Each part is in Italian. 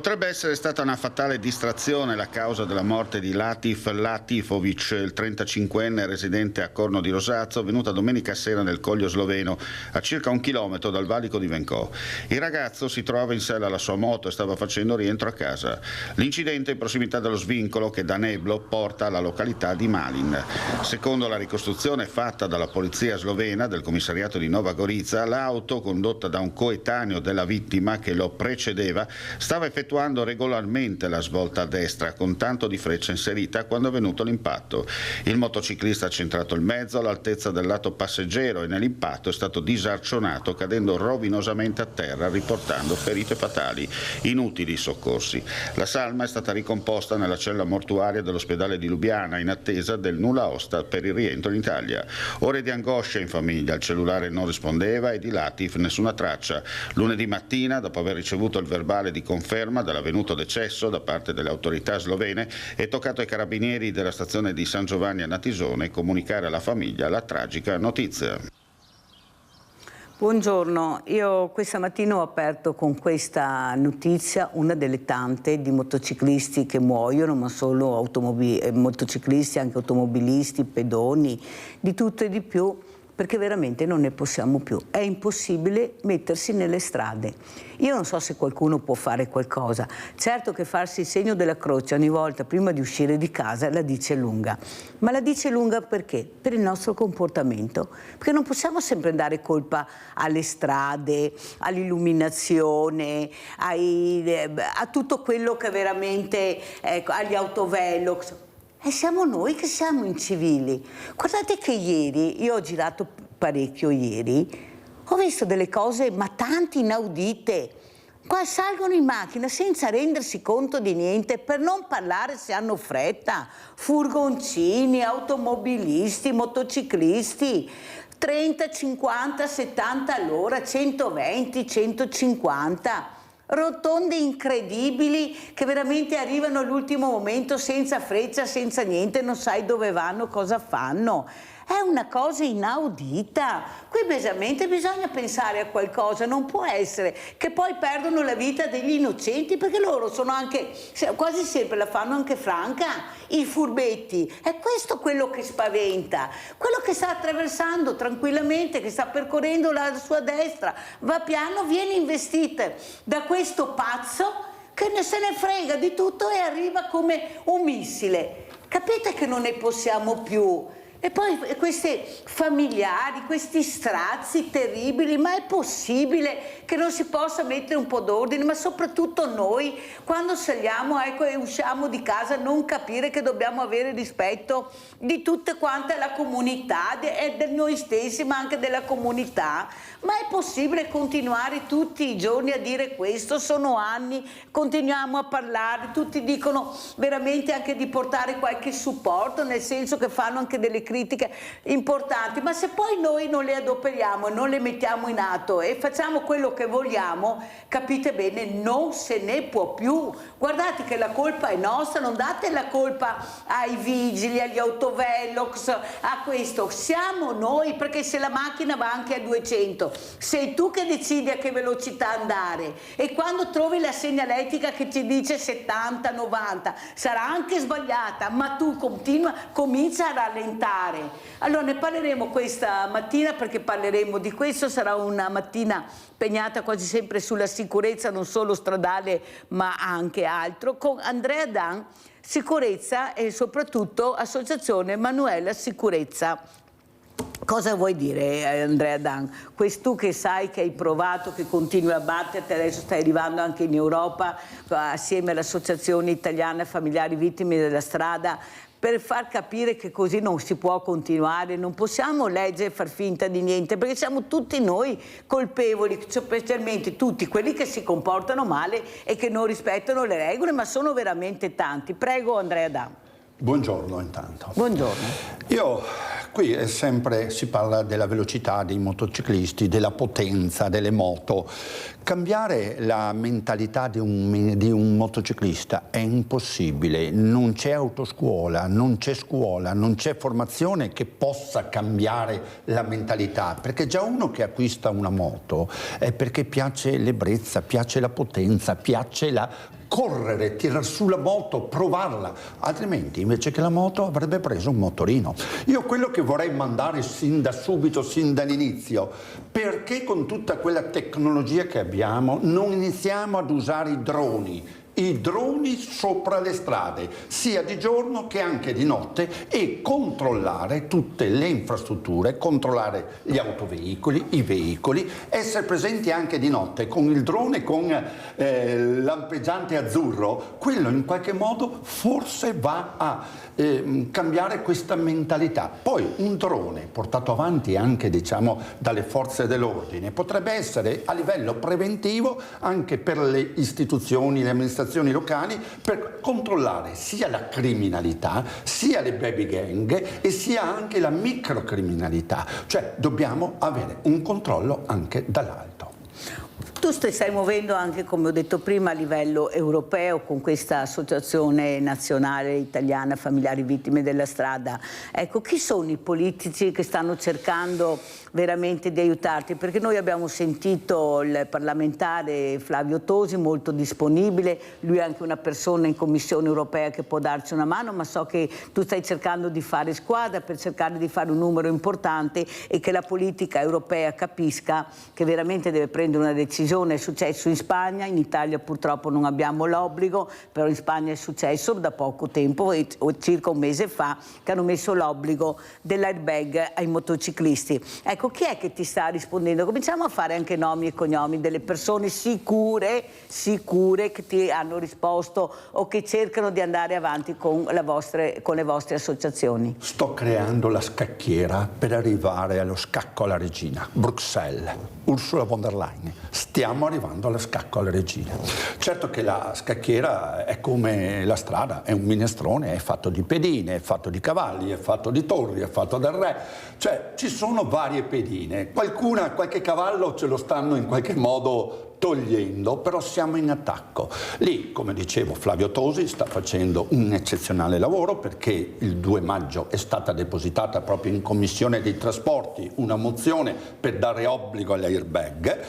Potrebbe essere stata una fatale distrazione la causa della morte di Latif Latifovic, il 35enne residente a Corno di Rosazzo, venuta domenica sera nel Coglio Sloveno, a circa 1 chilometro dal valico di Vencò. Il ragazzo si trovava in sella alla sua moto e stava facendo rientro a casa. L'incidente è in prossimità dello svincolo che da Neblo porta alla località di Malin. Secondo la ricostruzione fatta dalla polizia slovena del commissariato di Nova Gorica, l'auto, condotta da un coetaneo della vittima che lo precedeva, stava effettuando regolarmente la svolta a destra con tanto di freccia inserita quando è venuto l'impatto. Il motociclista ha centrato il mezzo all'altezza del lato passeggero e nell'impatto è stato disarcionato cadendo rovinosamente a terra, riportando ferite fatali. Inutili i soccorsi. La salma è stata ricomposta nella cella mortuaria dell'ospedale di Lubiana in attesa del nulla osta per il rientro in Italia. Ore di angoscia in famiglia, il cellulare non rispondeva e di Latif nessuna traccia. Lunedì mattina, dopo aver ricevuto il verbale di conferma dell'avvenuto decesso da parte delle autorità slovene, è toccato ai carabinieri della stazione di San Giovanni a Natisone comunicare alla famiglia la tragica notizia. Buongiorno, io questa mattina ho aperto con questa notizia, una delle tante di motociclisti che muoiono, ma solo motociclisti, anche automobilisti, pedoni, di tutto e di più, perché veramente non ne possiamo più. È impossibile mettersi nelle strade. Io non so se qualcuno può fare qualcosa. Certo che farsi il segno della croce ogni volta prima di uscire di casa la dice lunga. Ma la dice lunga perché? Per il nostro comportamento. Perché non possiamo sempre dare colpa alle strade, all'illuminazione, a tutto quello che veramente, ecco, agli autovelox. E siamo noi che siamo incivili. Guardate che ieri, io ho girato parecchio ieri, ho visto delle cose ma tanto inaudite. Qua salgono in macchina senza rendersi conto di niente, per non parlare se hanno fretta. Furgoncini, automobilisti, motociclisti, 30, 50, 70 all'ora, 120, 150. Rotonde incredibili che veramente arrivano all'ultimo momento senza freccia, senza niente, non sai dove vanno, cosa fanno. È una cosa inaudita. Qui veramente bisogna pensare a qualcosa, non può essere che poi perdono la vita degli innocenti, perché loro sono anche, quasi sempre la fanno anche franca, i furbetti. È questo quello che spaventa, quello che sta attraversando tranquillamente, che sta percorrendo la sua destra, va piano, viene investita da questo pazzo che ne se ne frega di tutto e arriva come un missile. Capite che non ne possiamo più? E poi questi familiari, questi strazi terribili, ma è possibile che non si possa mettere un po' d'ordine? Ma soprattutto noi, quando saliamo, ecco, e usciamo di casa, non capire che dobbiamo avere rispetto di tutta quanta la comunità e di noi stessi, ma anche della comunità. Ma è possibile continuare tutti i giorni a dire questo? Sono anni, continuiamo a parlare, tutti dicono veramente anche di portare qualche supporto, nel senso che fanno anche delle critiche importanti, ma se poi noi non le adoperiamo e non le mettiamo in atto e facciamo quello che vogliamo, capite bene, non se ne può più. Guardate che la colpa è nostra, non date la colpa ai vigili, agli autovelox, a questo. Siamo noi, perché se la macchina va anche a 200, sei tu che decidi a che velocità andare, e quando trovi la segnaletica che ti dice 70, 90, sarà anche sbagliata, ma tu comincia a rallentare. Allora ne parleremo questa mattina, perché parleremo di questo. Sarà una mattina impegnata quasi sempre sulla sicurezza, non solo stradale ma anche altro, con Andrea Dan, sicurezza e soprattutto Associazione Manuela Sicurezza. Cosa vuoi dire, Andrea Dan? Tu che sai, che hai provato, che continui a batterti, adesso stai arrivando anche in Europa assieme all'Associazione Italiana Familiari Vittime della Strada, per far capire che così non si può continuare, non possiamo leggere e far finta di niente, perché siamo tutti noi colpevoli, specialmente tutti quelli che si comportano male e che non rispettano le regole, ma sono veramente tanti. Prego, Andrea Dan. Buongiorno intanto. Buongiorno. Qui sempre si parla della velocità dei motociclisti, della potenza delle moto. Cambiare la mentalità di un motociclista è impossibile, non c'è autoscuola, non c'è scuola, non c'è formazione che possa cambiare la mentalità, perché già uno che acquista una moto è perché piace l'ebbrezza, piace la potenza, piace la correre, tirar su la moto, provarla, altrimenti invece che la moto avrebbe preso un motorino. Io quello che vorrei mandare sin da subito, sin dall'inizio, perché con tutta quella tecnologia che abbiamo non iniziamo ad usare i droni sopra le strade, sia di giorno che anche di notte, e controllare tutte le infrastrutture, controllare gli autoveicoli, i veicoli, essere presenti anche di notte con il drone, con lampeggiante azzurro. Quello in qualche modo forse va a cambiare questa mentalità. Poi un drone portato avanti anche, diciamo, dalle forze dell'ordine potrebbe essere a livello preventivo anche per le istituzioni, le amministrazioni locali, per controllare sia la criminalità, sia le baby gang e sia anche la microcriminalità. Cioè dobbiamo avere un controllo anche dall'alto. Tu stai muovendo anche, come ho detto prima, a livello europeo con questa associazione nazionale italiana familiari vittime della strada. Ecco, chi sono i politici che stanno cercando veramente di aiutarti? Perché noi abbiamo sentito il parlamentare Flavio Tosi molto disponibile, lui è anche una persona in Commissione europea che può darci una mano, ma so che tu stai cercando di fare squadra per cercare di fare un numero importante e che la politica europea capisca che veramente deve prendere una decisione. È successo in Spagna, in Italia purtroppo non abbiamo l'obbligo, però in Spagna è successo da poco tempo, circa un mese fa, che hanno messo l'obbligo dell'airbag ai motociclisti. Ecco, chi è che ti sta rispondendo? Cominciamo a fare anche nomi e cognomi delle persone sicure che ti hanno risposto o che cercano di andare avanti con le vostre associazioni. Sto creando la scacchiera per arrivare allo scacco alla regina. Bruxelles, Ursula von der Leyen. Stiamo arrivando allo scacco alla regina. Certo che la scacchiera è come la strada, è un minestrone, è fatto di pedine, è fatto di cavalli, è fatto di torri, è fatto del re. Cioè ci sono varie pedine. Qualche cavallo ce lo stanno in qualche modo togliendo, però siamo in attacco. Lì, come dicevo, Flavio Tosi sta facendo un eccezionale lavoro, perché il 2 maggio è stata depositata proprio in Commissione dei Trasporti una mozione per dare obbligo all'airbag.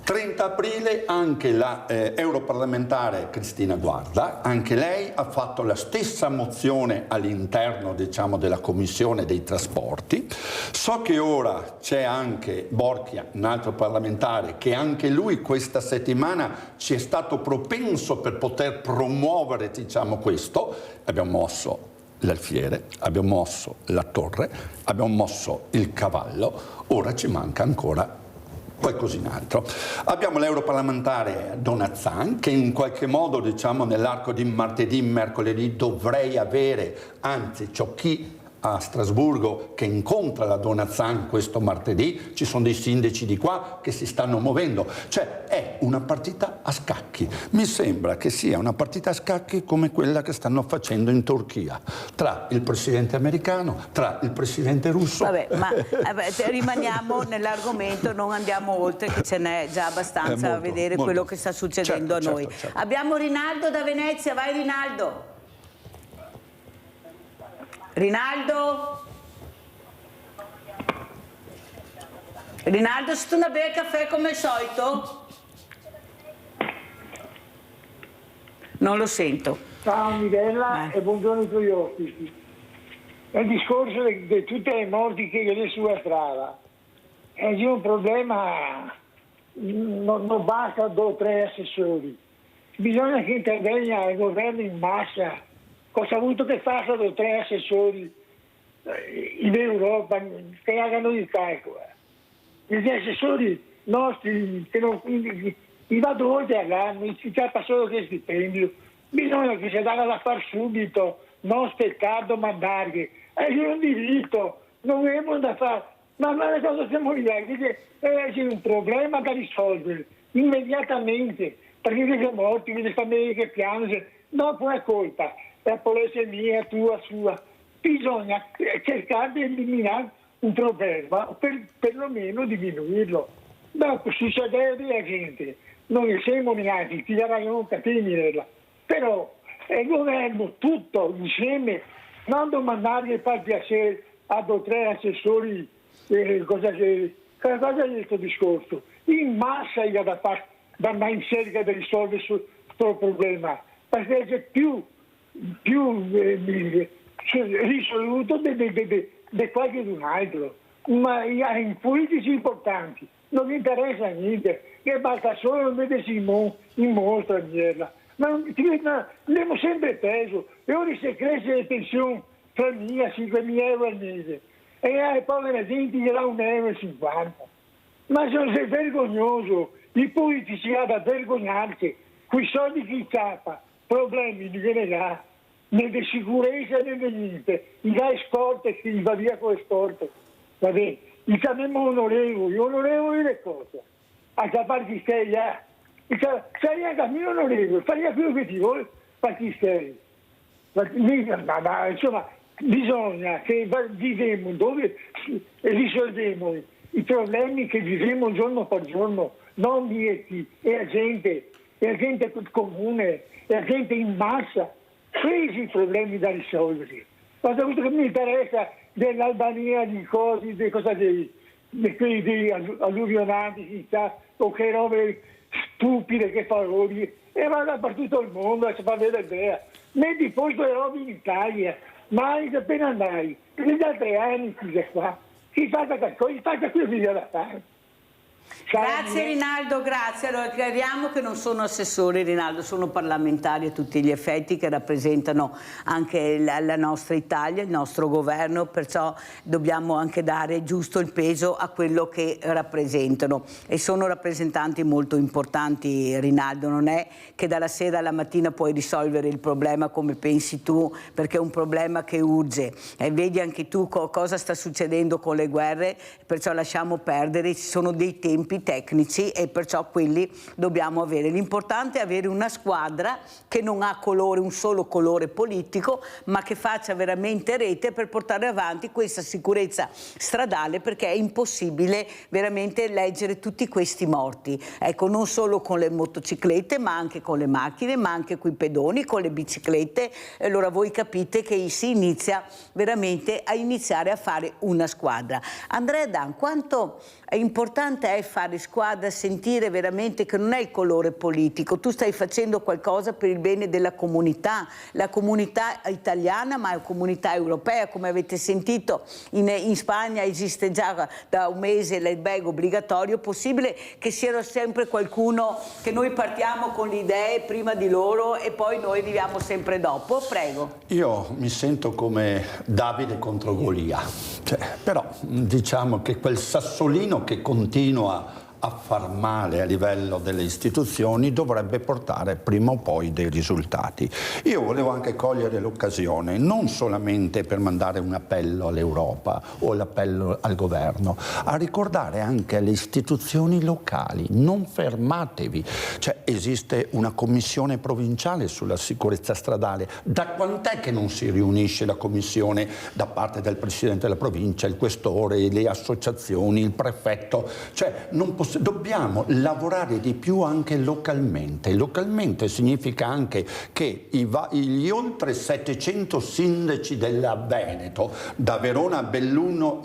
30 aprile anche la europarlamentare Cristina Guarda, anche lei ha fatto la stessa mozione all'interno, diciamo, della Commissione dei Trasporti. So che ora c'è anche Borchia, un altro parlamentare, che anche lui questa settimana ci è stato propenso per poter promuovere, diciamo, questo. Abbiamo mosso l'alfiere, abbiamo mosso la torre, abbiamo mosso il cavallo, ora ci manca ancora qualcos'altro. Abbiamo l'europarlamentare Donazan, che in qualche modo, diciamo, nell'arco di martedì, mercoledì dovrei avere, anzi c'ho chi a Strasburgo che incontra la Donazan questo martedì, ci sono dei sindaci di qua che si stanno muovendo, cioè è una partita a scacchi. Mi sembra che sia una partita a scacchi come quella che stanno facendo in Turchia, tra il presidente americano, tra il presidente russo. Vabbè, ma rimaniamo nell'argomento, non andiamo oltre, che ce n'è già abbastanza a vedere quello che sta succedendo a noi. Certo. Abbiamo Rinaldo da Venezia, vai Rinaldo. Rinaldo, sei tu a bere caffè come al solito? Non lo sento. Ciao Mirella e buongiorno ai tuoi ospiti. Il discorso di tutte le morti che vedo sulla strada è un problema, non basta 2 o 3 assessori, bisogna che intervenga il governo in massa. Cosa ha avuto che faccia 2 o 3 assessori in Europa che hagano il calcolo? Gli assessori nostri che non gli vado oltre all'anno, si tratta solo che stipendio, bisogna che si dà da far subito, non aspettare, domandare, è un diritto, non abbiamo da fare, ma le cose siamo diverse, c'è un problema da risolvere immediatamente, perché che sono morti, le famiglie che piangono, dopo è colpa. La polizia mia, tua, sua. Bisogna cercare di eliminare un problema, o perlomeno diminuirlo. Dopo succede la gente, noi siamo minati, ti darai un cattivo, però il governo tutto insieme, non domandare che fa piacere a 2 o 3 assessori cosa è questo discorso. In massa da andare in cerca di risolvere problema, perché c'è più risoluto di qualcun altro, ma in politici importanti non mi interessa niente, che basta solo mettersi in mostra, ma abbiamo sempre peso, e ora se cresce le pensioni 3.000-5.000 euro al mese, e ai poveri gente gli dà 1,50 euro. Ma è vergognoso, i politici hanno da vergognarsi, quei soldi che cappa, problemi di verità, né di sicurezza né di niente, i dai scorte che va via con le scorte, va bene, i chiamiamo onorevoli le cose, a capire chi sei, sei anche a me onorevole, fai quello che ti vuoi, ma chi sei? Ma, insomma, bisogna che viviamo dove risolviamo i problemi che viviamo giorno per giorno, non vieti, e la gente comune, e la gente in massa, questi i problemi da risolvere. Ma quello che mi interessa dell'Albania, di cose, di cosa dei alluvionati, chissà, o che robe stupide, che parole, e vanno per tutto il mondo a far vedere idea. Metti posto le robe in Italia, ma anche appena andai, negli altri anni qua, si faccia quello che da fare. Grazie Rinaldo, grazie. Allora chiariamo che non sono assessori, Rinaldo, sono parlamentari a tutti gli effetti che rappresentano anche la nostra Italia, il nostro governo, perciò dobbiamo anche dare giusto il peso a quello che rappresentano e sono rappresentanti molto importanti, Rinaldo, non è che dalla sera alla mattina puoi risolvere il problema come pensi tu, perché è un problema che urge e vedi anche tu cosa sta succedendo con le guerre, perciò lasciamo perdere, ci sono dei tempi tecnici e perciò quelli dobbiamo avere. L'importante è avere una squadra che non ha un solo colore politico, ma che faccia veramente rete per portare avanti questa sicurezza stradale, perché è impossibile veramente leggere tutti questi morti. Ecco, non solo con le motociclette, ma anche con le macchine, ma anche con i pedoni, con le biciclette. Allora voi capite che si inizia veramente a iniziare a fare una squadra. Andrea Dan, quanto è importante fare squadra, sentire veramente che non è il colore politico, tu stai facendo qualcosa per il bene della comunità, la comunità italiana ma la comunità europea, come avete sentito in Spagna esiste già da un mese l'airbag obbligatorio, possibile che sia sempre qualcuno che noi partiamo con le idee prima di loro e poi noi arriviamo sempre dopo? Prego. Io mi sento come Davide contro Golia, però diciamo che quel sassolino che continua a far male a livello delle istituzioni dovrebbe portare prima o poi dei risultati. Io volevo anche cogliere l'occasione non solamente per mandare un appello all'Europa o l'appello al governo, a ricordare anche alle istituzioni locali: non fermatevi, esiste una commissione provinciale sulla sicurezza stradale, da quant'è che non si riunisce la commissione da parte del presidente della provincia, il questore, le associazioni, il prefetto? Dobbiamo lavorare di più anche localmente. Localmente significa anche che gli oltre 700 sindaci della Veneto, da Verona a Belluno,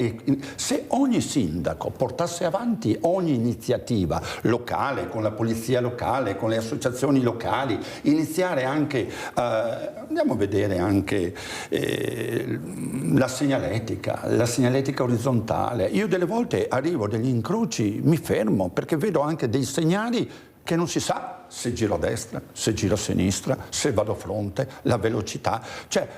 se ogni sindaco portasse avanti ogni iniziativa locale, con la polizia locale, con le associazioni locali, iniziare anche, andiamo a vedere anche la segnaletica orizzontale. Io delle volte arrivo a degli incroci, mi fermo, perché vedo anche dei segnali che non si sa se giro a destra, se giro a sinistra, se vado a fronte, la velocità.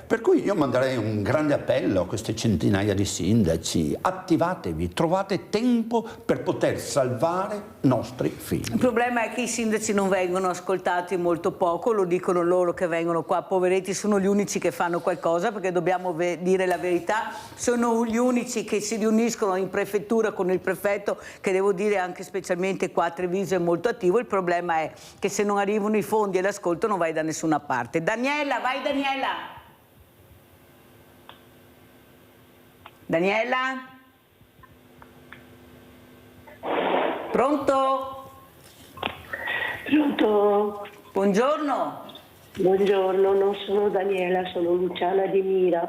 Per cui io manderei un grande appello a queste centinaia di sindaci: attivatevi, trovate tempo per poter salvare nostri figli. Il problema è che i sindaci non vengono ascoltati molto poco, lo dicono loro che vengono qua, poveretti, sono gli unici che fanno qualcosa, perché dobbiamo dire la verità, sono gli unici che si riuniscono in prefettura con il prefetto, che devo dire anche specialmente qua a Treviso è molto attivo. Il problema è che se non arrivano i fondi e l'ascolto non vai da nessuna parte. Daniela, vai Daniela! Daniela? Pronto? Pronto? Buongiorno. Buongiorno, non sono Daniela, sono Luciana di Mira.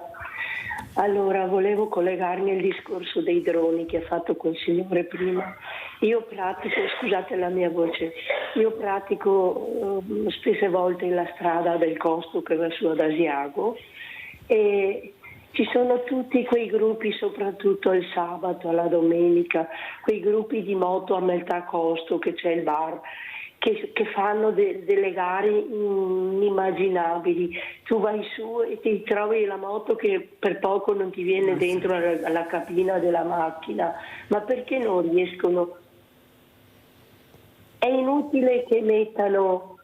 Allora, volevo collegarmi al discorso dei droni che ha fatto col signore prima. Io pratico, scusate la mia voce, io pratico spesse volte la strada del Costo che va su ad Asiago e ci sono tutti quei gruppi, soprattutto il sabato, alla domenica, quei gruppi di moto a metà costo che c'è il bar, che fanno delle gare inimmaginabili. Tu vai su e ti trovi la moto che per poco non ti viene dentro alla cabina della macchina, ma perché non riescono? È inutile che mettano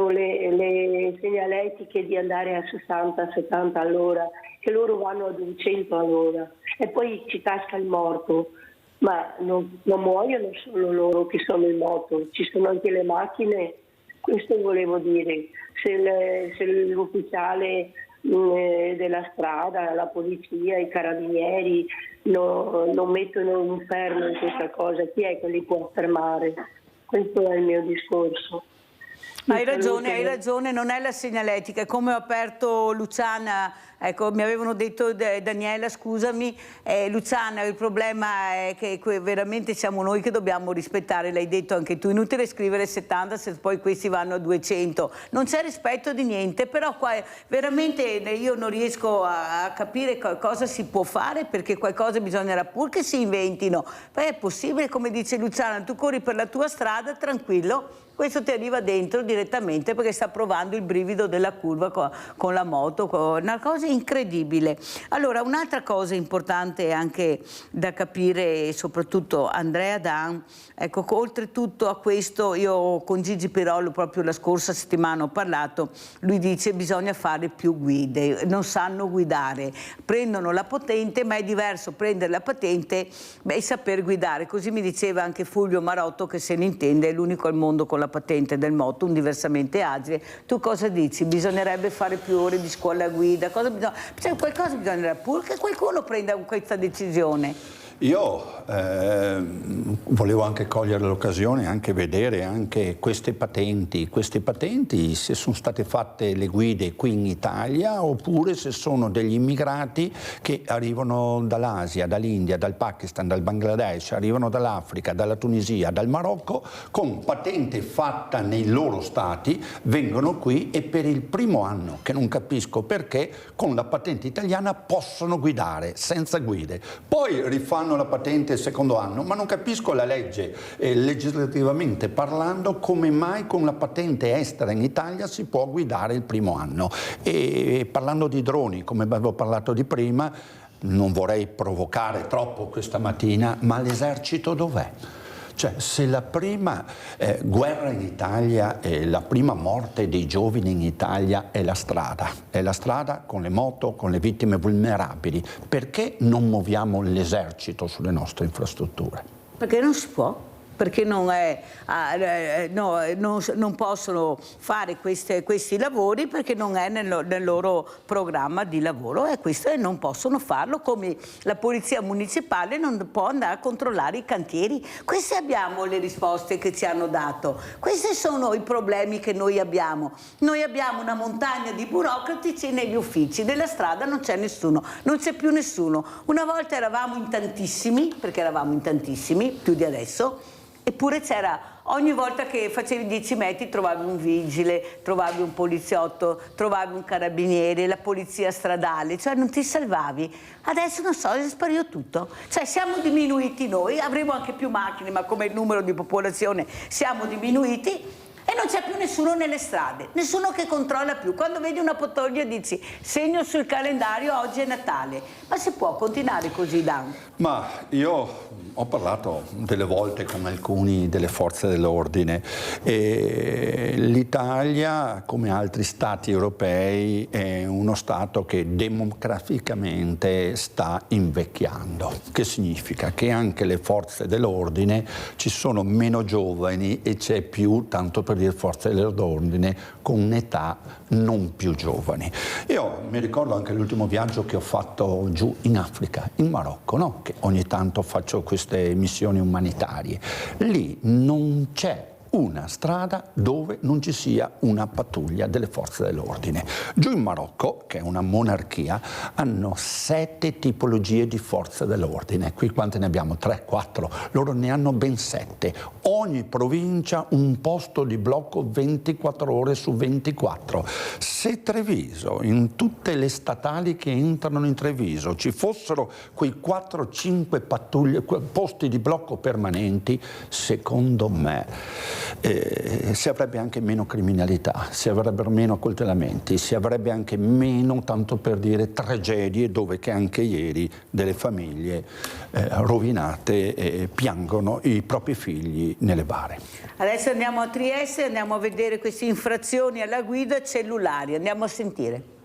le segnaletiche di andare a 60-70 all'ora, che loro vanno a 200 all'ora e poi ci casca il morto. Ma non muoiono solo loro che sono in moto, ci sono anche le macchine. Questo volevo dire. Se l'ufficiale della strada, la polizia, i carabinieri non mettono un fermo in questa cosa, chi è che li può fermare? Questo è il mio discorso. Hai ragione, non è la segnaletica, è come ho aperto Luciana, ecco, mi avevano detto, Daniela scusami, Luciana, il problema è che veramente siamo noi che dobbiamo rispettare, l'hai detto anche tu, inutile scrivere 70 se poi questi vanno a 200, non c'è rispetto di niente, però qua veramente io non riesco a capire cosa si può fare, perché qualcosa bisognerà pur che si inventino, poi è possibile, come dice Luciana, tu corri per la tua strada tranquillo, questo ti arriva dentro direttamente perché sta provando il brivido della curva con la moto, una cosa incredibile. Allora, un'altra cosa importante anche da capire, soprattutto Andrea Dan, ecco, oltretutto a questo, io con Gigi Pirollo proprio la scorsa settimana ho parlato, lui dice bisogna fare più guide, non sanno guidare, prendono la patente, ma è diverso prendere la patente e saper guidare, così mi diceva anche Fulvio Marotto che se ne intende, è l'unico al mondo con la patente del moto, un diversamente agile. Tu cosa dici? Bisognerebbe fare più ore di scuola guida? Cioè, qualcosa bisognerebbe pure che qualcuno prenda questa decisione. Io volevo anche cogliere l'occasione, anche vedere anche queste patenti se sono state fatte le guide qui in Italia oppure se sono degli immigrati che arrivano dall'Asia, dall'India, dal Pakistan, dal Bangladesh, arrivano dall'Africa, dalla Tunisia, dal Marocco, con patente fatta nei loro stati, vengono qui e per il primo anno, che non capisco perché, con la patente italiana possono guidare senza guide. Poi rifanno la patente il secondo anno, ma non capisco la legge, legislativamente parlando, come mai con la patente estera in Italia si può guidare il primo anno. E parlando di droni, come avevo parlato di prima, non vorrei provocare troppo questa mattina, ma l'esercito dov'è? Cioè, se la prima guerra in Italia, la prima morte dei giovani in Italia è la strada con le moto, con le vittime vulnerabili, perché non muoviamo l'esercito sulle nostre infrastrutture? Perché non si può. Perché non possono fare questi lavori perché non è nel loro programma di lavoro e questo non possono farlo, come la polizia municipale non può andare a controllare i cantieri. Queste abbiamo le risposte che ci hanno dato, questi sono i problemi che noi abbiamo una montagna di burocratici negli uffici, della strada non c'è nessuno, non c'è più nessuno. Una volta eravamo in tantissimi, perché eravamo in tantissimi, più di adesso, eppure c'era, ogni volta che facevi 10 metri trovavi un vigile, trovavi un poliziotto, trovavi un carabiniere, la polizia stradale, cioè non ti salvavi. Adesso non so, è sparito tutto. Cioè siamo diminuiti noi, avremo anche più macchine, ma come il numero di popolazione siamo diminuiti. E non c'è più nessuno nelle strade, nessuno che controlla più. Quando vedi una pattuglia dici, segno sul calendario, oggi è Natale. Ma si può continuare così, Dan? Ma io ho parlato delle volte con alcuni delle forze dell'ordine e l'Italia, come altri stati europei, è uno stato che demograficamente sta invecchiando. Che significa? Che anche le forze dell'ordine ci sono meno giovani e c'è più, tanto per dire forze dell'ordine, con un'età non più giovani. Io mi ricordo anche l'ultimo viaggio che ho fatto giù in Africa, in Marocco, no? Che ogni tanto faccio queste missioni umanitarie. Lì non c'è una strada dove non ci sia una pattuglia delle forze dell'ordine. Giù in Marocco, che è una monarchia, hanno 7 tipologie di forze dell'ordine. Qui quante ne abbiamo? 3, 4. Loro ne hanno ben 7. Ogni provincia un posto di blocco 24 ore su 24. Se Treviso, in tutte le statali che entrano in Treviso, ci fossero quei 4-5 pattuglie, posti di blocco permanenti, secondo me si avrebbe anche meno criminalità, si avrebbero meno accoltellamenti, si avrebbe anche meno, tanto per dire, tragedie dove che anche ieri delle famiglie rovinate piangono i propri figli nelle bare. Adesso andiamo a Trieste, andiamo a vedere queste infrazioni alla guida cellulari, andiamo a sentire.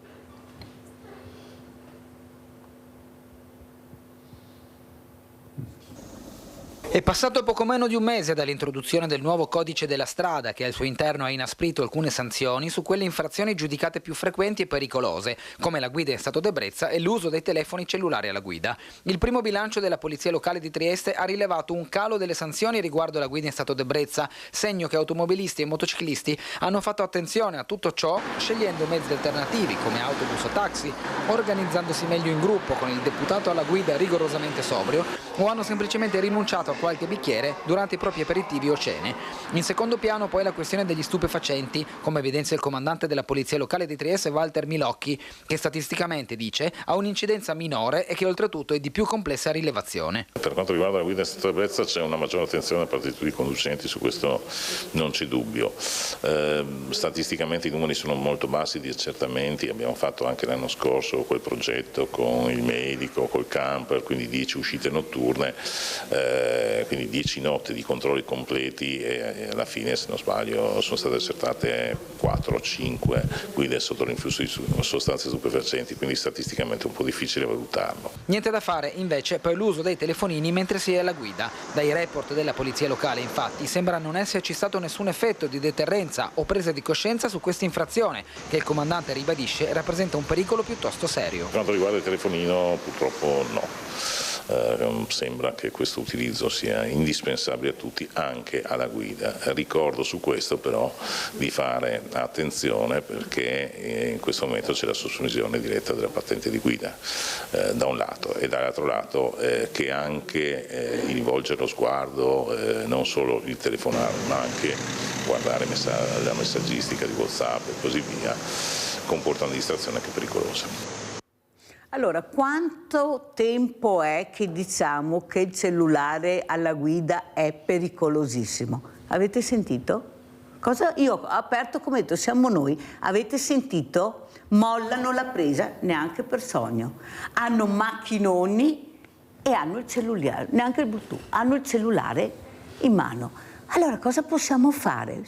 È passato poco meno di un mese dall'introduzione del nuovo codice della strada, che al suo interno ha inasprito alcune sanzioni su quelle infrazioni giudicate più frequenti e pericolose, come la guida in stato d'ebbrezza e l'uso dei telefoni cellulari alla guida. Il primo bilancio della Polizia Locale di Trieste ha rilevato un calo delle sanzioni riguardo alla guida in stato d'ebbrezza, segno che automobilisti e motociclisti hanno fatto attenzione a tutto ciò, scegliendo mezzi alternativi come autobus o taxi, organizzandosi meglio in gruppo con il deputato alla guida rigorosamente sobrio, o hanno semplicemente rinunciato a qualche bicchiere durante i propri aperitivi o cene. In secondo piano poi la questione degli stupefacenti, come evidenzia il comandante della Polizia Locale di Trieste Walter Milocchi, che statisticamente dice ha un'incidenza minore e che oltretutto è di più complessa rilevazione. Per quanto riguarda la guida in stato d'ebbrezza c'è una maggiore attenzione da parte di tutti i conducenti, su questo non c'è dubbio. Statisticamente i numeri sono molto bassi di accertamenti, abbiamo fatto anche l'anno scorso quel progetto con il medico, col camper, quindi 10 uscite notturne, quindi 10 notti di controlli completi e alla fine, se non sbaglio, sono state accertate 4 o 5 guide sotto l'influsso di sostanze stupefacenti, quindi statisticamente è un po' difficile valutarlo. Niente da fare invece per l'uso dei telefonini mentre si è alla guida. Dai report della Polizia Locale infatti sembra non esserci stato nessun effetto di deterrenza o presa di coscienza su questa infrazione, che il comandante ribadisce rappresenta un pericolo piuttosto serio. Per quanto riguarda il telefonino purtroppo no. Sembra che questo utilizzo sia indispensabile a tutti, anche alla guida. Ricordo su questo però di fare attenzione perché in questo momento c'è la sospensione diretta della patente di guida da un lato, e dall'altro lato che anche il volgere lo sguardo, non solo il telefonare ma anche guardare la messaggistica di WhatsApp e così via, comporta una distrazione che è pericolosa. Allora, quanto tempo è che diciamo che il cellulare alla guida è pericolosissimo? Avete sentito? Io ho aperto, come detto, siamo noi. Avete sentito? Mollano la presa, neanche per sogno. Hanno macchinoni e hanno il cellulare, neanche il Bluetooth, hanno il cellulare in mano. Allora, cosa possiamo fare?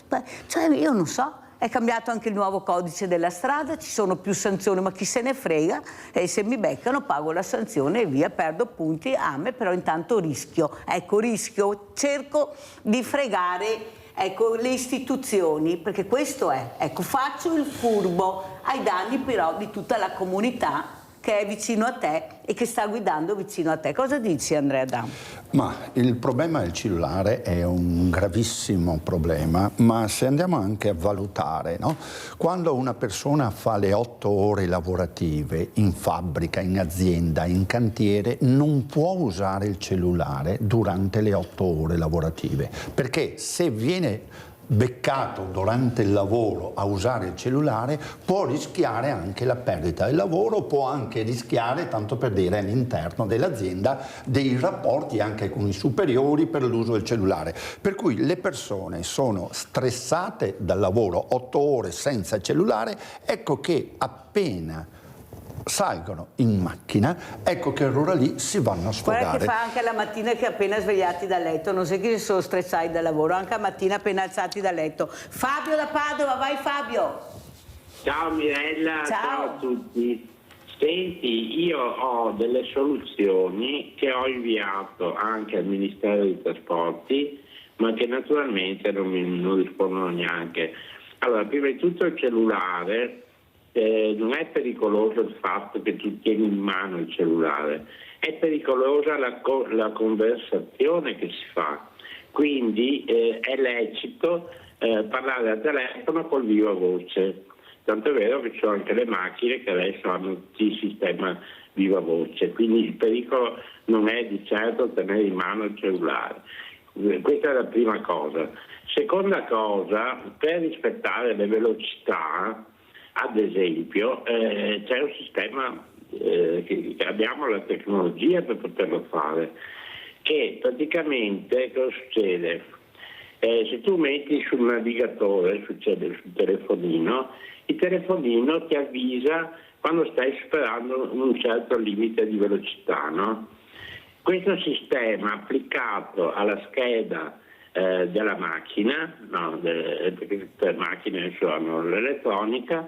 Cioè, io non so. È cambiato anche il nuovo codice della strada, ci sono più sanzioni, ma chi se ne frega, e se mi beccano pago la sanzione e via, perdo punti, però intanto rischio, cerco di fregare le istituzioni, perché questo è, faccio il furbo ai danni però di tutta la comunità che è vicino a te e che sta guidando vicino a te. Cosa dici, Andrea Adamo? Ma il problema del cellulare è un gravissimo problema, ma se andiamo anche a valutare, no? Quando una persona fa le 8 ore lavorative in fabbrica, in azienda, in cantiere, non può usare il cellulare durante le 8 ore lavorative, perché se viene beccato durante il lavoro a usare il cellulare può rischiare anche la perdita del lavoro, può anche rischiare, tanto per dire, all'interno dell'azienda dei rapporti anche con i superiori per l'uso del cellulare. Per cui le persone sono stressate dal lavoro, 8 ore senza cellulare, ecco che appena salgono in macchina, ecco che allora lì si vanno a sfogare. Guarda che fa anche la mattina che appena svegliati dal letto, non sei che sono stressati dal lavoro, anche la mattina appena alzati dal letto. Fabio da Padova, vai Fabio! Ciao Mirella, ciao a tutti. Senti, io ho delle soluzioni che ho inviato anche al Ministero dei Trasporti, ma che naturalmente non rispondono neanche. Allora, prima di tutto il cellulare. Non è pericoloso il fatto che tu tieni in mano il cellulare, è pericolosa la conversazione che si fa, quindi è lecito parlare al telefono col viva voce. Tanto è vero che ci sono anche le macchine che adesso hanno il sistema viva voce, quindi il pericolo non è di certo tenere in mano il cellulare. Questa è la prima cosa. Seconda cosa, per rispettare le velocità, ad esempio, c'è un sistema che abbiamo la tecnologia per poterlo fare, che praticamente cosa succede? Se tu metti sul navigatore, sul telefonino, il telefonino ti avvisa quando stai superando un certo limite di velocità, no? Questo sistema applicato alla scheda della macchina, no, perché tutte le macchine adesso hanno l'elettronica,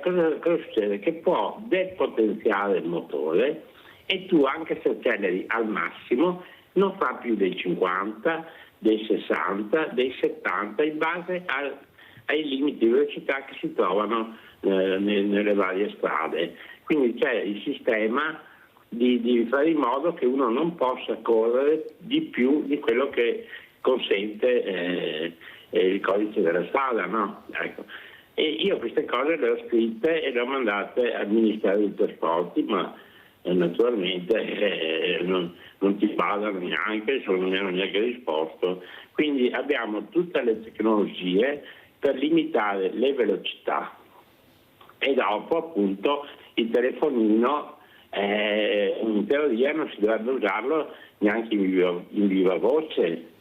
cosa succede? Che può depotenziare il motore e tu, anche se acceleri al massimo, non fa più dei 50, dei 60, dei 70 in base ai limiti di velocità che si trovano nelle varie strade. Quindi c'è il sistema di fare in modo che uno non possa correre di più di quello che consente il codice della strada, no? Ecco. E io queste cose le ho scritte e le ho mandate al Ministero dei Trasporti, ma naturalmente non ti parlano neanche, non mi hanno neanche risposto. Quindi abbiamo tutte le tecnologie per limitare le velocità e dopo appunto il telefonino in teoria non si dovrebbe usarlo neanche in viva voce,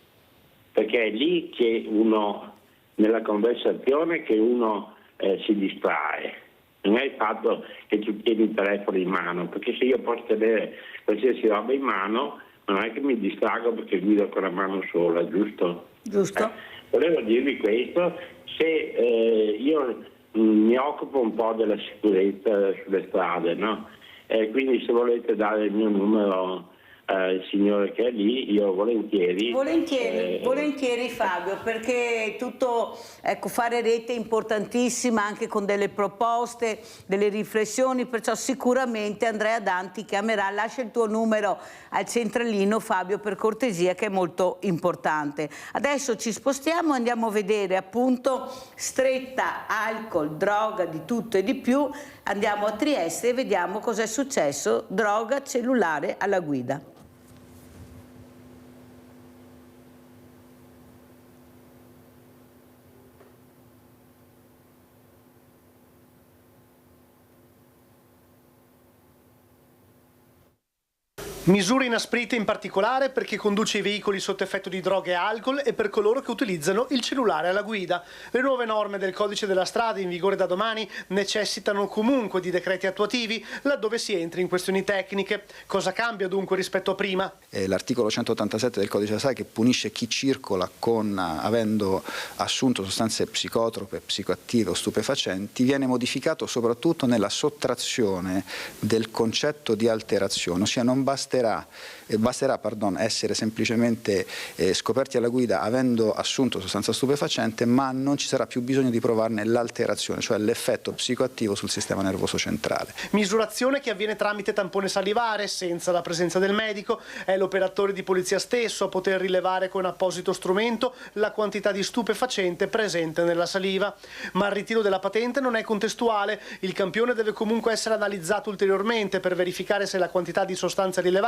perché è lì che uno, nella conversazione, che uno si distrae. Non è il fatto che tu tieni il telefono in mano, perché se io posso tenere qualsiasi roba in mano, non è che mi distrago perché guido con la mano sola, giusto? Giusto. Volevo dirvi questo, se io mi occupo un po' della sicurezza sulle strade, no? Quindi se volete dare il mio numero il signore che è lì, io volentieri Fabio, perché tutto, ecco, fare rete è importantissima, anche con delle proposte, delle riflessioni, perciò sicuramente Andrea Danti chiamerà. Lascia il tuo numero al centralino, Fabio, per cortesia, che è molto importante. Adesso ci spostiamo, andiamo a vedere appunto stretta, alcol, droga, di tutto e di più. Andiamo a Trieste e vediamo cosa è successo, droga, cellulare alla guida. Misure inasprite in particolare per chi conduce i veicoli sotto effetto di droghe e alcol e per coloro che utilizzano il cellulare alla guida. Le nuove norme del codice della strada in vigore da domani necessitano comunque di decreti attuativi laddove si entri in questioni tecniche. Cosa cambia dunque rispetto a prima? L'articolo 187 del codice della strada, che punisce chi circola avendo assunto sostanze psicotrope, psicoattive o stupefacenti, viene modificato soprattutto nella sottrazione del concetto di alterazione, ossia non basterà essere semplicemente scoperti alla guida avendo assunto sostanza stupefacente, ma non ci sarà più bisogno di provarne l'alterazione, cioè l'effetto psicoattivo sul sistema nervoso centrale. Misurazione che avviene tramite tampone salivare senza la presenza del medico. È l'operatore di polizia stesso a poter rilevare con apposito strumento la quantità di stupefacente presente nella saliva. Ma il ritiro della patente non è contestuale. Il campione deve comunque essere analizzato ulteriormente per verificare se la quantità di sostanza rilevata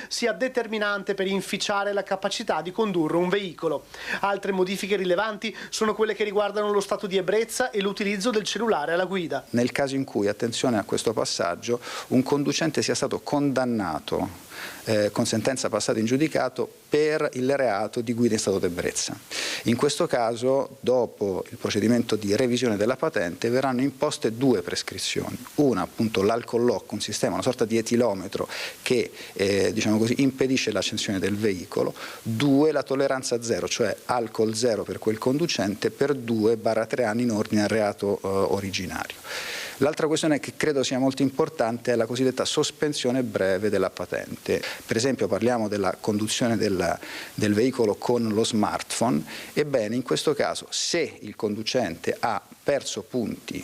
sia determinante per inficiare la capacità di condurre un veicolo. Altre modifiche rilevanti sono quelle che riguardano lo stato di ebbrezza e l'utilizzo del cellulare alla guida. Nel caso in cui, attenzione a questo passaggio, un conducente sia stato condannato con sentenza passata in giudicato per il reato di guida in stato d'ebbrezza. In questo caso, dopo il procedimento di revisione della patente, verranno imposte due prescrizioni. Una, appunto, l'alcol lock, un sistema, una sorta di etilometro che diciamo così, impedisce l'accensione del veicolo. Due, la tolleranza zero, cioè alcol zero per quel conducente per 2-3 anni in ordine al reato originario. L'altra questione che credo sia molto importante è la cosiddetta sospensione breve della patente. Per esempio parliamo della conduzione del veicolo con lo smartphone. Ebbene, in questo caso, se il conducente ha perso punti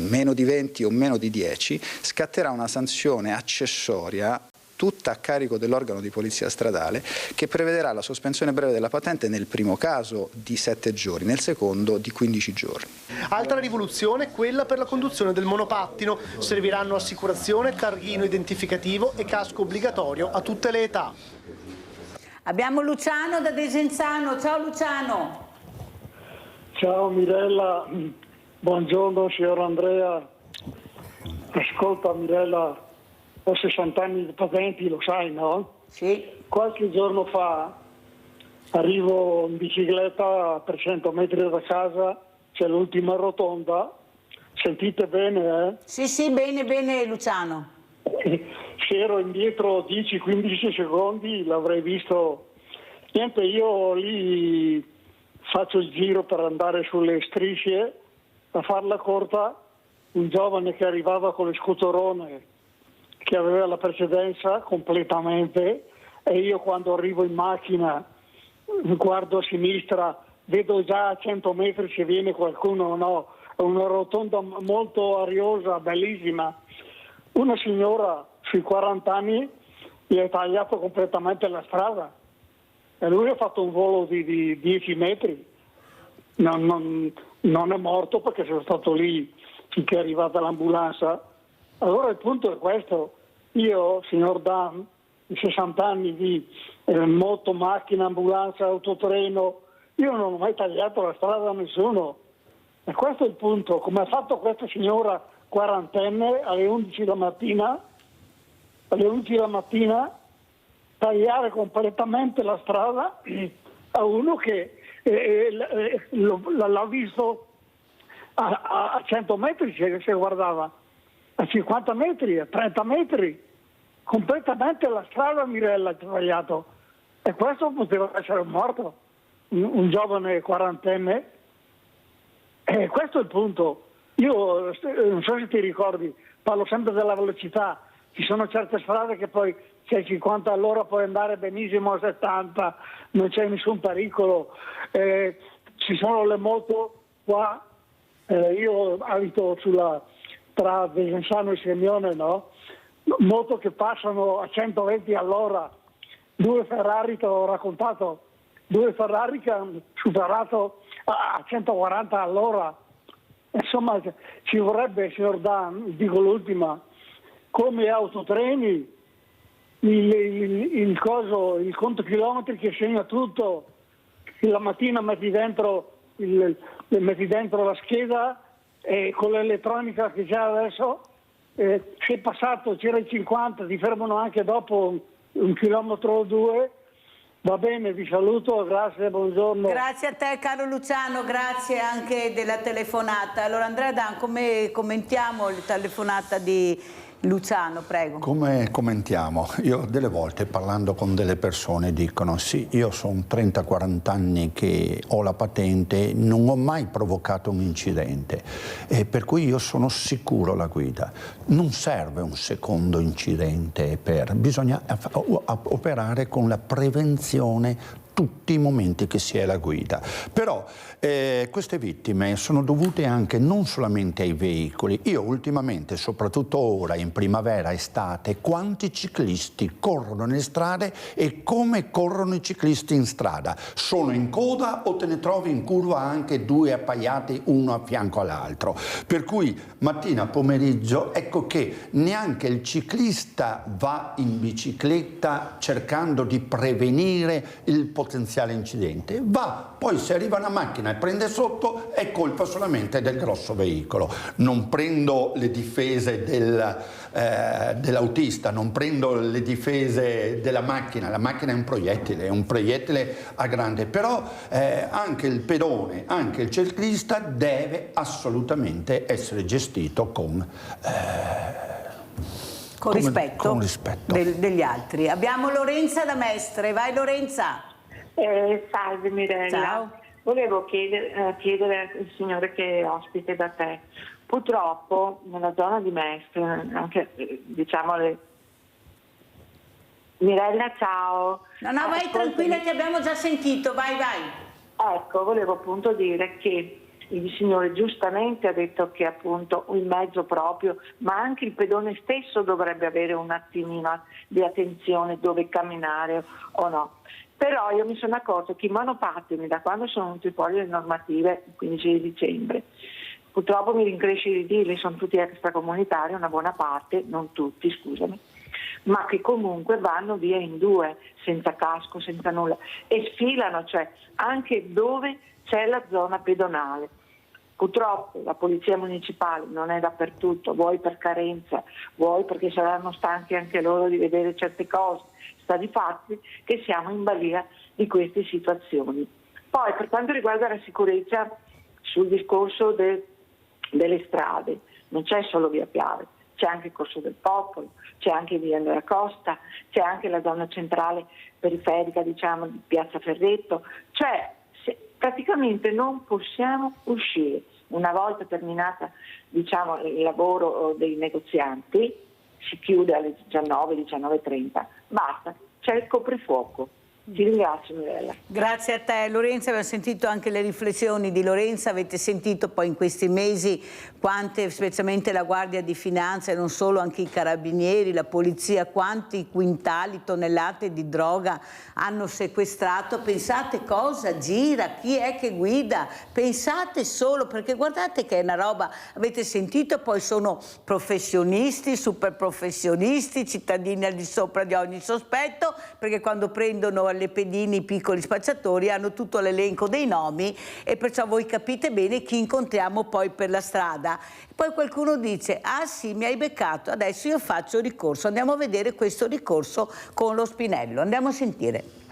meno di 20 o meno di 10, scatterà una sanzione accessoria tutta a carico dell'organo di polizia stradale, che prevederà la sospensione breve della patente nel primo caso di 7 giorni, nel secondo di 15 giorni. Altra rivoluzione, quella per la conduzione del monopattino. Serviranno assicurazione, targhino identificativo e casco obbligatorio a tutte le età. Abbiamo Luciano da Desenzano. Ciao Luciano. Ciao Mirella, buongiorno signor Andrea. Ascolta Mirella, ho 60 anni di patenti, lo sai, no? Sì. Qualche giorno fa arrivo in bicicletta a 300 metri da casa, c'è l'ultima rotonda. Sentite bene, Sì, bene Luciano. Se ero indietro 10-15 secondi l'avrei visto. Niente, io lì faccio il giro per andare sulle strisce, a farla corta, un giovane che arrivava con le scutorone, che aveva la precedenza completamente, e io quando arrivo in macchina guardo a sinistra, vedo già a 100 metri se viene qualcuno o no, è una rotonda molto ariosa, bellissima. Una signora sui 40 anni gli ha tagliato completamente la strada e lui ha fatto un volo di 10 metri. Non è morto perché sono stato lì finché è arrivata l'ambulanza. Allora il punto è questo: io, signor Dan, di 60 anni di moto, macchina, ambulanza, autotreno, io non ho mai tagliato la strada a nessuno. E questo è il punto, come ha fatto questa signora quarantenne alle 11 la mattina, tagliare completamente la strada a uno che l'ha visto a 100 metri se guardava, a 50 metri, a 30 metri, completamente la strada Mirella ha tagliato. E questo poteva essere morto, un giovane quarantenne. E questo è il punto. Io non so se ti ricordi, parlo sempre della velocità. Ci sono certe strade che poi se 50 all'ora puoi andare benissimo a 70, non c'è nessun pericolo. Ci sono le moto qua, io abito tra Desenzano e Semione, no? Moto che passano a 120 all'ora, 2 Ferrari, te l'ho raccontato, 2 Ferrari che hanno superato a 140 all'ora. Insomma, ci vorrebbe, signor Dan, dico l'ultima, come autotreni, il conto chilometri che segna tutto, la mattina metti dentro la scheda e con l'elettronica che c'è adesso, se passato c'era il 50, ti fermano anche dopo un chilometro o 2. Va bene, vi saluto, grazie, buongiorno. Grazie a te caro Luciano, grazie anche della telefonata. Allora Andrea Dan, come commentiamo la telefonata di Luciano, prego. Come commentiamo? Io delle volte parlando con delle persone dicono sì, io sono 30-40 anni che ho la patente, non ho mai provocato un incidente, per cui io sono sicuro alla guida. Non serve un secondo incidente, bisogna operare con la prevenzione tutti i momenti che si è alla guida. Però queste vittime sono dovute anche non solamente ai veicoli. Io ultimamente, soprattutto ora in primavera, estate, quanti ciclisti corrono nelle strade e come corrono i ciclisti in strada. Sono in coda o te ne trovi in curva anche 2 appaiati uno a fianco all'altro. Per cui mattina, pomeriggio, ecco che neanche il ciclista va in bicicletta cercando di prevenire il potenziale incidente, poi se arriva una macchina e prende sotto è colpa solamente del grosso veicolo. Non prendo le difese dell'autista, non prendo le difese della macchina, la macchina è un proiettile a grande, però anche il pedone, anche il ciclista deve assolutamente essere gestito con rispetto degli altri. Abbiamo Lorenza da Mestre, vai Lorenza. Salve Mirella. Ciao. Volevo chiedere al signore che è ospite da te. Purtroppo nella zona di Mestre, anche Mirella, ciao. No, vai tranquilla, ti abbiamo già sentito, vai. Ecco, volevo appunto dire che Il signore giustamente ha detto che appunto il mezzo proprio, ma anche il pedone stesso dovrebbe avere un attimino di attenzione dove camminare o no. Però io mi sono accorto che i monopattini, da quando sono venute fuori le normative il 15 di dicembre, purtroppo mi rincresce di dirli, sono tutti extracomunitari, una buona parte, non tutti, scusami, ma che comunque vanno via in due, senza casco, senza nulla, e sfilano, cioè anche dove c'è la zona pedonale. Purtroppo la polizia municipale non è dappertutto, vuoi per carenza, vuoi perché saranno stanchi anche loro di vedere certe cose. Sta di fatti che siamo in balia di queste situazioni. Poi per quanto riguarda la sicurezza sul discorso delle strade, non c'è solo via Piave, c'è anche Corso del Popolo, c'è anche via Andrea Costa, c'è anche la zona centrale periferica, diciamo, di Piazza Ferretto, cioè praticamente non possiamo uscire. Una volta terminata, diciamo, il lavoro dei negozianti, si chiude alle 19:30, basta, c'è il coprifuoco. Ti ringrazio, Mirella. Grazie a te, Lorenza. Abbiamo sentito anche le riflessioni di Lorenza, avete sentito poi in questi mesi quante, specialmente la Guardia di Finanza e non solo, anche i carabinieri, la polizia, quanti quintali, tonnellate di droga hanno sequestrato. Pensate cosa gira, chi è che guida, pensate solo, perché guardate che è una roba, avete sentito, poi sono professionisti, super professionisti, cittadini al di sopra di ogni sospetto, perché quando prendono le pedine, i piccoli spacciatori, hanno tutto l'elenco dei nomi e perciò voi capite bene chi incontriamo poi per la strada. Poi qualcuno dice: ah sì, mi hai beccato, adesso io faccio ricorso. Andiamo a vedere questo ricorso con lo Spinello, andiamo a sentire.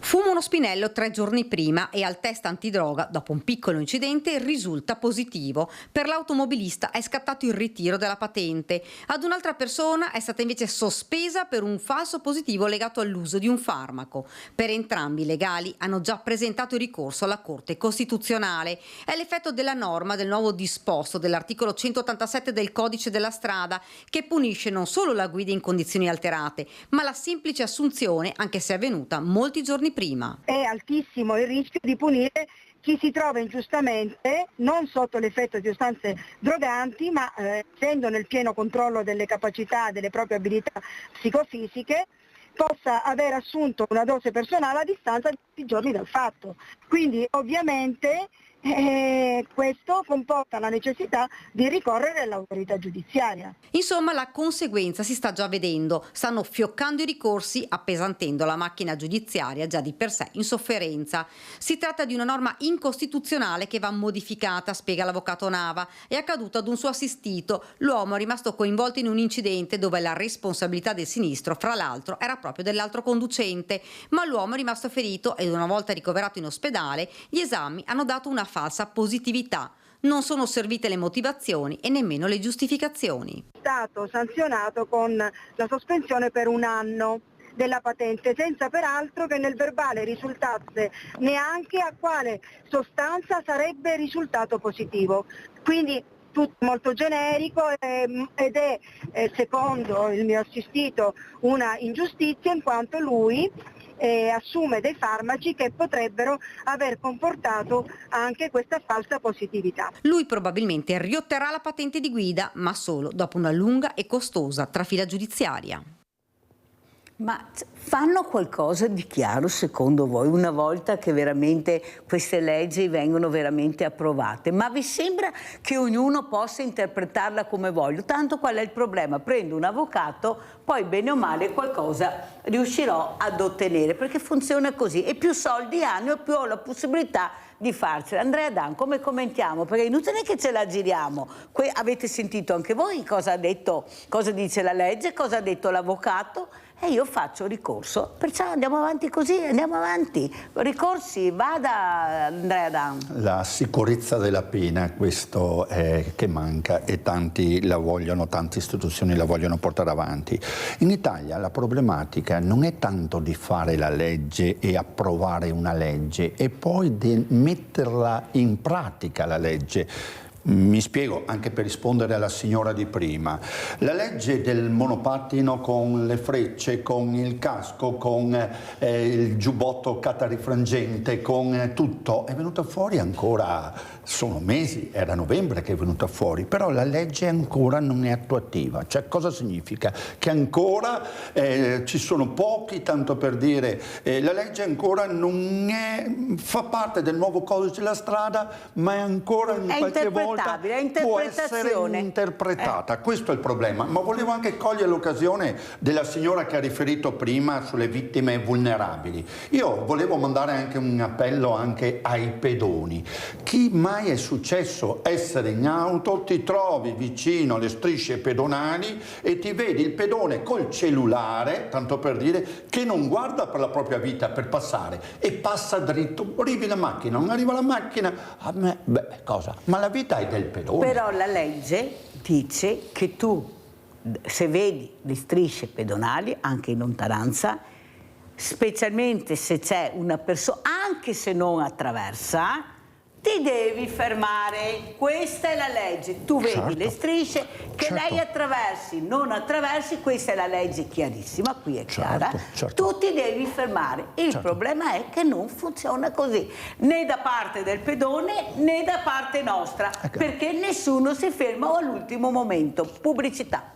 Fuma uno spinello 3 giorni prima e al test antidroga, dopo un piccolo incidente, risulta positivo. Per l'automobilista è scattato il ritiro della patente. Ad un'altra persona è stata invece sospesa per un falso positivo legato all'uso di un farmaco. Per entrambi i legali hanno già presentato il ricorso alla Corte Costituzionale. È l'effetto della norma del nuovo disposto dell'articolo 187 del Codice della Strada, che punisce non solo la guida in condizioni alterate, ma la semplice assunzione, anche se avvenuta molti giorni prima. È altissimo il rischio di punire chi si trova ingiustamente non sotto l'effetto di sostanze droganti, ma essendo nel pieno controllo delle capacità, delle proprie abilità psicofisiche, possa aver assunto una dose personale a distanza di 10 giorni dal fatto. Quindi ovviamente questo comporta la necessità di ricorrere all'autorità giudiziaria. Insomma, la conseguenza si sta già vedendo. Stanno fioccando i ricorsi, appesantendo la macchina giudiziaria già di per sé in sofferenza. Si tratta di una norma incostituzionale che va modificata, spiega l'avvocato Nava. È accaduto ad un suo assistito. L'uomo è rimasto coinvolto in un incidente dove la responsabilità del sinistro, fra l'altro, era proprio dell'altro conducente. Ma l'uomo è rimasto ferito ed una volta ricoverato in ospedale, gli esami hanno dato una falsa positività. Non sono servite le motivazioni e nemmeno le giustificazioni. È stato sanzionato con la sospensione per 1 anno della patente, senza peraltro che nel verbale risultasse neanche a quale sostanza sarebbe risultato positivo. Quindi tutto molto generico ed è, secondo il mio assistito, una ingiustizia in quanto lui assume dei farmaci che potrebbero aver comportato anche questa falsa positività. Lui probabilmente riotterrà la patente di guida, ma solo dopo una lunga e costosa trafila giudiziaria. Ma fanno qualcosa di chiaro secondo voi una volta che veramente queste leggi vengono veramente approvate? Ma vi sembra che ognuno possa interpretarla come voglio? Tanto qual è il problema? Prendo un avvocato, poi bene o male qualcosa riuscirò ad ottenere, perché funziona così, e più soldi hanno, più ho la possibilità di farcela. Andrea Dan, come commentiamo? Perché è inutile che ce la giriamo. Avete sentito anche voi cosa ha detto, cosa dice la legge, cosa ha detto l'avvocato, e io faccio ricorso, perciò andiamo avanti così, andiamo avanti. Ricorsi, vada Andrea Dan. La sicurezza della pena, questo è che manca e tanti la vogliono, tante istituzioni la vogliono portare avanti. In Italia la problematica non è tanto di fare la legge e approvare una legge e poi di metterla in pratica la legge. Mi spiego, anche per rispondere alla signora di prima. La legge del monopattino con le frecce, con il casco, con il giubbotto catarifrangente, con tutto, è venuta fuori ancora, sono mesi, era novembre che è venuta fuori, però la legge ancora non è attuativa. Cioè, cosa significa? Che ancora ci sono pochi, tanto per dire, la legge ancora non fa parte del nuovo codice della strada, ma è ancora in qualche volta può essere interpretata. Questo è il problema. Ma volevo anche cogliere l'occasione della signora che ha riferito prima sulle vittime vulnerabili. Io volevo mandare anche un appello anche ai pedoni. Chi mai è successo essere in auto, ti trovi vicino alle strisce pedonali e ti vedi il pedone col cellulare, tanto per dire, che non guarda per la propria vita per passare e passa dritto. Arrivi la macchina, non arriva la macchina, a me, cosa? Ma la vita è del pedone. Però la legge dice che tu, se vedi le strisce pedonali, anche in lontananza, specialmente se c'è una persona, anche se non attraversa, ti devi fermare. Questa è la legge. Tu vedi le strisce, che lei attraversi, non attraversi, questa è la legge chiarissima, qui è chiara. Tu ti devi fermare. Il problema è che non funziona così, né da parte del pedone né da parte nostra, perché nessuno si ferma all'ultimo momento. Pubblicità.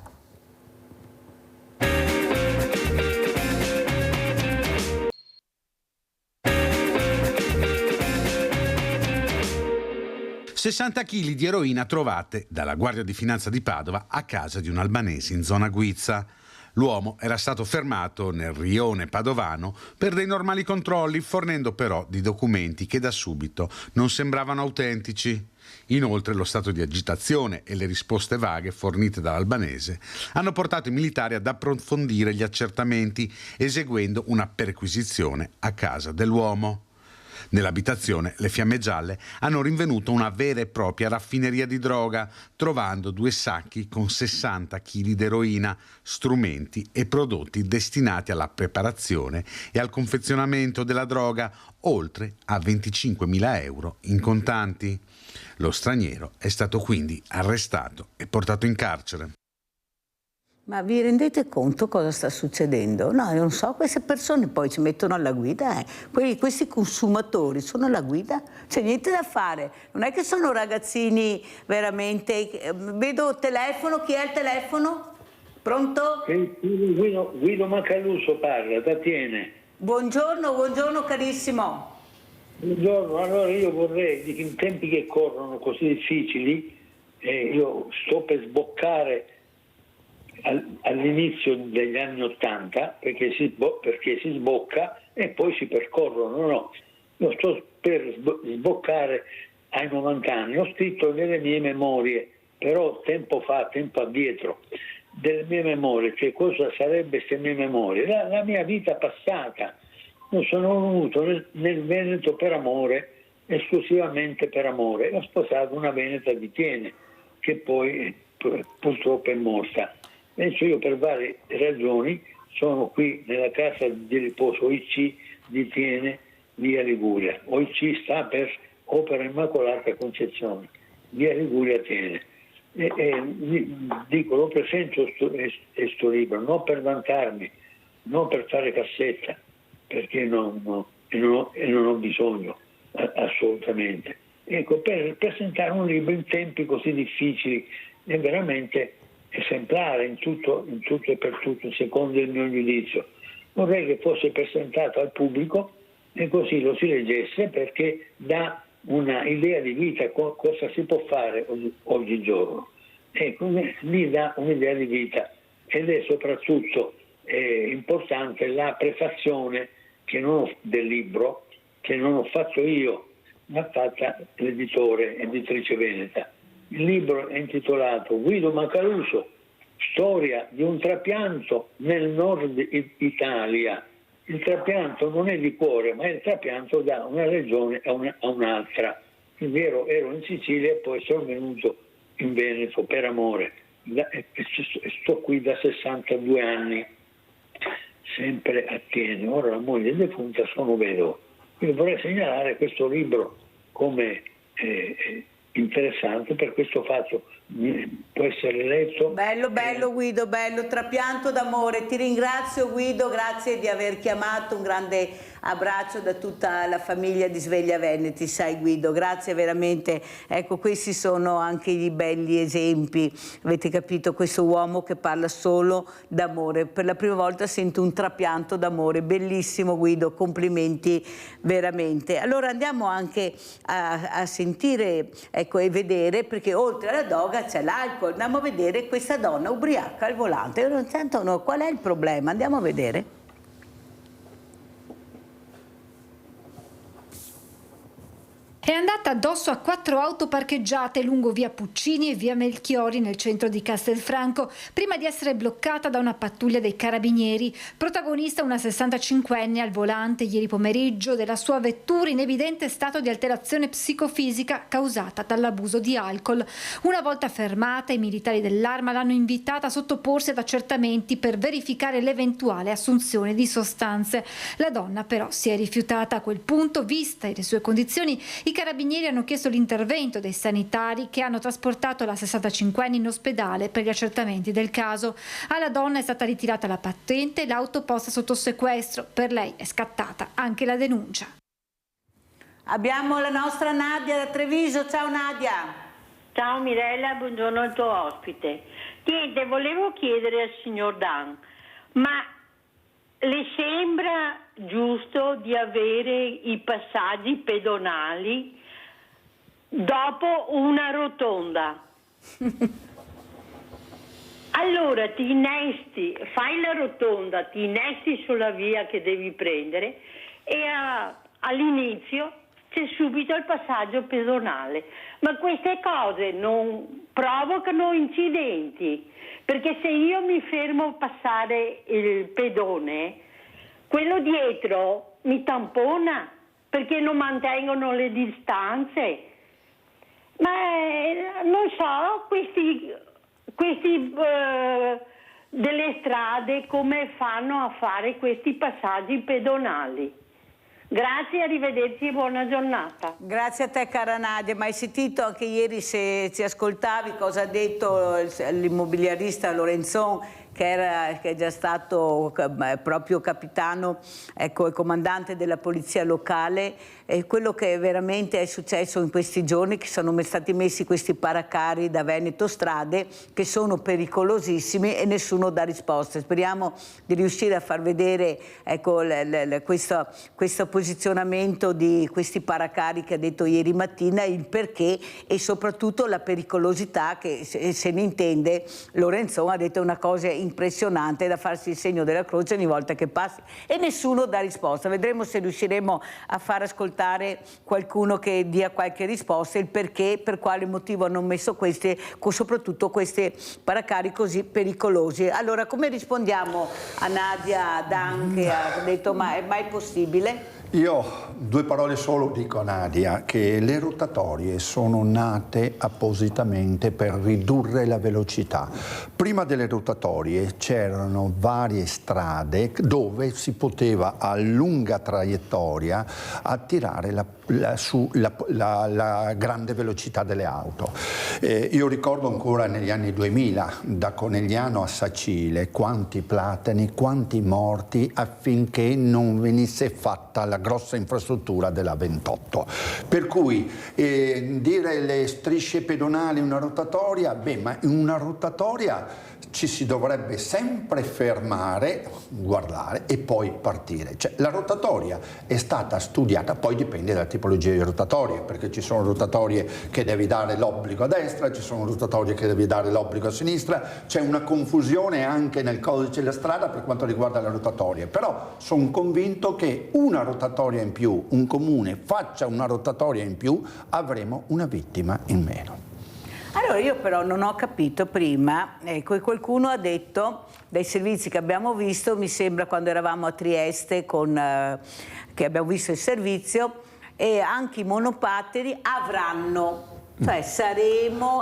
...60 kg di eroina trovate dalla Guardia di Finanza di Padova a casa di un albanese in zona Guizza. L'uomo era stato fermato nel rione padovano per dei normali controlli, fornendo però di documenti che da subito non sembravano autentici. Inoltre lo stato di agitazione e le risposte vaghe fornite dall'albanese hanno portato i militari ad approfondire gli accertamenti, eseguendo una perquisizione a casa dell'uomo. Nell'abitazione le Fiamme Gialle hanno rinvenuto una vera e propria raffineria di droga, trovando 2 sacchi con 60 kg di eroina, strumenti e prodotti destinati alla preparazione e al confezionamento della droga, oltre a 25.000 euro in contanti. Lo straniero è stato quindi arrestato e portato in carcere. Ma vi rendete conto cosa sta succedendo? No, io non so, queste persone poi ci mettono alla guida, questi consumatori sono alla guida, c'è niente da fare, non è che sono ragazzini veramente... Vedo telefono, chi è il telefono? Pronto? Guido Macaluso parla, da Tiene. Buongiorno carissimo. Buongiorno, allora io vorrei, in tempi che corrono così difficili, io sto per sboccare all'inizio degli anni '80 perché si sbocca e poi si percorrono. No, io sto per sboccare ai 90 anni. Ho scritto nelle mie memorie, però tempo addietro, delle mie memorie, cioè cosa sarebbe queste mie memorie, la mia vita passata. Io sono venuto nel Veneto per amore, esclusivamente per amore. Ho sposato una veneta di Tiene che poi purtroppo è morta. Adesso io per varie ragioni sono qui nella casa di riposo OIC di Tiene, via Liguria. OIC sta per Opera Immacolata Concezione, via Liguria Tiene. Dico, lo presento questo libro, non per vantarmi, non per fare cassetta, perché non ho bisogno assolutamente. Ecco, per presentare un libro in tempi così difficili è veramente esemplare in tutto e per tutto, secondo il mio giudizio. Vorrei che fosse presentato al pubblico e così lo si leggesse, perché dà una idea di vita, cosa si può fare oggigiorno. Ecco, mi dà un'idea di vita, ed è soprattutto importante la prefazione del libro, che non ho fatto io, ma ha fatta l'editore, editrice veneta. Il libro è intitolato Guido Macaluso, storia di un trapianto nel nord Italia. Il trapianto non è di cuore, ma è il trapianto da una regione a un'altra. È vero, ero in Sicilia e poi sono venuto in Veneto per amore. Sto qui da 62 anni, sempre a Tiene. Ora la moglie è defunta, sono vedovo. Quindi vorrei segnalare questo libro come interessante, per questo faccio, può essere letto. Bello Guido, bello, trapianto d'amore. Ti ringrazio Guido, grazie di aver chiamato, un grande abbraccio da tutta la famiglia di Sveglia Veneti, sai Guido, grazie veramente. Ecco, questi sono anche i belli esempi, avete capito, questo uomo che parla solo d'amore. Per la prima volta sento un trapianto d'amore, bellissimo Guido, complimenti veramente. Allora andiamo anche a sentire, ecco, e vedere, perché oltre alla droga c'è l'alcol. Andiamo a vedere questa donna ubriaca al volante. Io non sento, no, qual è il problema? Andiamo a vedere. È andata addosso a 4 auto parcheggiate lungo via Puccini e via Melchiori nel centro di Castelfranco prima di essere bloccata da una pattuglia dei carabinieri. Protagonista una 65enne al volante ieri pomeriggio della sua vettura in evidente stato di alterazione psicofisica causata dall'abuso di alcol. Una volta fermata, i militari dell'Arma l'hanno invitata a sottoporsi ad accertamenti per verificare l'eventuale assunzione di sostanze. La donna però si è rifiutata. A quel punto, viste le sue condizioni, i carabinieri hanno chiesto l'intervento dei sanitari che hanno trasportato la 65enne in ospedale per gli accertamenti del caso. Alla donna è stata ritirata la patente e l'auto posta sotto sequestro. Per lei è scattata anche la denuncia. Abbiamo la nostra Nadia da Treviso. Ciao Nadia. Ciao Mirella, buongiorno al tuo ospite. Niente, volevo chiedere al signor Dan, ma le sembra giusto di avere i passaggi pedonali dopo una rotonda? Allora ti innesti, fai la rotonda, ti innesti sulla via che devi prendere e all'inizio c'è subito il passaggio pedonale. Ma queste cose non provocano incidenti, perché se io mi fermo a passare il pedone, quello dietro mi tampona perché non mantengono le distanze. Ma non so, questi delle strade come fanno a fare questi passaggi pedonali. Grazie, arrivederci e buona giornata. Grazie a te cara Nadia, ma hai sentito anche ieri, se ci ascoltavi, cosa ha detto l'immobiliarista Lorenzon, che è già stato proprio capitano, ecco, e comandante della polizia locale, e quello che veramente è successo in questi giorni, che sono stati messi questi paracarri da Veneto Strade che sono pericolosissimi e nessuno dà risposte. Speriamo di riuscire a far vedere, ecco, questo posizionamento di questi paracarri che ha detto ieri mattina, il perché e soprattutto la pericolosità, che se ne intende. Lorenzon ha detto una cosa impressionante, da farsi il segno della croce ogni volta che passi, e nessuno dà risposta. Vedremo se riusciremo a far ascoltare qualcuno che dia qualche risposta, il perché, per quale motivo hanno messo soprattutto questi paracarri così pericolosi. Allora, come rispondiamo a Nadia Dan, che ha detto ma è mai possibile? Io 2 parole solo dico a Nadia, che le rotatorie sono nate appositamente per ridurre la velocità. Prima delle rotatorie c'erano varie strade dove si poteva a lunga traiettoria attirare la grande velocità delle auto. Io ricordo ancora negli anni 2000, da Conegliano a Sacile, quanti platani, quanti morti affinché non venisse fatta la grossa infrastruttura della 28. Per cui dire le strisce pedonali, una rotatoria, ma in una rotatoria ci si dovrebbe sempre fermare, guardare e poi partire. Cioè, la rotatoria è stata studiata, poi dipende dalla tipologia di rotatorie, perché ci sono rotatorie che devi dare l'obbligo a destra, ci sono rotatorie che devi dare l'obbligo a sinistra, c'è una confusione anche nel codice della strada per quanto riguarda le rotatorie, però sono convinto che una rotatoria in più, un comune faccia una rotatoria in più, avremo una vittima in meno. Allora io però non ho capito prima, ecco, qualcuno ha detto, dai servizi che abbiamo visto, mi sembra quando eravamo a Trieste che abbiamo visto il servizio, e anche i monopattini avranno, cioè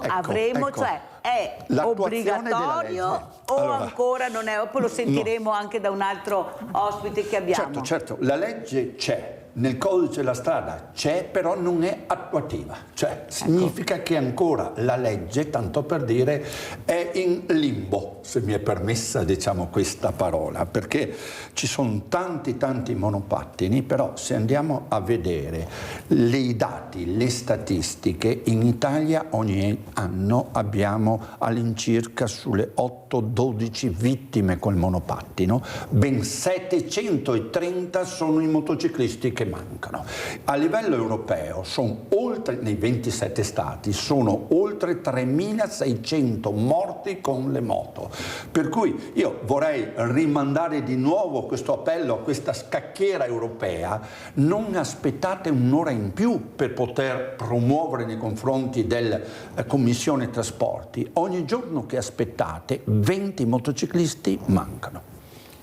avremo, cioè è obbligatorio o allora, ancora non è? Poi lo sentiremo anche da un altro ospite che abbiamo. Certo, la legge c'è. nel codice della strada c'è, però non è attuativa, cioè significa che ancora la legge, tanto per dire, è in limbo, se mi è permessa diciamo questa parola, perché ci sono tanti monopattini, però se andiamo a vedere i dati, le statistiche, in Italia ogni anno abbiamo all'incirca sulle 8-12 vittime col monopattino, ben 730 sono i motociclisti che mancano. A livello europeo sono oltre, nei 27 stati, sono oltre 3.600 morti con le moto. Per cui io vorrei rimandare di nuovo questo appello a questa scacchiera europea: non aspettate un'ora in più per poter promuovere nei confronti della Commissione Trasporti. Ogni giorno che aspettate 20 motociclisti mancano.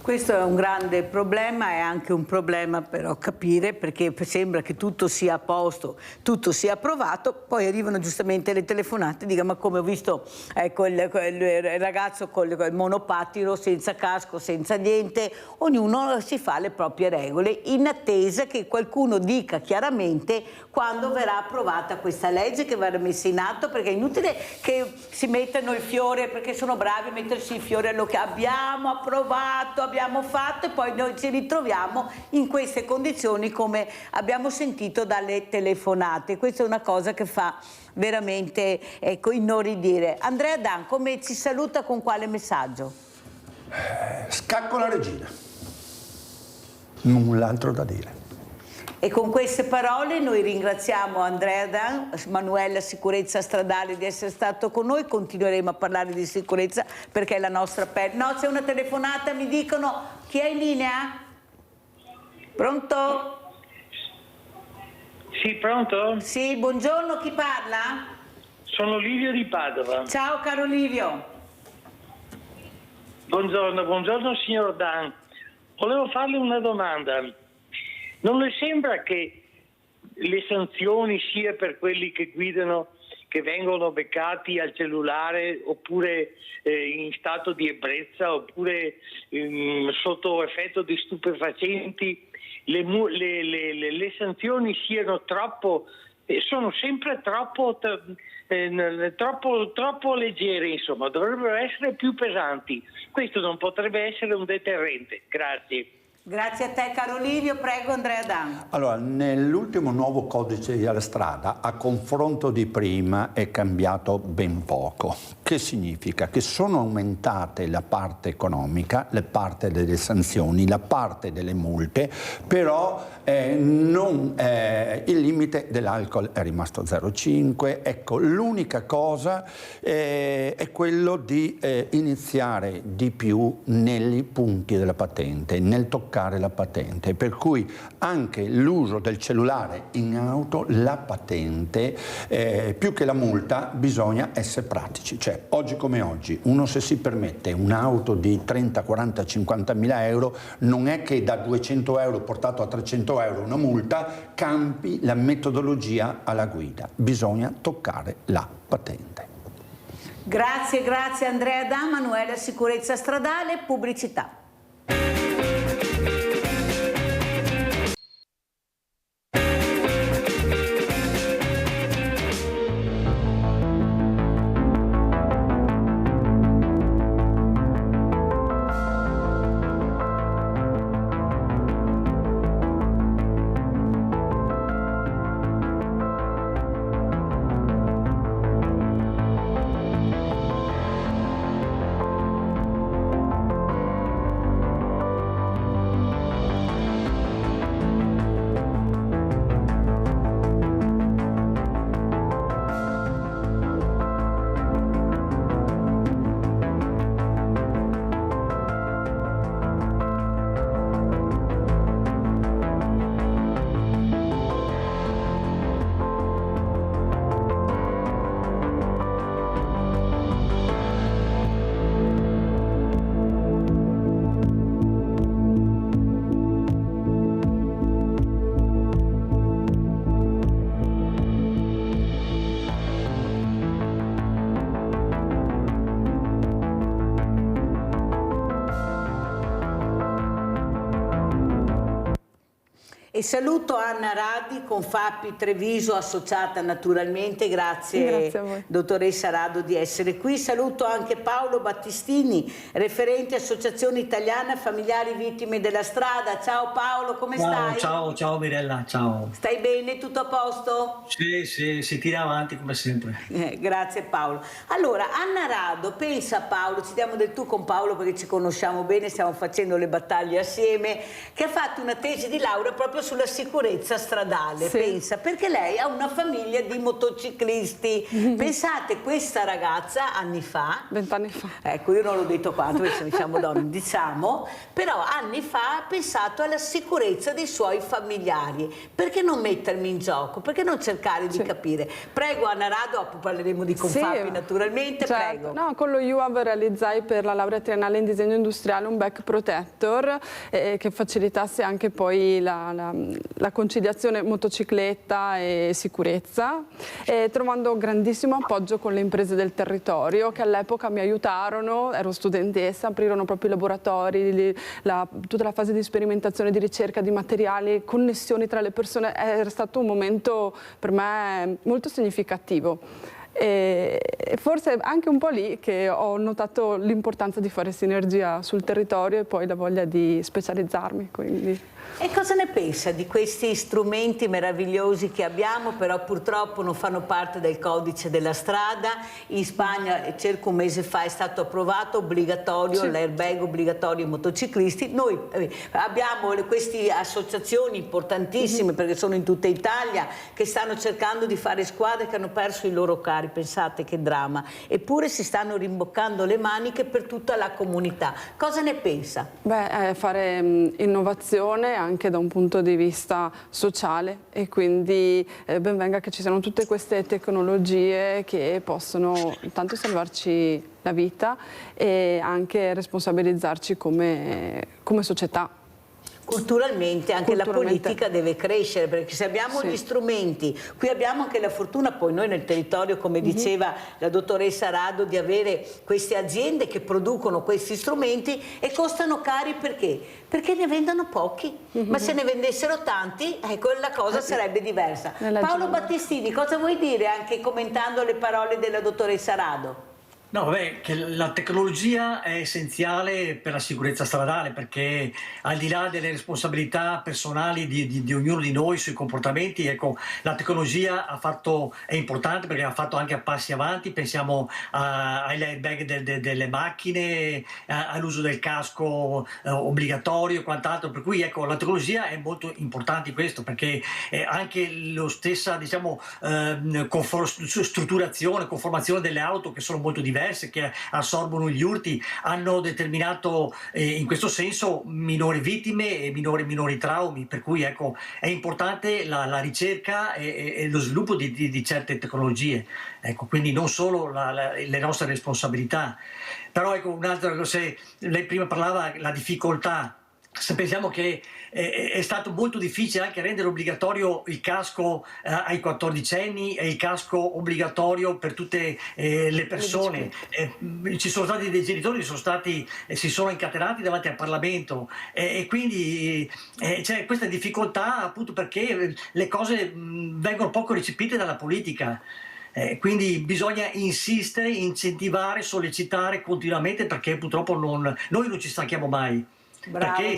Questo è un grande problema, è anche un problema però capire, perché sembra che tutto sia a posto, tutto sia approvato, poi arrivano giustamente le telefonate, dica ma come ho visto il ragazzo col monopattino, senza casco, senza niente, ognuno si fa le proprie regole in attesa che qualcuno dica chiaramente quando verrà approvata questa legge che verrà messa in atto, perché è inutile che si mettano il fiore perché sono bravi a mettersi il fiore all'occhio. Abbiamo approvato, abbiamo fatto, e poi noi ci ritroviamo in queste condizioni come abbiamo sentito dalle telefonate. Questa è una cosa che fa veramente inorridire. Andrea Dan, come ci saluta, con quale messaggio? Scacco la regina, null'altro da dire. E con queste parole noi ringraziamo Andrea Dan, Manuela Sicurezza Stradale, di essere stato con noi. Continueremo a parlare di sicurezza perché è la nostra pelle. No, c'è una telefonata, mi dicono. Chi è in linea? Pronto? Sì, pronto? Sì, buongiorno, chi parla? Sono Livio di Padova. Ciao caro Livio. Buongiorno signor Dan. Volevo farle una domanda. Non le sembra che le sanzioni sia per quelli che guidano, che vengono beccati al cellulare, oppure in stato di ebbrezza, oppure sotto effetto di stupefacenti, le sanzioni siano sono sempre troppo leggere, insomma, dovrebbero essere più pesanti. Questo non potrebbe essere un deterrente. Grazie. Grazie a te caro Livio, prego Andrea Dan. Allora, nell'ultimo nuovo codice della strada, a confronto di prima, è cambiato ben poco. Che significa? Che sono aumentate la parte economica, la parte delle sanzioni, la parte delle multe, però il limite dell'alcol è rimasto 0,5. Ecco, l'unica cosa è quello di iniziare di più nei punti della patente, nel toccare la patente, per cui anche l'uso del cellulare in auto, la patente, più che la multa, bisogna essere pratici. Cioè, oggi come oggi, uno se si permette un'auto di 30, 40, 50 mila euro, non è che da 200 euro portato a 300 euro una multa cambi la metodologia alla guida. Bisogna toccare la patente. Grazie Andrea Dan. Manuela Sicurezza Stradale, pubblicità. E saluto Anna Radi con Fapi Treviso, associata naturalmente, grazie a voi. dottoressa Rado di essere qui. Saluto anche Paolo Battistini, referente Associazione Italiana Familiari Vittime della Strada. Ciao Paolo, come stai? Ciao Mirella, ciao. Stai bene? Tutto a posto? Sì, si tira avanti come sempre. Grazie Paolo. Allora, Anna Rado, pensa a Paolo, ci diamo del tu con Paolo perché ci conosciamo bene, stiamo facendo le battaglie assieme, che ha fatto una tesi di laurea proprio sulla sicurezza stradale. Sì. Pensa, perché lei ha una famiglia di motociclisti. Pensate, questa ragazza anni fa, 20 anni fa, ecco, io non l'ho detto quanto perché siamo donne, diciamo, però anni fa ha pensato alla sicurezza dei suoi familiari. Perché non mettermi in gioco? Perché non cercare di capire? Prego Anna Rado, dopo parleremo di Confapi naturalmente, certo. prego. No, con lo UAV realizzai per la laurea triennale in disegno industriale un back protector che facilitasse anche poi la conciliazione motocicletta e sicurezza, trovando grandissimo appoggio con le imprese del territorio che all'epoca mi aiutarono, ero studentessa, aprirono proprio i laboratori, tutta la fase di sperimentazione, di ricerca di materiali, connessioni tra le persone. Era stato un momento per me molto significativo. E forse anche un po' lì che ho notato l'importanza di fare sinergia sul territorio e poi la voglia di specializzarmi. Quindi. E cosa ne pensa di questi strumenti meravigliosi che abbiamo, però purtroppo non fanno parte del codice della strada? In Spagna, circa un mese fa, è stato approvato obbligatorio, l'airbag obbligatorio ai motociclisti. Noi abbiamo queste associazioni importantissime, perché sono in tutta Italia, che stanno cercando di fare squadre che hanno perso i loro cari. Pensate che dramma. Eppure si stanno rimboccando le maniche per tutta la comunità. Cosa ne pensa? Beh, fare innovazione anche da un punto di vista sociale e quindi ben venga che ci siano tutte queste tecnologie che possono intanto salvarci la vita e anche responsabilizzarci come società. Culturalmente anche la politica deve crescere, perché se abbiamo gli strumenti, qui abbiamo anche la fortuna poi noi nel territorio, come diceva la dottoressa Rado, di avere queste aziende che producono questi strumenti e costano cari perché? Perché ne vendono pochi, ma se ne vendessero tanti, ecco, la cosa sarebbe diversa. Paolo Battistini, cosa vuoi dire anche commentando le parole della dottoressa Rado? No, vabbè, che la tecnologia è essenziale per la sicurezza stradale, perché al di là delle responsabilità personali di ognuno di noi sui comportamenti, ecco, la tecnologia è importante perché ha fatto anche passi avanti. Pensiamo agli airbag delle macchine, all'uso del casco obbligatorio e quant'altro, per cui ecco, la tecnologia è molto importante in questo, perché anche lo stessa, diciamo, strutturazione, conformazione delle auto, che sono molto diverse, che assorbono gli urti, hanno determinato in questo senso minori vittime e minori traumi, per cui ecco, è importante la ricerca e lo sviluppo di certe tecnologie, ecco, quindi non solo le nostre responsabilità. Però ecco, un'altra cosa, lei prima parlava della difficoltà. Se pensiamo che è stato molto difficile anche rendere obbligatorio il casco ai 14enni e il casco obbligatorio per tutte le persone, ci sono stati dei genitori che si sono incatenati davanti al Parlamento e quindi c'è questa difficoltà appunto perché le cose vengono poco recepite dalla politica. Quindi bisogna insistere, incentivare, sollecitare continuamente, perché purtroppo noi non ci stanchiamo mai. Bravo, perché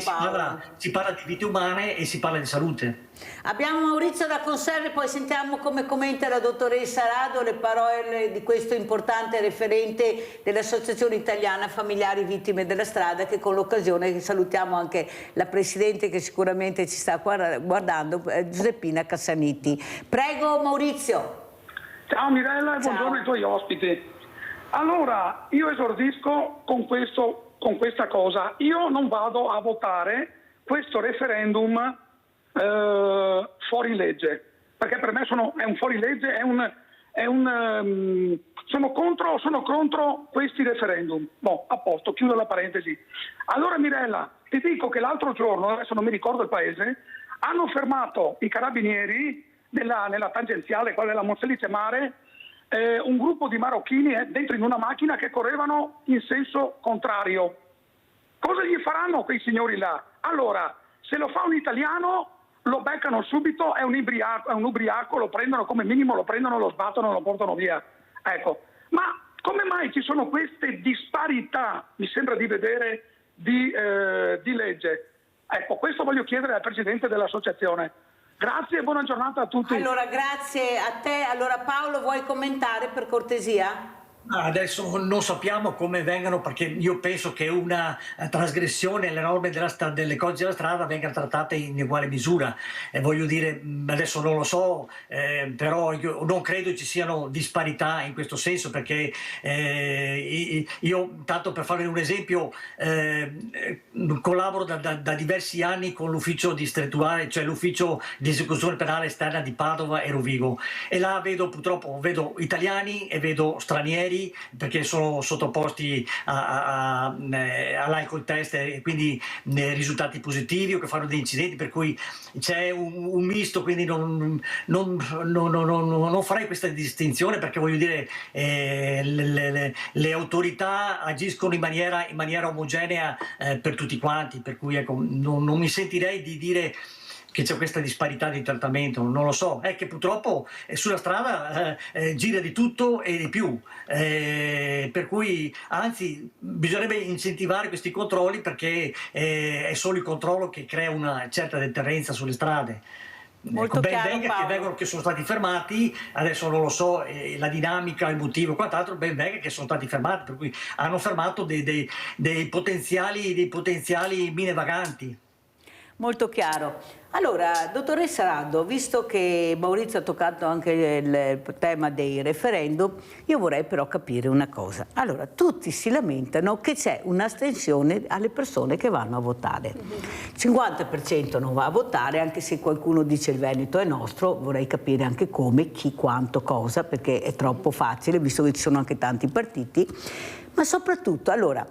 si parla di vite umane e si parla di salute. Abbiamo Maurizio da Conserve, poi sentiamo come commenta la dottoressa Rado le parole di questo importante referente dell'Associazione Italiana Familiari Vittime della Strada, che con l'occasione salutiamo anche la Presidente che sicuramente ci sta guardando, Giuseppina Cassaniti. Prego Maurizio. Ciao Mirella e buongiorno ai tuoi ospiti. Allora, io esordisco con questa cosa. Io non vado a votare questo referendum fuori legge, perché per me è un fuori legge, sono contro questi referendum. No, a posto, chiudo la parentesi. Allora Mirella, ti dico che l'altro giorno, adesso non mi ricordo il paese, hanno fermato i carabinieri nella tangenziale, quella della Monselice Mare, un gruppo di marocchini dentro in una macchina che correvano in senso contrario. Cosa gli faranno quei signori là? Allora, se lo fa un italiano, lo beccano subito, è un ubriaco, lo prendono come minimo, lo sbattono, lo portano via. Ecco, ma come mai ci sono queste disparità, mi sembra di vedere, di legge? Ecco, questo voglio chiedere al Presidente dell'Associazione. Grazie e buona giornata a tutti. Allora, grazie a te. Allora Paolo, vuoi commentare per cortesia? Adesso non sappiamo come vengano, perché io penso che una trasgressione alle norme delle codici della strada venga trattata in uguale misura. Voglio dire, adesso non lo so, però io non credo ci siano disparità in questo senso, perché io, tanto per fare un esempio, collaboro da diversi anni con l'ufficio distrettuale, cioè l'ufficio di esecuzione penale esterna di Padova e Rovigo, e là purtroppo vedo italiani e vedo stranieri, perché sono sottoposti all'alcol test e quindi risultati positivi o che fanno degli incidenti, per cui c'è un misto, quindi non farei questa distinzione, perché voglio dire le autorità agiscono in maniera omogenea per tutti quanti, per cui ecco, non mi sentirei di dire che c'è questa disparità di trattamento, non lo so, è che purtroppo sulla strada gira di tutto e di più, per cui anzi bisognerebbe incentivare questi controlli, perché è solo il controllo che crea una certa deterrenza sulle strade. Molto ben chiaro, venga che sono stati fermati, adesso non lo so la dinamica, il motivo e quant'altro, ben venga che sono stati fermati, per cui hanno fermato dei potenziali mine vaganti. Molto chiaro. Allora, dottoressa Rado, visto che Maurizio ha toccato anche il tema dei referendum, io vorrei però capire una cosa. Allora, tutti si lamentano che c'è un'astensione alle persone che vanno a votare. Il 50% non va a votare, anche se qualcuno dice il Veneto è nostro, vorrei capire anche come, chi, quanto, cosa, perché è troppo facile, visto che ci sono anche tanti partiti. Ma soprattutto, allora,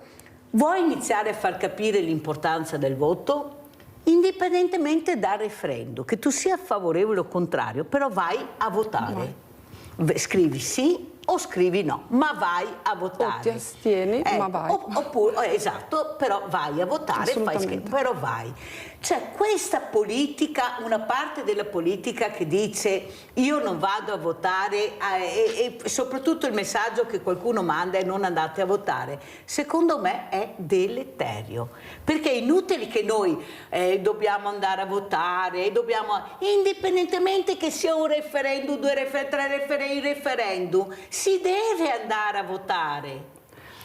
vuoi iniziare a far capire l'importanza del voto? Indipendentemente dal referendum, che tu sia favorevole o contrario, però vai a votare. Scrivi sì o scrivi no, ma vai a votare. O ti astieni, ma vai. Oppure, esatto, però vai a votare, però vai. C'è questa politica, una parte della politica che dice io non vado a votare e soprattutto il messaggio che qualcuno manda è non andate a votare, secondo me è deleterio, perché è inutile che noi dobbiamo andare a votare, indipendentemente che sia un referendum, 2 referendum, 3 referendum, si deve andare a votare.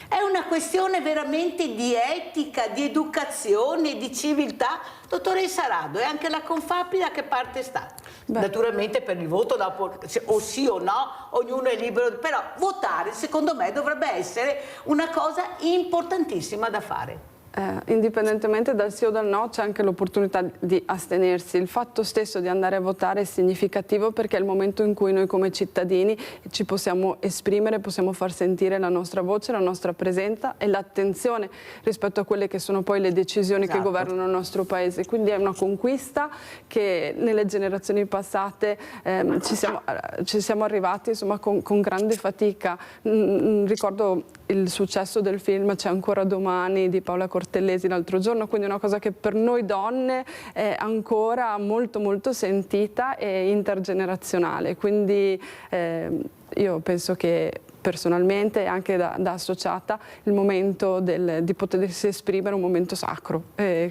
È una questione veramente di etica, di educazione, di civiltà. Dottoressa Rado, e anche la Confapri da che parte sta? Naturalmente per il voto, o sì o no, ognuno è libero, però votare secondo me dovrebbe essere una cosa importantissima da fare. Indipendentemente dal sì o dal no, c'è anche l'opportunità di astenersi. Il fatto stesso di andare a votare è significativo, perché è il momento in cui noi come cittadini ci possiamo esprimere, possiamo far sentire la nostra voce, la nostra presenza e l'attenzione rispetto a quelle che sono poi le decisioni che governano il nostro Paese. Quindi è una conquista che nelle generazioni passate ci siamo arrivati insomma, con grande fatica. Ricordo il successo del film C'è ancora domani di Paola Cortellesi l'altro giorno, quindi una cosa che per noi donne è ancora molto molto sentita e intergenerazionale, quindi io penso che personalmente e anche da associata il momento di potersi esprimere è un momento sacro.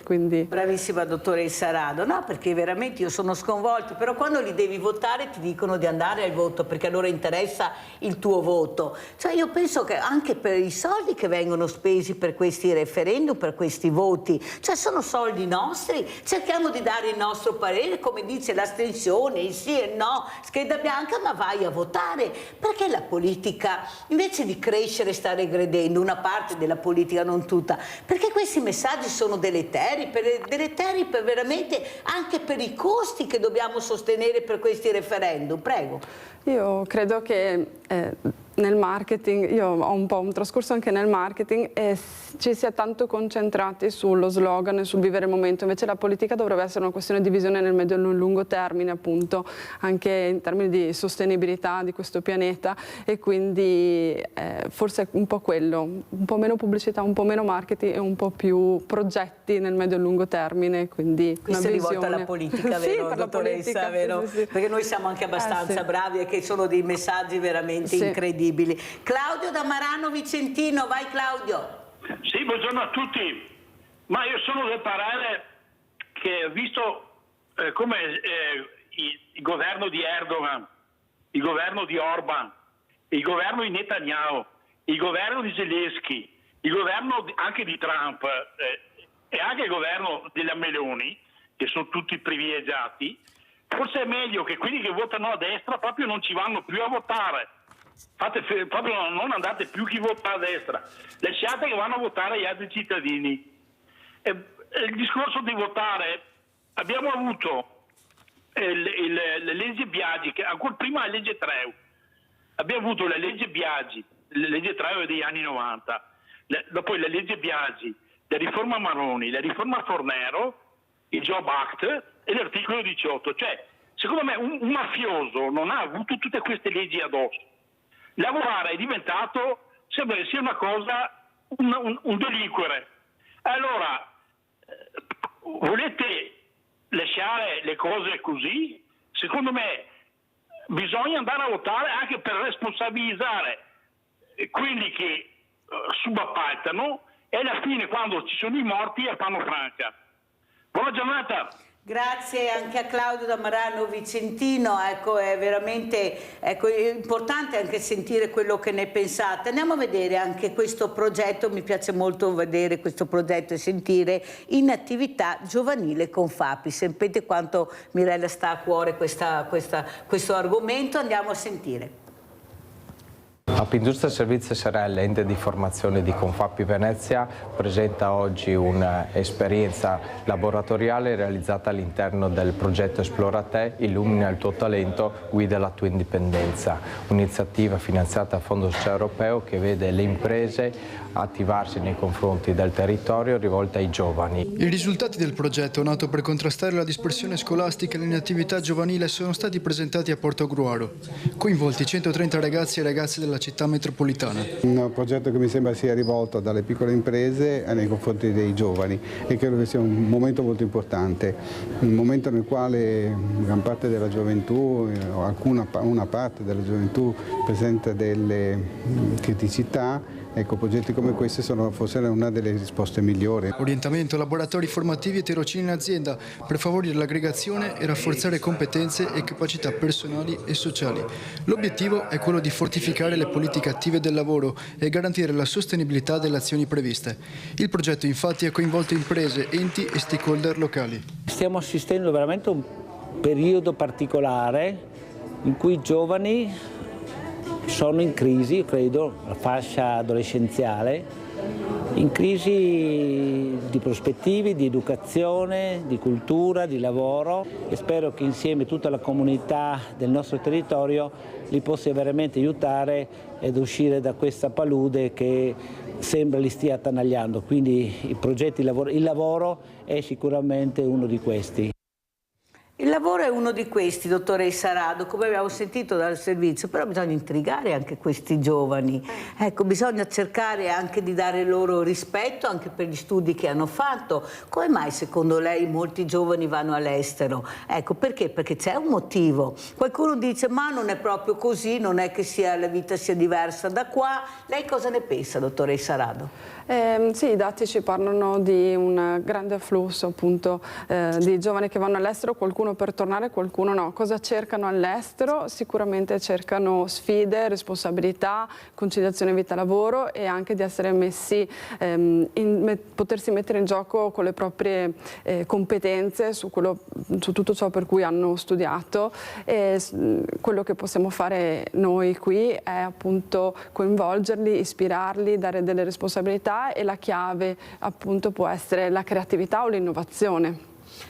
Quindi... Bravissima dottoressa Rado, no, perché veramente io sono sconvolta, però quando li devi votare ti dicono di andare al voto perché a loro interessa il tuo voto. Cioè io penso che anche per i soldi che vengono spesi per questi referendum, per questi voti, cioè sono soldi nostri, cerchiamo di dare il nostro parere, come dice l'astensione, il sì e il no, scheda bianca, ma vai a votare, perché la politica invece di crescere sta regredendo, una parte della politica, non tutta, perché questi messaggi sono deleteri per veramente anche per i costi che dobbiamo sostenere per questi referendum. Prego. Io credo che nel marketing, io ho un po' un trascorso anche nel marketing, ci si è tanto concentrati sullo slogan e sul vivere il momento, invece la politica dovrebbe essere una questione di visione nel medio e nel lungo termine, appunto, anche in termini di sostenibilità di questo pianeta, e quindi forse è un po' quello, un po' meno pubblicità, un po' meno marketing e un po' più progetti nel medio e lungo termine, quindi questo una è visione. rivolto alla politica, sì, vero, per la dottoressa? politica, Vero? sì. Perché noi siamo anche abbastanza bravi e che sono dei messaggi veramente incredibili. Claudio da Marano Vicentino, vai Claudio. Sì, buongiorno a tutti. Ma io sono del parere che, visto come il governo di Erdogan, il governo di Orban, il governo di Netanyahu, il governo di Zelensky, il governo anche di Trump e anche il governo della Meloni, che sono tutti privilegiati, forse è meglio che quelli che votano a destra proprio non ci vanno più a votare. Proprio non andate più chi vota a destra, lasciate che vanno a votare gli altri cittadini. Il discorso di votare, abbiamo avuto la legge Biagi, che ancora prima la legge Treu, abbiamo avuto la legge Biagi, la legge Treu è degli anni 90, dopo la legge Biagi, la riforma Maroni, la riforma Fornero, il Job Act e l'articolo 18. Cioè, secondo me un mafioso non ha avuto tutte queste leggi addosso. Lavorare è diventato, sembra che sia una cosa, un delinquere. Allora, volete lasciare le cose così? Secondo me bisogna andare a votare anche per responsabilizzare quelli che subappaltano e alla fine, quando ci sono i morti, fanno franca. Buona giornata. Grazie anche a Claudio da Marano Vicentino, ecco, è veramente importante anche sentire quello che ne pensate. Andiamo a vedere anche questo progetto, mi piace molto vedere questo progetto e sentire in attività giovanile Confapi. Sapete quanto Mirella sta a cuore questo argomento, andiamo a sentire. Appindustria Servizi SRL, l'ente di formazione di Confapi Venezia, presenta oggi un'esperienza laboratoriale realizzata all'interno del progetto Esplora Te, illumina il tuo talento, guida la tua indipendenza. Un'iniziativa finanziata a fondo sociale europeo che vede le imprese attivarsi nei confronti del territorio rivolta ai giovani. I risultati del progetto, nato per contrastare la dispersione scolastica e l'inattività giovanile, sono stati presentati a Portogruaro. Coinvolti 130 ragazzi e ragazze della città metropolitana. Un progetto che mi sembra sia rivolto dalle piccole imprese nei confronti dei giovani e credo che sia un momento molto importante, un momento nel quale gran parte della gioventù o una parte della gioventù presenta delle criticità. Ecco, progetti come questi sono forse una delle risposte migliori. Orientamento, laboratori formativi e tirocini in azienda per favorire l'aggregazione e rafforzare competenze e capacità personali e sociali. L'obiettivo è quello di fortificare le politiche attive del lavoro e garantire la sostenibilità delle azioni previste. Il progetto infatti ha coinvolto imprese, enti e stakeholder locali. Stiamo assistendo veramente a un periodo particolare in cui i giovani sono in crisi, credo, la fascia adolescenziale, in crisi di prospettive, di educazione, di cultura, di lavoro, e spero che insieme tutta la comunità del nostro territorio li possa veramente aiutare ad uscire da questa palude che sembra li stia attanagliando. Quindi i progetti, il lavoro è sicuramente uno di questi. Il lavoro è uno di questi, dottoressa Rado, come abbiamo sentito dal servizio, però bisogna intrigare anche questi giovani. Ecco, bisogna cercare anche di dare loro rispetto anche per gli studi che hanno fatto. Come mai secondo lei molti giovani vanno all'estero? Ecco, perché? Perché c'è un motivo. Qualcuno dice, ma non è proprio così, non è che la vita sia diversa da qua. Lei cosa ne pensa, dottoressa Rado? Sì, i dati ci parlano di un grande afflusso appunto di giovani che vanno all'estero, qualcuno per tornare, qualcuno no. Cosa cercano all'estero? Sicuramente cercano sfide, responsabilità, conciliazione vita-lavoro e anche di essere messi, potersi mettere in gioco con le proprie competenze su tutto ciò per cui hanno studiato. E quello che possiamo fare noi qui è appunto coinvolgerli, ispirarli, dare delle responsabilità, e la chiave appunto può essere la creatività o l'innovazione.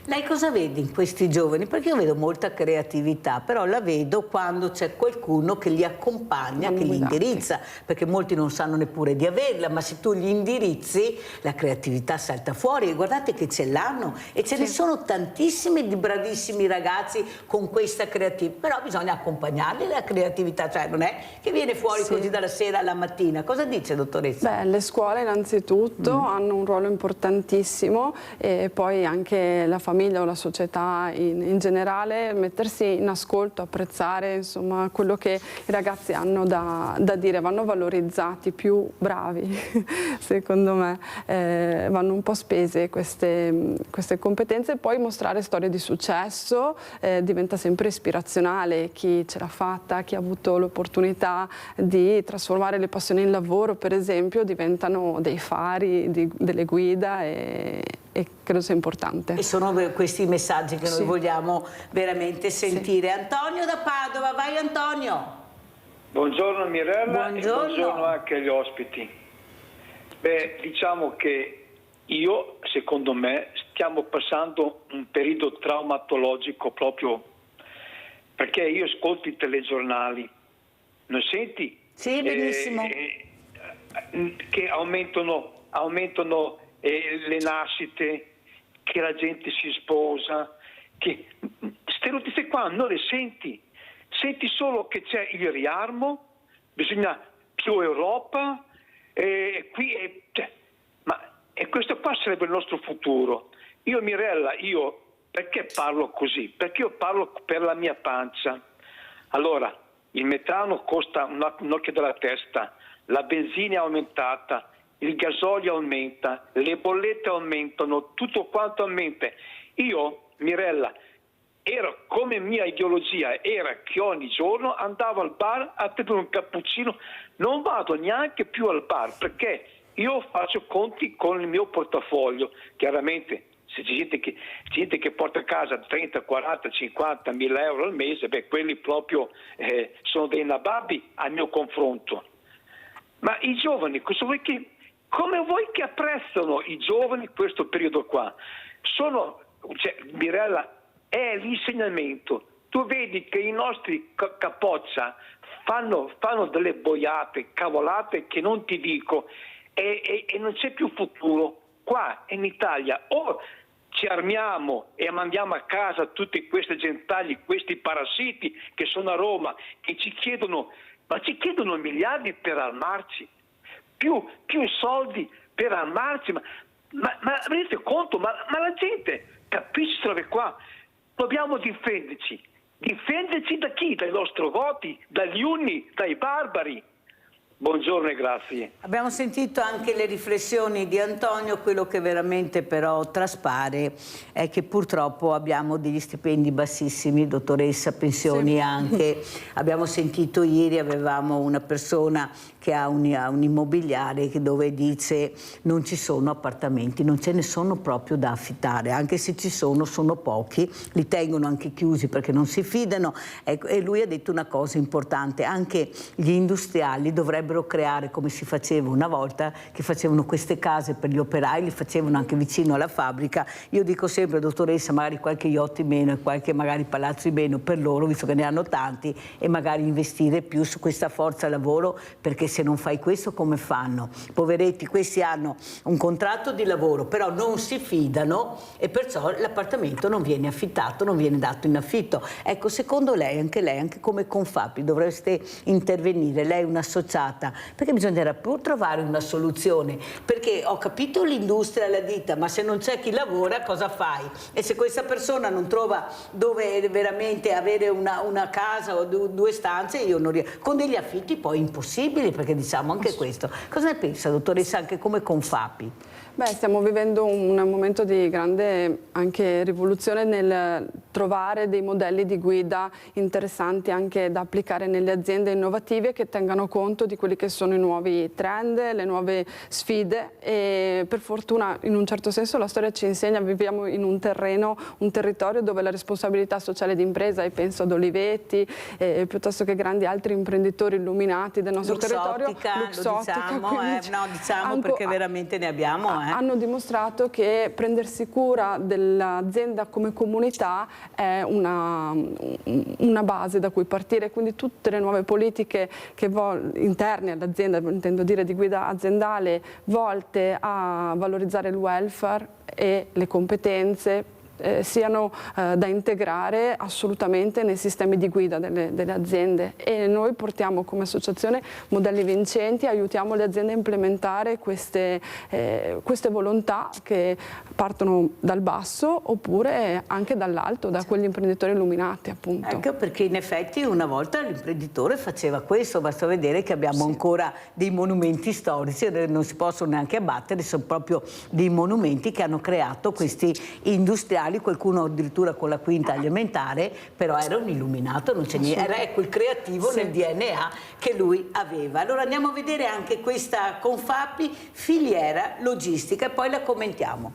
Lei cosa vede in questi giovani? Perché io vedo molta creatività, però la vedo quando c'è qualcuno che li accompagna, che li indirizza, perché molti non sanno neppure di averla, ma se tu gli indirizzi la creatività salta fuori, e guardate che ce l'hanno, e ce ne sono tantissimi di bravissimi ragazzi con questa creatività, però bisogna accompagnarli la creatività, cioè non è che viene fuori così dalla sera alla mattina. Cosa dice, dottoressa? Beh, le scuole innanzitutto hanno un ruolo importantissimo, e poi anche la famiglia o la società in generale, mettersi in ascolto, apprezzare insomma quello che i ragazzi hanno da dire, vanno valorizzati, più bravi secondo me, vanno un po' spese queste competenze, e poi mostrare storie di successo diventa sempre ispirazionale. Chi ce l'ha fatta, chi ha avuto l'opportunità di trasformare le passioni in lavoro, per esempio, diventano dei fari, delle guida, e credo sia importante. E sono questi i messaggi che noi vogliamo veramente sentire. Antonio da Padova, vai Antonio. Buongiorno Mirella. Buongiorno. E buongiorno anche agli ospiti. Beh, diciamo che secondo me, stiamo passando un periodo traumatologico, proprio perché io ascolto i telegiornali, non senti? Sì, benissimo. Che aumentano le nascite, che la gente si sposa, che queste notizie qua non le senti solo che c'è il riarmo, bisogna più Europa, e questo qua sarebbe il nostro futuro. Mirella, perché parlo così? Perché io parlo per la mia pancia. Allora, il metano costa un occhio della testa, la benzina è aumentata, il gasolio aumenta, le bollette aumentano, tutto quanto aumenta. Mirella, come mia ideologia era che ogni giorno andavo al bar a prendere un cappuccino, non vado neanche più al bar perché io faccio conti con il mio portafoglio. Chiaramente se c'è gente che porta a casa 30, 40, 50 mila euro al mese, quelli proprio sono dei nababbi al mio confronto. Ma i giovani, come vuoi che apprezzano i giovani questo periodo qua? Mirella, è l'insegnamento. Tu vedi che i nostri capoccia fanno delle boiate, cavolate che non ti dico, e non c'è più futuro. Qua in Italia o ci armiamo e mandiamo a casa tutti questi gentagli, questi parassiti che sono a Roma, che ci chiedono miliardi per armarci, più soldi per armarci, ma rendete conto, ma la gente capisce, trova qua, dobbiamo difenderci da chi? Dai nostri voti, dagli unni, dai barbari. Buongiorno e grazie. Abbiamo sentito anche le riflessioni di Antonio. Quello che veramente però traspare è che purtroppo abbiamo degli stipendi bassissimi, dottoressa, pensioni anche. Abbiamo sentito ieri, avevamo una persona che ha un immobiliare dove dice non ci sono appartamenti, non ce ne sono proprio da affittare, anche se ci sono pochi, li tengono anche chiusi perché non si fidano. E lui ha detto una cosa importante, anche gli industriali dovrebbero creare, come si faceva una volta, che facevano queste case per gli operai, li facevano anche vicino alla fabbrica. Io dico sempre, dottoressa, magari qualche yacht in meno e qualche magari palazzo in meno per loro, visto che ne hanno tanti, e magari investire più su questa forza lavoro, perché se non fai questo come fanno? Poveretti, questi hanno un contratto di lavoro, però non si fidano e perciò l'appartamento non viene affittato, non viene dato in affitto. Ecco, secondo lei, anche come Confapi, dovreste intervenire, lei è un'associata, perché bisognerà pur trovare una soluzione, perché ho capito l'industria, la ditta, ma se non c'è chi lavora cosa fai? E se questa persona non trova dove veramente avere una casa o due stanze, io non riesco, con degli affitti poi impossibili, perché diciamo anche questo. Cosa ne pensa, dottoressa, anche come Confapi? Beh, stiamo vivendo un momento di grande anche rivoluzione nel trovare dei modelli di guida interessanti anche da applicare nelle aziende innovative che tengano conto di quelli che sono i nuovi trend, le nuove sfide, e per fortuna in un certo senso la storia ci insegna, viviamo in un terreno, un territorio dove la responsabilità sociale d'impresa, e penso ad Olivetti, piuttosto che grandi altri imprenditori illuminati del nostro territorio, diciamo perché veramente ne abbiamo. Hanno dimostrato che prendersi cura dell'azienda come comunità è una base da cui partire, quindi tutte le nuove politiche interne all'azienda, intendo dire di guida aziendale, volte a valorizzare il welfare e le competenze siano da integrare assolutamente nei sistemi di guida delle aziende, e noi portiamo come associazione modelli vincenti, aiutiamo le aziende a implementare queste volontà che partono dal basso oppure anche dall'alto, da quegli imprenditori illuminati, appunto. Ecco perché in effetti una volta l'imprenditore faceva questo, basta vedere che abbiamo ancora dei monumenti storici, non si possono neanche abbattere, sono proprio dei monumenti che hanno creato questi industriali, qualcuno addirittura con la quinta elementare, però era un illuminato, non c'è niente, era ecco il creativo nel DNA che lui aveva. Allora andiamo a vedere anche questa Confapi, filiera logistica, e poi la commentiamo.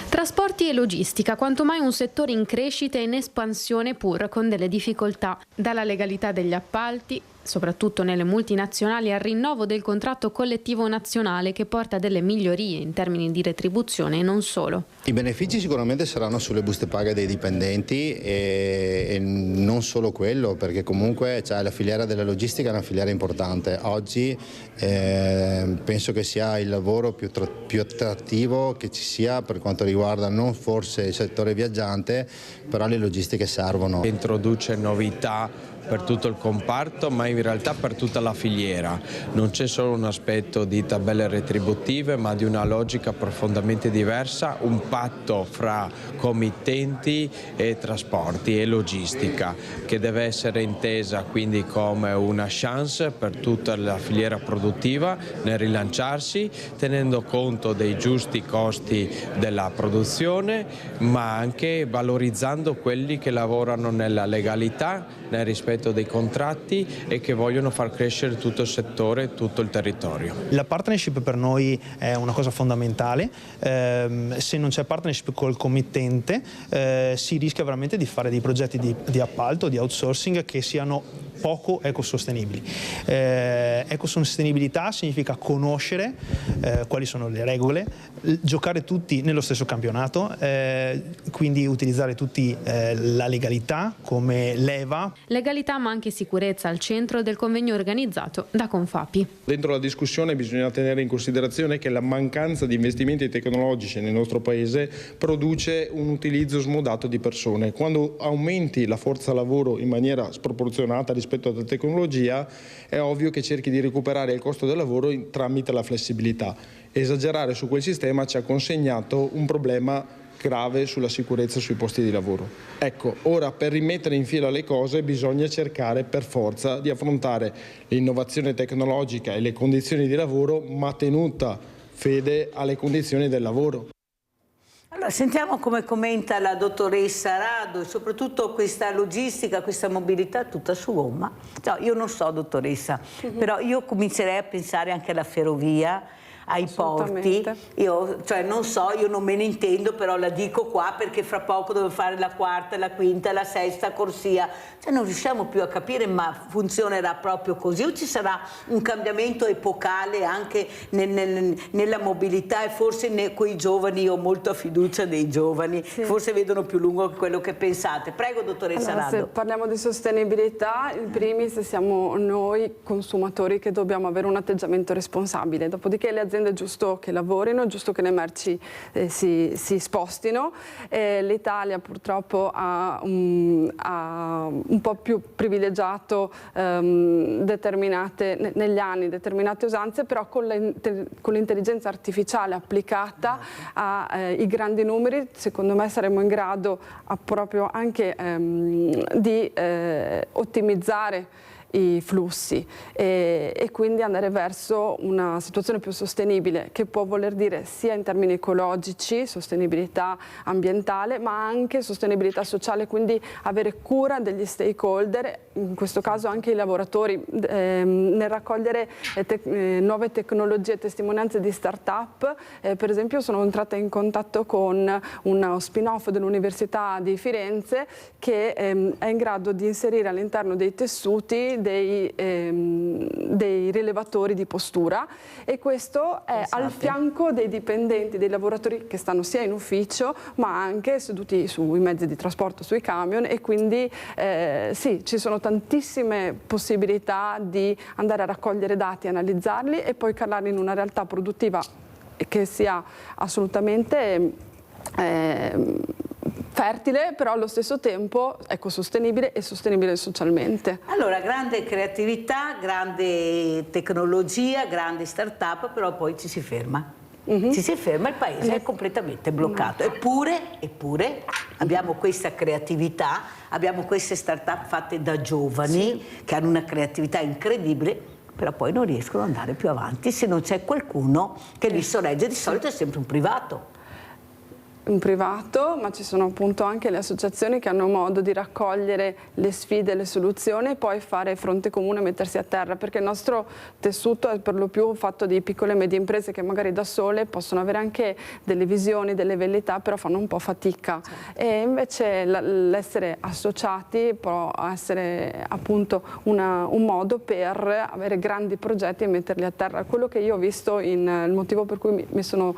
Trasporti e logistica, quanto mai un settore in crescita e in espansione pur con delle difficoltà, dalla legalità degli appalti, soprattutto nelle multinazionali, al rinnovo del contratto collettivo nazionale che porta delle migliorie in termini di retribuzione e non solo. I benefici sicuramente saranno sulle buste paga dei dipendenti e non solo quello, perché comunque la filiera della logistica è una filiera importante. Oggi penso che sia il lavoro più attrattivo che ci sia per quanto riguarda non forse il settore viaggiante, però le logistiche servono. Introduce novità per tutto il comparto, ma in realtà per tutta la filiera. Non c'è solo un aspetto di tabelle retributive, ma di una logica profondamente diversa, un patto fra committenti e trasporti e logistica, che deve essere intesa quindi come una chance per tutta la filiera produttiva nel rilanciarsi, tenendo conto dei giusti costi della produzione, ma anche valorizzando quelli che lavorano nella legalità, nel rispetto dei contratti e che vogliono far crescere tutto il settore, tutto il territorio. La partnership per noi è una cosa fondamentale, se non c'è partnership col committente si rischia veramente di fare dei progetti di appalto, di outsourcing che siano poco ecosostenibili. Ecosostenibilità significa conoscere quali sono le regole, giocare tutti nello stesso campionato, quindi utilizzare tutti la legalità come leva. Legalità ma anche sicurezza al centro del convegno organizzato da Confapi. Dentro la discussione bisogna tenere in considerazione che la mancanza di investimenti tecnologici nel nostro paese produce un utilizzo smodato di persone. Quando aumenti la forza lavoro in maniera sproporzionata rispetto alla tecnologia, è ovvio che cerchi di recuperare il costo del lavoro tramite la flessibilità. Esagerare su quel sistema ci ha consegnato un problema grave sulla sicurezza sui posti di lavoro. Ecco, ora per rimettere in fila le cose bisogna cercare per forza di affrontare l'innovazione tecnologica e le condizioni di lavoro, ma tenuta fede alle condizioni del lavoro. Allora, sentiamo come commenta la dottoressa Rado e soprattutto questa logistica, questa mobilità tutta su gomma. No, io non so, dottoressa, però io comincerei a pensare anche alla ferrovia, ai porti. Io non so, io non me ne intendo, però la dico qua perché fra poco devo fare la quarta, la quinta, la sesta corsia. Non riusciamo più a capire, ma funzionerà proprio così o ci sarà un cambiamento epocale anche nella mobilità, e forse quei giovani, io ho molta fiducia dei giovani, forse vedono più lungo quello che pensate. Prego, dottoressa Rado. Se parliamo di sostenibilità, in primis siamo noi consumatori che dobbiamo avere un atteggiamento responsabile, dopodiché le aziende è giusto che lavorino, è giusto che le merci si spostino. L'Italia purtroppo ha un po' più privilegiaato negli anni determinate usanze, però con l'intelligenza artificiale applicata ai grandi numeri, secondo me saremo in grado proprio anche di ottimizzare i flussi e quindi andare verso una situazione più sostenibile, che può voler dire sia in termini ecologici, sostenibilità ambientale, ma anche sostenibilità sociale, quindi avere cura degli stakeholder, in questo caso anche i lavoratori, nel raccogliere nuove tecnologie e testimonianze di start-up. Per esempio sono entrata in contatto con uno spin-off dell'Università di Firenze che è in grado di inserire all'interno dei tessuti dei rilevatori di postura, e questo è al fianco dei dipendenti, dei lavoratori che stanno sia in ufficio ma anche seduti sui mezzi di trasporto, sui camion, e quindi sì, ci sono tantissime possibilità di andare a raccogliere dati, analizzarli e poi calarli in una realtà produttiva che sia assolutamente fertile, però allo stesso tempo ecosostenibile e sostenibile socialmente. Allora, grande creatività, grande tecnologia, grande start-up, però poi ci si ferma. Ci si ferma, il paese è completamente bloccato. Eppure abbiamo questa creatività, abbiamo queste start-up fatte da giovani che hanno una creatività incredibile, però poi non riescono ad andare più avanti se non c'è qualcuno che li sorregge. Di solito è sempre un privato. Un privato, ma ci sono appunto anche le associazioni che hanno modo di raccogliere le sfide e le soluzioni e poi fare fronte comune e mettersi a terra, perché il nostro tessuto è per lo più fatto di piccole e medie imprese che magari da sole possono avere anche delle visioni, delle velleità, però fanno un po' fatica. E invece l'essere associati può essere appunto un modo per avere grandi progetti e metterli a terra. Quello che io ho visto, il motivo per cui mi sono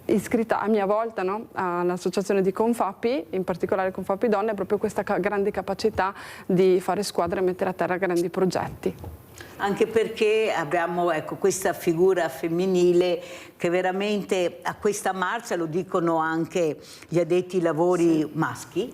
iscritta a mia volta, no, all'associazione di Confapi, in particolare Confapi Donne, è proprio questa grande capacità di fare squadra e mettere a terra grandi progetti. Anche perché abbiamo questa figura femminile che veramente a questa marcia, lo dicono anche gli addetti ai lavori maschi,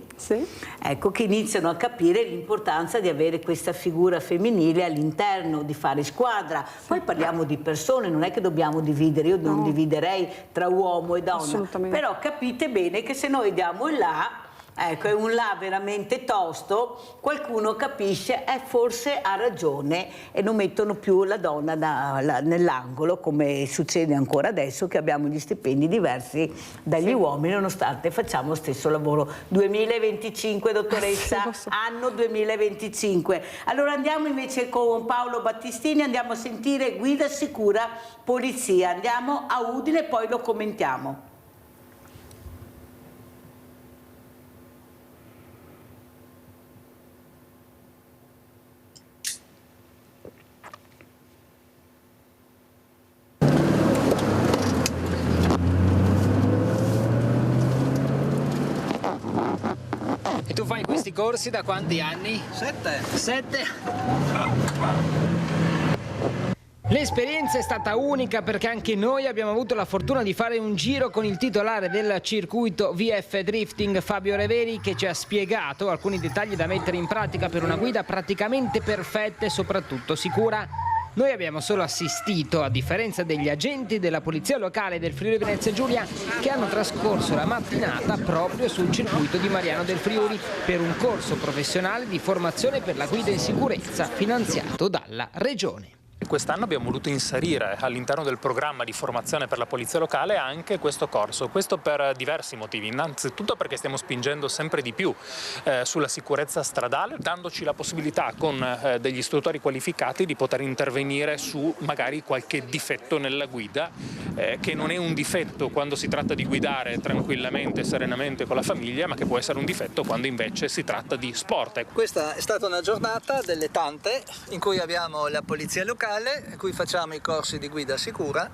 ecco, che iniziano a capire l'importanza di avere questa figura femminile all'interno, di fare squadra. Poi parliamo di persone, non è che dobbiamo dividere, io non dividerei tra uomo e donna, però capite bene che se noi diamo il là, ecco, è un là veramente tosto, qualcuno capisce e forse ha ragione e non mettono più la donna nell'angolo, come succede ancora adesso che abbiamo gli stipendi diversi dagli uomini nonostante facciamo lo stesso lavoro. 2025, dottoressa, anno 2025. Allora andiamo invece con Paolo Battistini, andiamo a sentire Guida Sicura Polizia, andiamo a Udine e poi lo commentiamo. E tu fai questi corsi da quanti anni? 7. 7? L'esperienza è stata unica perché anche noi abbiamo avuto la fortuna di fare un giro con il titolare del circuito VF Drifting, Fabio Reveri, che ci ha spiegato alcuni dettagli da mettere in pratica per una guida praticamente perfetta e soprattutto sicura. Noi abbiamo solo assistito, a differenza degli agenti della polizia locale del Friuli Venezia Giulia, che hanno trascorso la mattinata proprio sul circuito di Mariano del Friuli per un corso professionale di formazione per la guida in sicurezza finanziato dalla Regione. Quest'anno abbiamo voluto inserire all'interno del programma di formazione per la polizia locale anche questo corso, questo per diversi motivi. Innanzitutto perché stiamo spingendo sempre di più sulla sicurezza stradale, dandoci la possibilità con degli istruttori qualificati di poter intervenire su magari qualche difetto nella guida, che non è un difetto quando si tratta di guidare tranquillamente, serenamente con la famiglia, ma che può essere un difetto quando invece si tratta di sport. Questa è stata una giornata delle tante in cui abbiamo la polizia locale, in cui facciamo i corsi di guida sicura,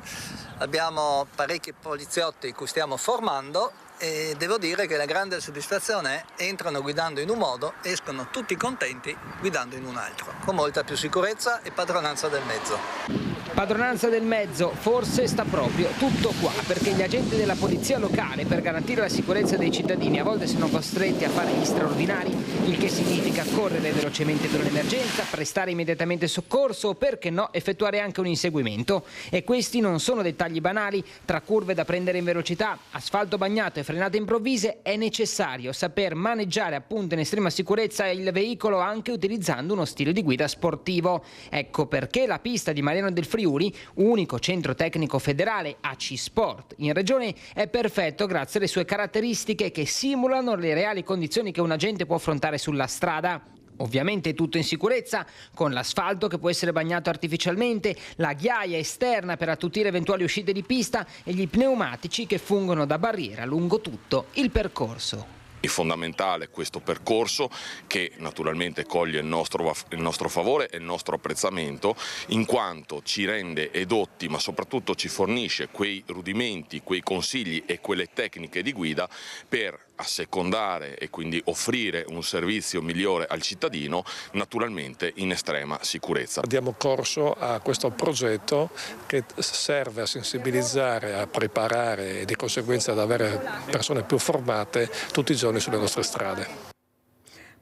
abbiamo parecchi poliziotti in cui stiamo formando e devo dire che la grande soddisfazione è entrano guidando in un modo, escono tutti contenti guidando in un altro, con molta più sicurezza e padronanza del mezzo. Padronanza del mezzo, forse sta proprio tutto qua, perché gli agenti della polizia locale, per garantire la sicurezza dei cittadini, a volte sono costretti a fare gli straordinari, il che significa correre velocemente per un'emergenza, prestare immediatamente soccorso o, perché no, effettuare anche un inseguimento. E questi non sono dettagli banali. Tra curve da prendere in velocità, asfalto bagnato e frenate improvvise è necessario saper maneggiare appunto in estrema sicurezza il veicolo, anche utilizzando uno stile di guida sportivo. Ecco perché la pista di Mariano del Friuli, unico centro tecnico federale AC Sport in regione, è perfetto grazie alle sue caratteristiche che simulano le reali condizioni che un agente può affrontare sulla strada. Ovviamente tutto in sicurezza, con l'asfalto che può essere bagnato artificialmente, la ghiaia esterna per attutire eventuali uscite di pista e gli pneumatici che fungono da barriera lungo tutto il percorso. È fondamentale questo percorso, che naturalmente coglie il nostro favore e il nostro apprezzamento, in quanto ci rende edotti, ma soprattutto ci fornisce quei rudimenti, quei consigli e quelle tecniche di guida per assecondare e quindi offrire un servizio migliore al cittadino, naturalmente in estrema sicurezza. Diamo corso a questo progetto che serve a sensibilizzare, a preparare e di conseguenza ad avere persone più formate tutti i giorni sulle nostre strade.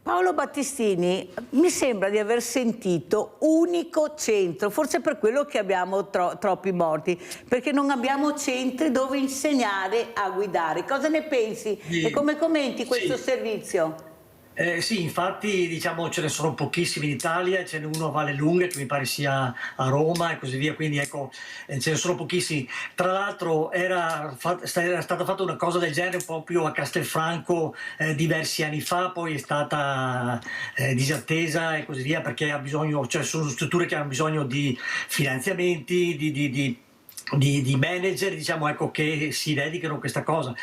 Paolo Battistini, mi sembra di aver sentito unico centro, forse per quello che abbiamo troppi morti, perché non abbiamo centri dove insegnare a guidare. Cosa ne pensi e come commenti questo servizio? Sì, infatti diciamo ce ne sono pochissimi in Italia, ce n'è uno a Vallelunga che mi pare sia a Roma e così via, quindi ecco ce ne sono pochissimi. Tra l'altro era stata fatta una cosa del genere proprio a Castelfranco diversi anni fa, poi è stata disattesa e così via, perché ha bisogno, cioè sono strutture che hanno bisogno di finanziamenti, di manager, diciamo, ecco, che si dedicano a questa cosa.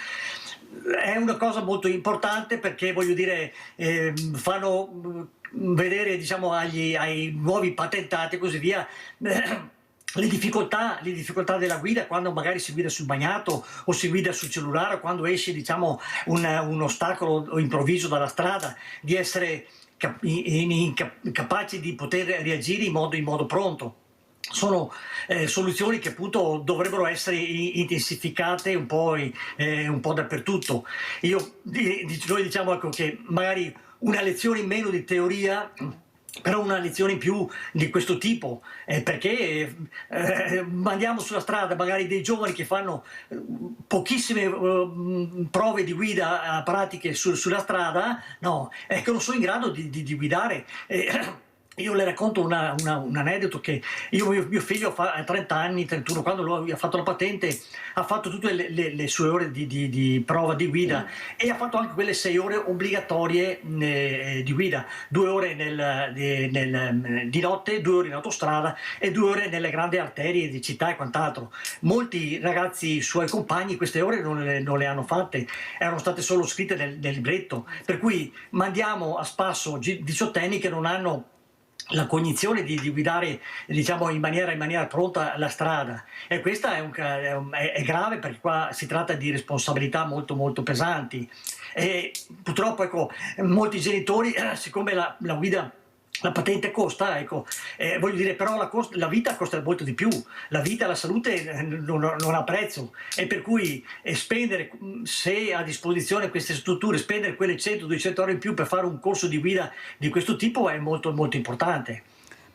È una cosa molto importante perché, voglio dire, fanno vedere, diciamo, ai nuovi patentati e così via le difficoltà della guida, quando magari si guida sul bagnato o si guida sul cellulare, o quando esce, diciamo, un ostacolo improvviso dalla strada, di essere capaci di poter reagire in modo pronto. Sono soluzioni che appunto dovrebbero essere intensificate un po' dappertutto. Noi diciamo, ecco, che magari una lezione in meno di teoria, però una lezione in più di questo tipo, perché mandiamo sulla strada magari dei giovani che fanno pochissime prove di guida pratiche sulla strada, no, che non sono in grado di guidare. Io le racconto un aneddoto che mio figlio ha 30 anni, 31, quando lui ha fatto la patente ha fatto tutte le sue ore di prova di guida e ha fatto anche quelle 6 ore obbligatorie di guida, 2 ore di notte, 2 ore in autostrada e 2 ore nelle grandi arterie di città e quant'altro. Molti ragazzi suoi compagni queste ore non le hanno fatte, erano state solo scritte nel libretto, per cui mandiamo a spasso diciottenni che non hanno la cognizione di guidare, diciamo, in maniera pronta la strada, e questa è grave, perché qua si tratta di responsabilità molto molto pesanti e purtroppo, ecco, molti genitori, siccome la guida, la patente costa, ecco, voglio dire, però la vita costa molto di più, la vita, la salute non ha prezzo, e per cui spendere, se a disposizione queste strutture, spendere quelle 100-200 ore in più per fare un corso di guida di questo tipo è molto molto importante.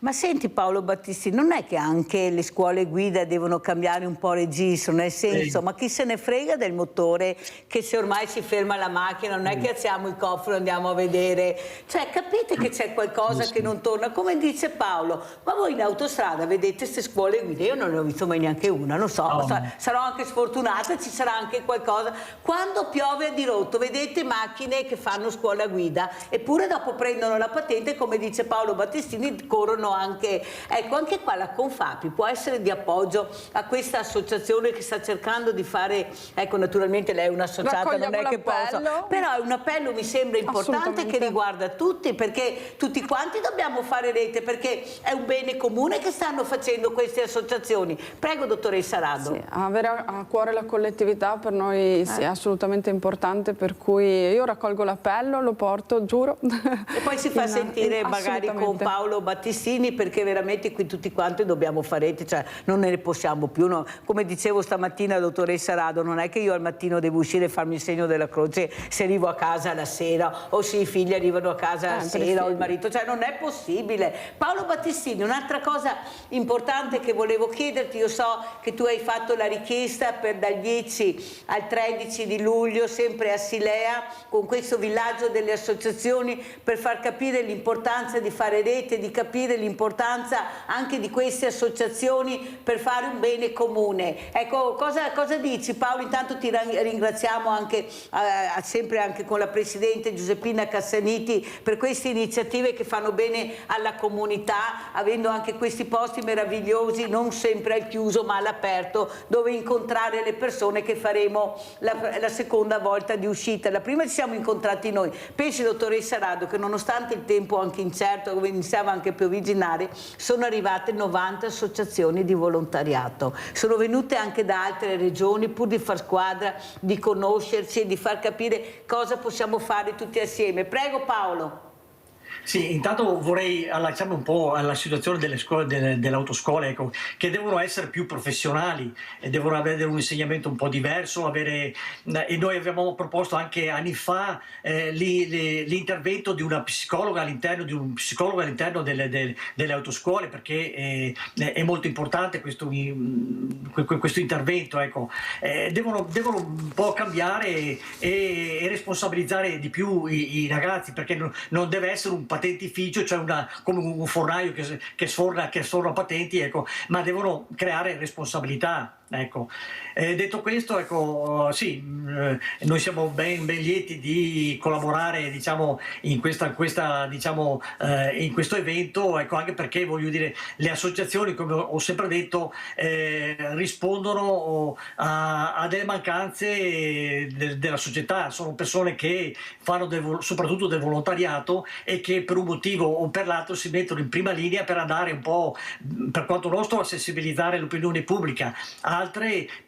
Ma senti Paolo Battistini, non è che anche le scuole guida devono cambiare un po' registro, nel senso, ma chi se ne frega del motore, che se ormai si ferma la macchina non è che alziamo il cofano e andiamo a vedere, cioè capite che c'è qualcosa che non torna, come dice Paolo, ma voi in autostrada vedete queste scuole guida, io non ne ho visto mai neanche una, non so, sarò anche sfortunata, ci sarà anche qualcosa, quando piove a dirotto vedete macchine che fanno scuola guida, eppure dopo prendono la patente, come dice Paolo Battistini, corrono anche, ecco, anche qua la Confapi può essere di appoggio a questa associazione che sta cercando di fare, ecco, naturalmente lei è un'associata, non è che posso, però è un appello, mi sembra importante, che riguarda tutti, perché tutti quanti dobbiamo fare rete, perché è un bene comune che stanno facendo queste associazioni. Prego, dottoressa Rado. Sì, avere a cuore la collettività per noi sì, è assolutamente importante, per cui io raccolgo l'appello, lo porto, giuro. E poi si fa sentire magari con Paolo Battistini Battistini, perché veramente qui tutti quanti dobbiamo fare rete, cioè non ne possiamo più, no? Come dicevo stamattina dottoressa Rado, non è che io al mattino devo uscire e farmi il segno della croce se arrivo a casa la sera, o se i figli arrivano a casa la sera, o il marito, cioè non è possibile. Paolo Battistini, un'altra cosa importante che volevo chiederti, io so che tu hai fatto la richiesta per dal 10 al 13 di luglio sempre a Silea con questo villaggio delle associazioni, per far capire l'importanza di fare rete, di capire l'importanza anche di queste associazioni per fare un bene comune. Ecco, cosa dici Paolo? Intanto ti ringraziamo anche sempre anche con la Presidente Giuseppina Cassaniti per queste iniziative che fanno bene alla comunità, avendo anche questi posti meravigliosi, non sempre al chiuso ma all'aperto, dove incontrare le persone, che faremo la seconda volta di uscita. La prima ci siamo incontrati noi. Pensi, dottoressa Rado, che nonostante il tempo anche incerto, dove iniziava anche a piovigginare, sono arrivate 90 associazioni di volontariato. Sono venute anche da altre regioni pur di far squadra, di conoscersi e di far capire cosa possiamo fare tutti assieme. Prego Paolo. Sì, intanto vorrei allacciarmi un po' alla situazione delle scuole, delle autoscuole, ecco, che devono essere più professionali e devono avere un insegnamento un po' diverso, e noi abbiamo proposto anche anni fa l'intervento di una psicologa all'interno delle autoscuole, perché è molto importante questo intervento, ecco. Devono un po' cambiare e responsabilizzare di più i ragazzi, perché non deve essere un patentificio, cioè come un fornaio che sforna patenti, ecco, ma devono creare responsabilità. Ecco. Detto questo, ecco, sì, noi siamo ben lieti di collaborare, diciamo, in questo evento, ecco, anche perché, voglio dire, le associazioni, come ho sempre detto, rispondono a delle mancanze della società. Sono persone che fanno soprattutto del volontariato e che per un motivo o per l'altro si mettono in prima linea per andare un po', per quanto nostro, a sensibilizzare l'opinione pubblica, altre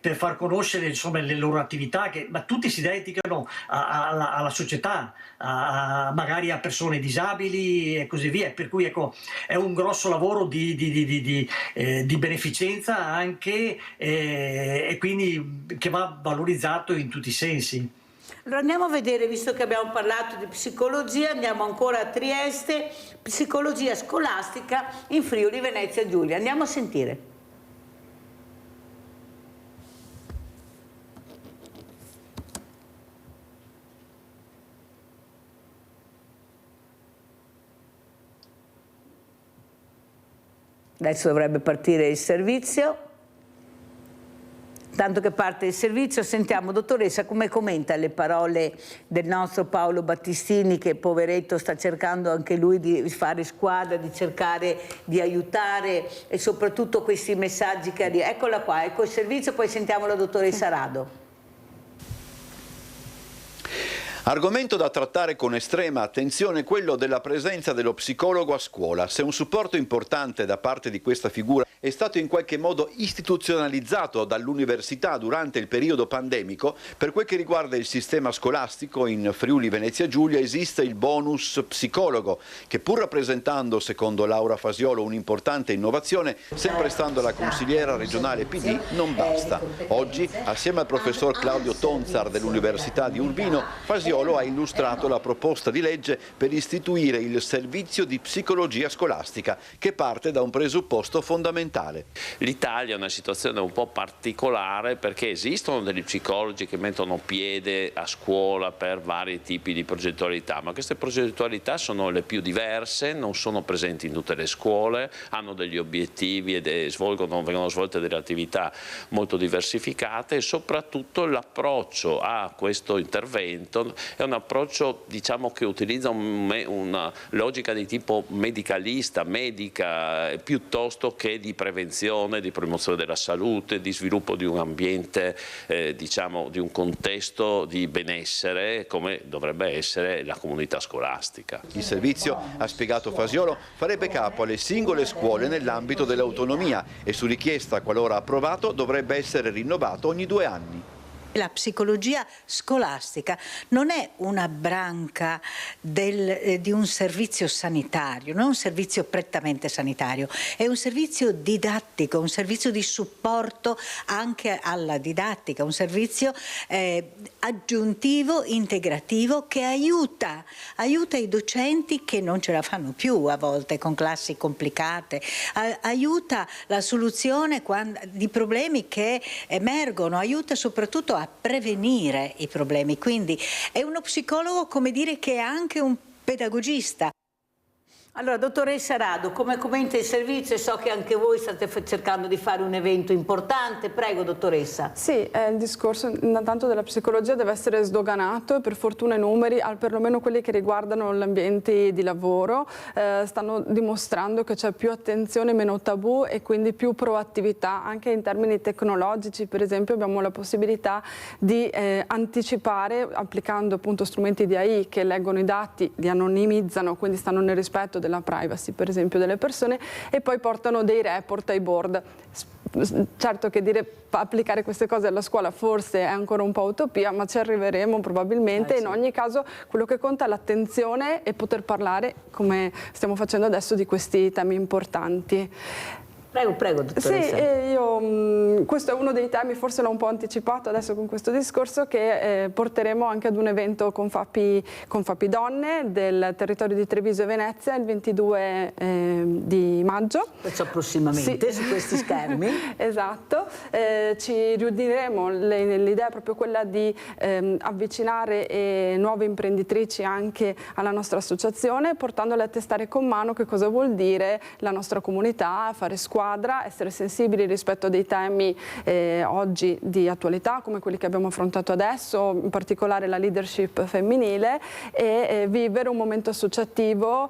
per far conoscere, insomma, le loro attività, ma tutti si dedicano alla società, magari a persone disabili e così via, per cui, ecco, è un grosso lavoro di beneficenza anche, e quindi che va valorizzato in tutti i sensi. Allora andiamo a vedere, visto che abbiamo parlato di psicologia, andiamo ancora a Trieste, psicologia scolastica in Friuli Venezia Giulia. Andiamo a sentire. Adesso dovrebbe partire il servizio. Tanto che parte il servizio, sentiamo, dottoressa, come commenta le parole del nostro Paolo Battistini, che poveretto sta cercando anche lui di fare squadra, di cercare di aiutare, e soprattutto questi messaggi che arrivano. Eccola qua, ecco il servizio, poi sentiamo la dottoressa Rado. Argomento da trattare con estrema attenzione quello della presenza dello psicologo a scuola. Se un supporto importante da parte di questa figura è stato in qualche modo istituzionalizzato dall'università durante il periodo pandemico, per quel che riguarda il sistema scolastico in Friuli Venezia Giulia esiste il bonus psicologo, che pur rappresentando, secondo Laura Fasiolo, un'importante innovazione, sempre stando alla consigliera regionale PD, non basta. Oggi, assieme al professor Claudio Tonzar dell'Università di Urbino, Fasiolo ha illustrato la proposta di legge per istituire il servizio di psicologia scolastica, che parte da un presupposto fondamentale. L'Italia è una situazione un po' particolare perché esistono degli psicologi che mettono piede a scuola per vari tipi di progettualità, ma queste progettualità sono le più diverse, non sono presenti in tutte le scuole, hanno degli obiettivi ed vengono svolte delle attività molto diversificate, e soprattutto l'approccio a questo intervento è un approccio, diciamo, che utilizza una logica di tipo medicalista, medica, piuttosto che di prevenzione, di promozione della salute, di sviluppo di un ambiente, diciamo, di un contesto di benessere, come dovrebbe essere la comunità scolastica. Il servizio, ha spiegato Fasiolo, farebbe capo alle singole scuole nell'ambito dell'autonomia e su richiesta, qualora approvato, dovrebbe essere rinnovato ogni 2 anni. La psicologia scolastica non è una branca di un servizio sanitario, non è un servizio prettamente sanitario, è un servizio didattico, un servizio di supporto anche alla didattica, un servizio aggiuntivo, integrativo, che aiuta i docenti che non ce la fanno più a volte con classi complicate, aiuta la soluzione di problemi che emergono, aiuta soprattutto a prevenire i problemi. Quindi è uno psicologo, come dire, che è anche un pedagogista. Allora, dottoressa Rado, come commenta il servizio? So che anche voi state cercando di fare un evento importante. Prego, dottoressa. Sì, il discorso intanto della psicologia deve essere sdoganato e per fortuna i numeri, perlomeno quelli che riguardano gli ambienti di lavoro, stanno dimostrando che c'è più attenzione, meno tabù e quindi più proattività anche in termini tecnologici. Per esempio abbiamo la possibilità di anticipare, applicando appunto strumenti di AI che leggono i dati, li anonimizzano, quindi stanno nel rispetto della privacy per esempio delle persone, e poi portano dei report ai board. Certo che applicare queste cose alla scuola forse è ancora un po' utopia, ma ci arriveremo probabilmente. In ogni caso quello che conta è l'attenzione e poter parlare, come stiamo facendo adesso, di questi temi importanti. Prego, dottoressa. Sì, questo è uno dei temi, forse l'ho un po' anticipato adesso con questo discorso, che porteremo anche ad un evento con FAPI Donne del territorio di Treviso e Venezia il 22 di maggio. Questo prossimamente, sì. Su questi schermi. Esatto. Ci riuniremo, l'idea è proprio quella di avvicinare nuove imprenditrici anche alla nostra associazione, portandole a testare con mano che cosa vuol dire la nostra comunità, fare squadra, essere sensibili rispetto a dei temi oggi di attualità come quelli che abbiamo affrontato adesso, in particolare la leadership femminile, e vivere un momento associativo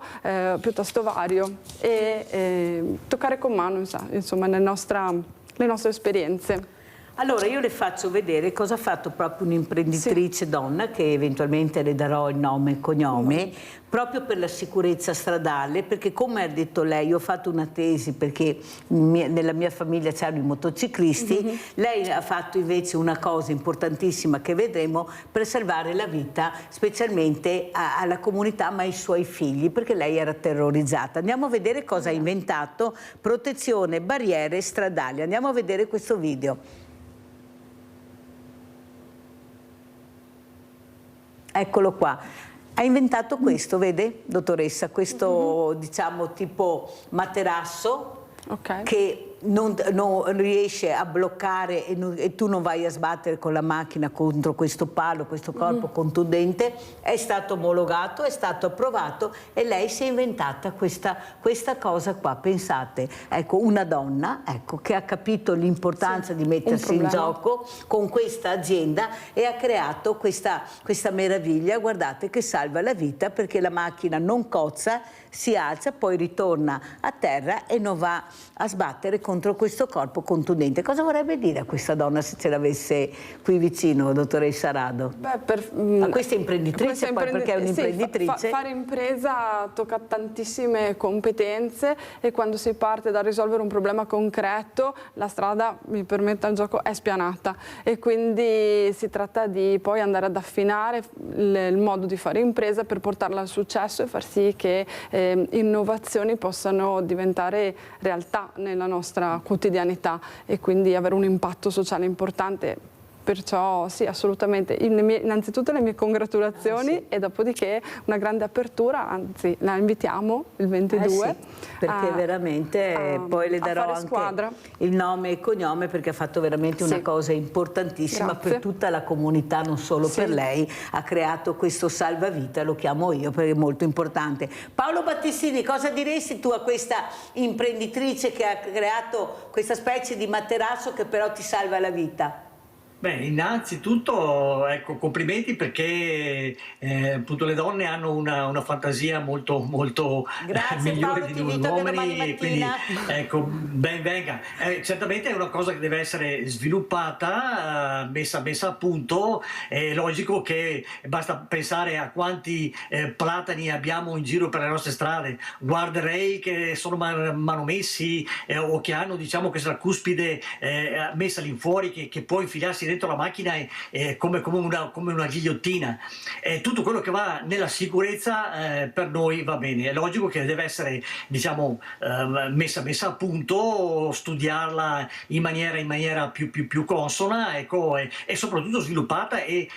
piuttosto vario e toccare con mano insomma le nostre esperienze. Allora io le faccio vedere cosa ha fatto proprio un'imprenditrice donna, che eventualmente le darò il nome e cognome, proprio per la sicurezza stradale, perché come ha detto lei, io ho fatto una tesi perché nella mia famiglia c'erano i motociclisti, lei ha fatto invece una cosa importantissima che vedremo per salvare la vita specialmente alla comunità ma ai suoi figli, perché lei era terrorizzata. Andiamo a vedere cosa ha inventato: protezione barriere stradali. Andiamo a vedere questo video. Eccolo qua. Ha inventato questo, vede, dottoressa? Questo, diciamo, tipo materasso, che non riesce a bloccare e tu non vai a sbattere con la macchina contro questo palo, questo corpo contundente. È stato omologato, è stato approvato e lei si è inventata questa cosa qua. Pensate, ecco, una donna, ecco, che ha capito l'importanza di mettersi in gioco con questa azienda e ha creato questa meraviglia, guardate, che salva la vita, perché la macchina non cozza, si alza, poi ritorna a terra e non va a sbattere contro questo corpo contundente. Cosa vorrebbe dire a questa donna se ce l'avesse qui vicino, dottoressa Rado? A questa imprenditrice, poi, perché è un'imprenditrice. Sì, fare impresa tocca tantissime competenze e quando si parte da risolvere un problema concreto, la strada, mi permetta il gioco, è spianata, e quindi si tratta di poi andare ad affinare il modo di fare impresa per portarla al successo e far sì che innovazioni possano diventare realtà nella nostra quotidianità e quindi avere un impatto sociale importante. Perciò sì, assolutamente. Innanzitutto le mie congratulazioni e dopodiché una grande apertura, anzi la invitiamo il 22. Perché veramente poi le darò anche squadra. Il nome e cognome, perché ha fatto veramente una cosa importantissima per tutta la comunità, non solo per lei. Ha creato questo salvavita, lo chiamo io perché è molto importante. Paolo Battistini, cosa diresti tu a questa imprenditrice che ha creato questa specie di materasso che però ti salva la vita? Beh, innanzitutto, ecco, complimenti, perché appunto le donne hanno una fantasia molto migliore Paolo, di noi uomini, e quindi ecco, ben venga. Certamente è una cosa che deve essere sviluppata, messa a punto. È logico che basta pensare a quanti platani abbiamo in giro per le nostre strade, guardrail che sono manomessi o che hanno, diciamo, questa cuspide messa lì fuori che può infilarsi dentro la macchina è come una ghigliottina. Tutto quello che va nella sicurezza per noi va bene. È logico che deve essere, diciamo, messa a punto, studiarla in maniera più consona, ecco, e soprattutto sviluppata e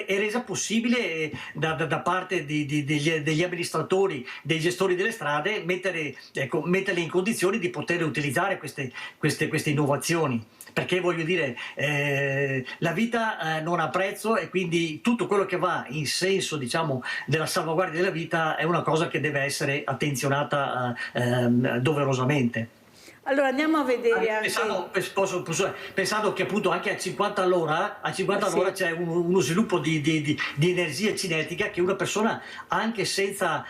resa possibile da parte degli amministratori, dei gestori delle strade, metterle in condizioni di poter utilizzare queste innovazioni. Perché voglio dire, la vita non ha prezzo, e quindi tutto quello che va in senso, diciamo, della salvaguardia della vita è una cosa che deve essere attenzionata doverosamente. Allora andiamo a vedere pensando che appunto anche a 50 all'ora c'è uno sviluppo di energia cinetica che una persona, anche senza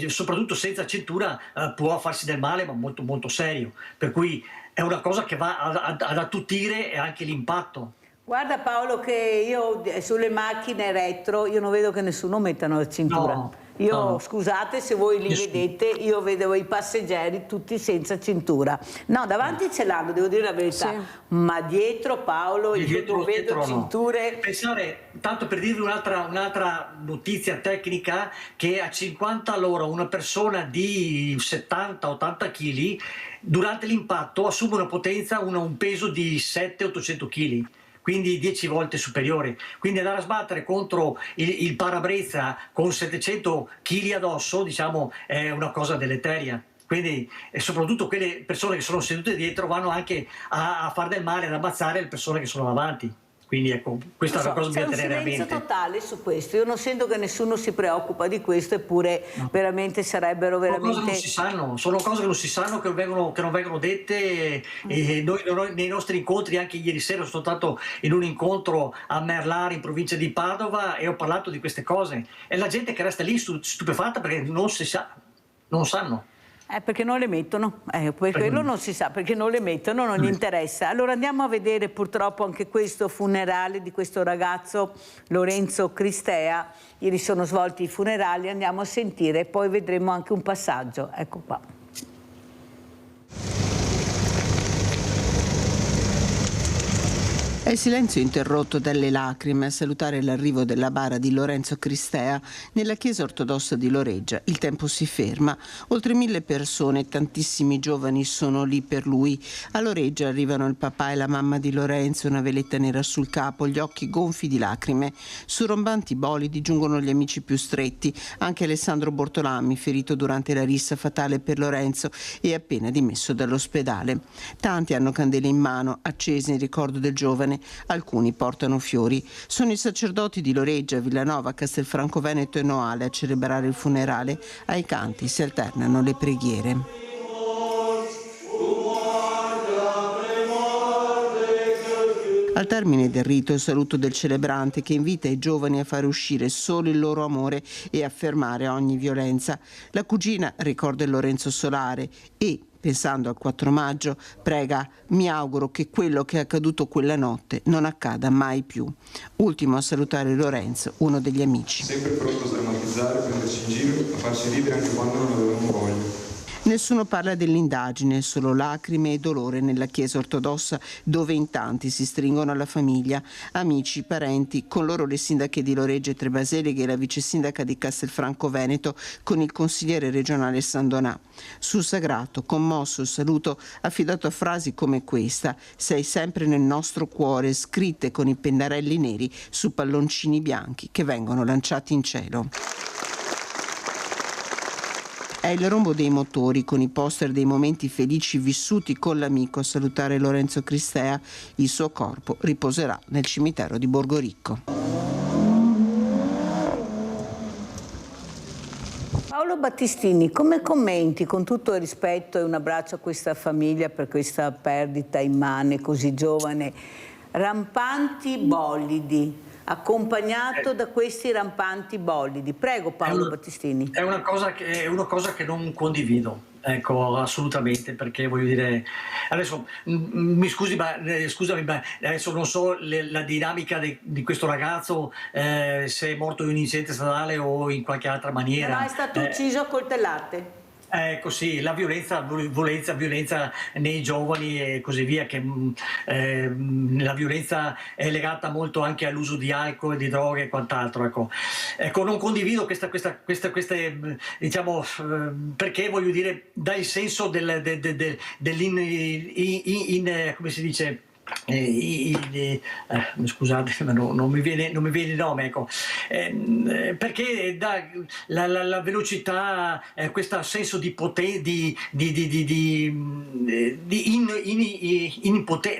soprattutto senza cintura, può farsi del male, ma molto molto serio, per cui è una cosa che va ad attutire anche l'impatto. Guarda Paolo, che io sulle macchine retro io non vedo che nessuno mettano la cintura. No. Scusate se voi li vedete, io vedevo i passeggeri tutti senza cintura. No, davanti ce l'hanno, devo dire la verità, ma dietro, Paolo, io non vedo cinture. Pensare, tanto per dirvi un'altra notizia tecnica, che a 50 all'ora una persona di 70-80 kg durante l'impatto assume una potenza, un peso di 700-800 kg. Quindi 10 volte superiore. Quindi andare a sbattere contro il parabrezza con 700 kg addosso, diciamo, è una cosa deleteria. Quindi, e soprattutto quelle persone che sono sedute dietro vanno anche a far del male, ad ammazzare le persone che sono davanti. Quindi ecco, questa è una cosa da tenere a mente. C'è un silenzio totale su questo, io non sento che nessuno si preoccupa di questo, eppure veramente sarebbero veramente... Sono cose che non si sanno, sono cose che non si sanno, che non vengono dette, e noi nei nostri incontri, anche ieri sera sono stato in un incontro a Merlari in provincia di Padova e ho parlato di queste cose, e la gente che resta lì stupefatta perché non sanno. Perché non le mettono, quello non si sa, perché non le mettono, non gli interessa. Allora andiamo a vedere purtroppo anche questo funerale di questo ragazzo Lorenzo Cristea. Ieri sono svolti i funerali, andiamo a sentire e poi vedremo anche un passaggio. Ecco qua. È il silenzio interrotto dalle lacrime a salutare l'arrivo della bara di Lorenzo Cristea nella chiesa ortodossa di Loreggia. Il tempo si ferma. Oltre 1000 persone, tantissimi giovani sono lì per lui. A Loreggia arrivano il papà e la mamma di Lorenzo, una veletta nera sul capo, gli occhi gonfi di lacrime. Su rombanti bolidi giungono gli amici più stretti, anche Alessandro Bortolami, ferito durante la rissa fatale per Lorenzo e appena dimesso dall'ospedale. Tanti hanno candele in mano, accese in ricordo del giovane. Alcuni portano fiori. Sono i sacerdoti di Loreggia, Villanova, Castelfranco Veneto e Noale a celebrare il funerale. Ai canti si alternano le preghiere. Al termine del rito il saluto del celebrante che invita i giovani a fare uscire solo il loro amore e a fermare ogni violenza. La cugina ricorda il Lorenzo Solare e, pensando al 4 maggio, prega: mi auguro che quello che è accaduto quella notte non accada mai più. Ultimo a salutare Lorenzo, uno degli amici. Sempre pronto a sdrammatizzare, a prenderci in giro, a farci ridere anche quando non avevamo voglia. Nessuno parla dell'indagine, solo lacrime e dolore nella chiesa ortodossa, dove in tanti si stringono alla famiglia, amici, parenti, con loro le sindache di Loreggia e Trebaseleghe e la vice sindaca di Castelfranco Veneto con il consigliere regionale Sandonà. Sul sagrato, commosso il saluto affidato a frasi come questa: sei sempre nel nostro cuore, scritte con i pennarelli neri su palloncini bianchi che vengono lanciati in cielo. È il rombo dei motori con i poster dei momenti felici vissuti con l'amico a salutare Lorenzo Cristea. Il suo corpo riposerà nel cimitero di Borgoricco. Paolo Battistini, come commenti, con tutto il rispetto e un abbraccio a questa famiglia per questa perdita immane, così giovane, rampanti bolidi, accompagnato da questi rampanti bolidi? Prego Paolo Battistini. È una cosa che non condivido, ecco, assolutamente, perché voglio dire, adesso scusami, ma adesso non so la dinamica di questo ragazzo, se è morto in un incidente stradale o in qualche altra maniera. No, è stato ucciso a coltellate. Ecco sì, la violenza nei giovani e così via, che la violenza è legata molto anche all'uso di alcol, di droghe e quant'altro. Ecco, non condivido queste diciamo, perché voglio dire, dà il senso come si dice? Scusate, ma non mi viene il nome, ecco. Perché dà la velocità, questo senso di impotenza,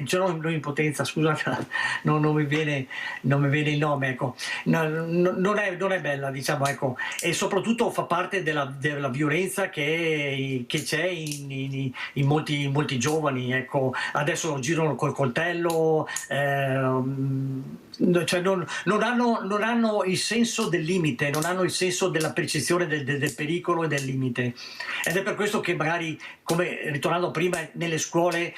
cioè non impotenza, scusate, non mi viene il nome, ecco. Non è bella, diciamo, ecco, e soprattutto fa parte della violenza che c'è in molti giovani, ecco. Adesso girano col coltello, cioè non hanno il senso del limite, non hanno il senso della percezione del pericolo e del limite, ed è per questo che magari, come ritornando prima, nelle scuole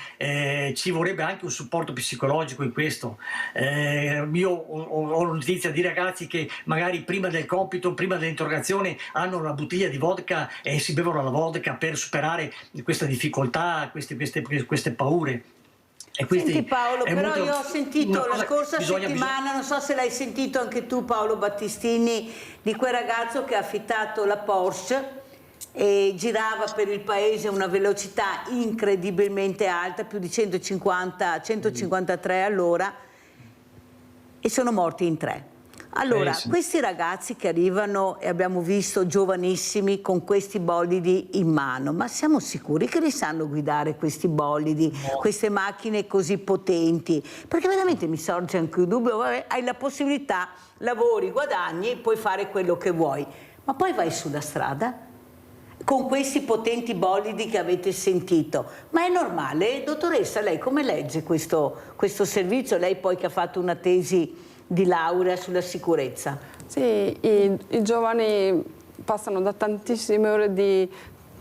ci vorrebbe anche un supporto psicologico in questo. Io ho notizia di ragazzi che magari prima del compito, prima dell'interrogazione, hanno una bottiglia di vodka e si bevono la vodka per superare questa difficoltà, queste paure. Senti Paolo, però io ho sentito la scorsa settimana, non so se l'hai sentito anche tu Paolo Battistini, di quel ragazzo che ha affittato la Porsche e girava per il paese a una velocità incredibilmente alta, più di 153 all'ora, e sono morti in 3. Allora, questi ragazzi che arrivano, e abbiamo visto giovanissimi con questi bolidi in mano, ma siamo sicuri che li sanno guidare questi bolidi, queste macchine così potenti? Perché veramente mi sorge anche un dubbio. Vabbè, hai la possibilità, lavori, guadagni, puoi fare quello che vuoi, ma poi vai sulla strada con questi potenti bolidi che avete sentito. Ma è normale? Dottoressa, lei come legge questo servizio? Lei poi che ha fatto una tesi di laurea sulla sicurezza. Sì, i giovani passano da tantissime ore di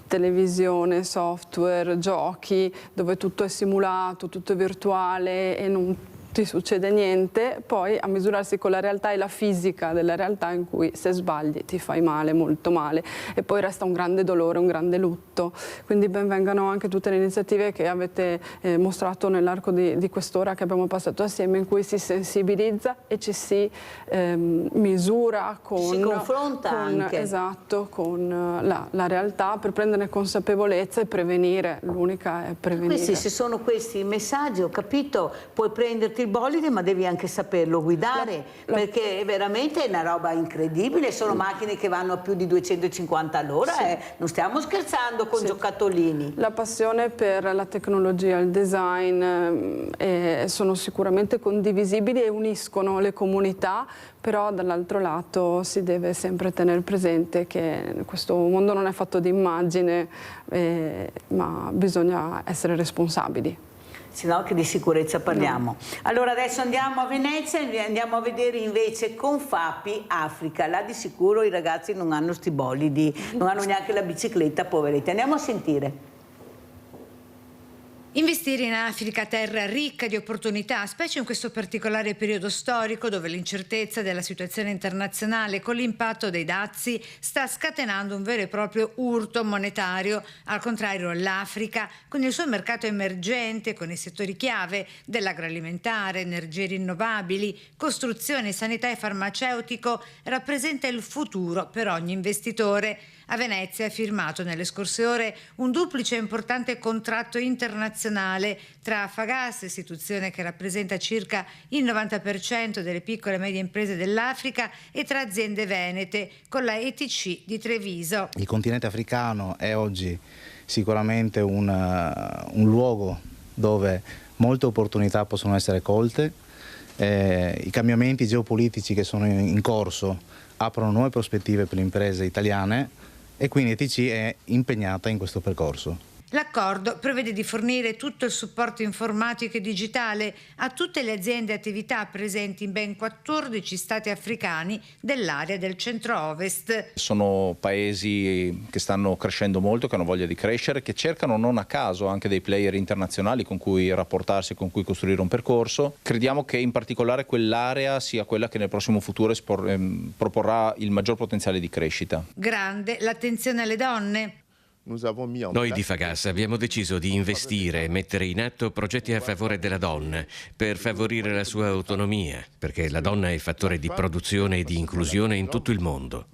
televisione, software, giochi, dove tutto è simulato, tutto è virtuale e non ti succede niente, poi a misurarsi con la realtà e la fisica della realtà, in cui se sbagli ti fai male, molto male, e poi resta un grande dolore, un grande lutto. Quindi ben vengano anche tutte le iniziative che avete mostrato nell'arco di quest'ora che abbiamo passato assieme, in cui si sensibilizza e ci si misura si confronta anche. Esatto, con la realtà, per prendere consapevolezza e prevenire. L'unica è prevenire. Se sono questi i messaggi, ho capito, puoi prenderti il bolide, ma devi anche saperlo guidare, perché veramente è una roba incredibile. Sono macchine che vanno a più di 250 all'ora, non stiamo scherzando con giocattolini. La passione per la tecnologia, il design sono sicuramente condivisibili e uniscono le comunità, però dall'altro lato si deve sempre tenere presente che questo mondo non è fatto di immagine, ma bisogna essere responsabili. Sino che di sicurezza parliamo. Allora adesso andiamo a Venezia e andiamo a vedere invece Confapi Africa. Là di sicuro i ragazzi non hanno sti bolidi, non hanno neanche la bicicletta, poveretti. Andiamo a sentire. Investire in Africa, terra ricca di opportunità, specie in questo particolare periodo storico dove l'incertezza della situazione internazionale con l'impatto dei dazi sta scatenando un vero e proprio urto monetario. Al contrario, l'Africa, con il suo mercato emergente, con i settori chiave dell'agroalimentare, energie rinnovabili, costruzione, sanità e farmaceutico, rappresenta il futuro per ogni investitore. A Venezia è firmato nelle scorse ore un duplice importante contratto internazionale tra Fagas, istituzione che rappresenta circa il 90% delle piccole e medie imprese dell'Africa, e tra aziende venete, con la ETC di Treviso. Il continente africano è oggi sicuramente un luogo dove molte opportunità possono essere colte. I cambiamenti geopolitici che sono in corso aprono nuove prospettive per le imprese italiane, e quindi ETC è impegnata in questo percorso. L'accordo prevede di fornire tutto il supporto informatico e digitale a tutte le aziende e attività presenti in ben 14 stati africani dell'area del centro-ovest. Sono paesi che stanno crescendo molto, che hanno voglia di crescere, che cercano non a caso anche dei player internazionali con cui rapportarsi, con cui costruire un percorso. Crediamo che in particolare quell'area sia quella che nel prossimo futuro proporrà il maggior potenziale di crescita. Grande l'attenzione alle donne. Noi di Fagas abbiamo deciso di investire e mettere in atto progetti a favore della donna per favorire la sua autonomia, perché la donna è fattore di produzione e di inclusione in tutto il mondo.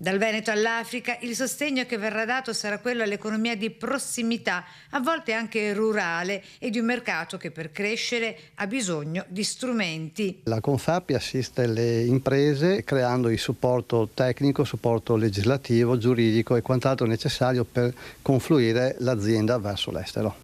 Dal Veneto all'Africa il sostegno che verrà dato sarà quello all'economia di prossimità, a volte anche rurale, e di un mercato che per crescere ha bisogno di strumenti. La Confapi assiste le imprese creando il supporto tecnico, supporto legislativo, giuridico e quant'altro necessario per confluire l'azienda verso l'estero.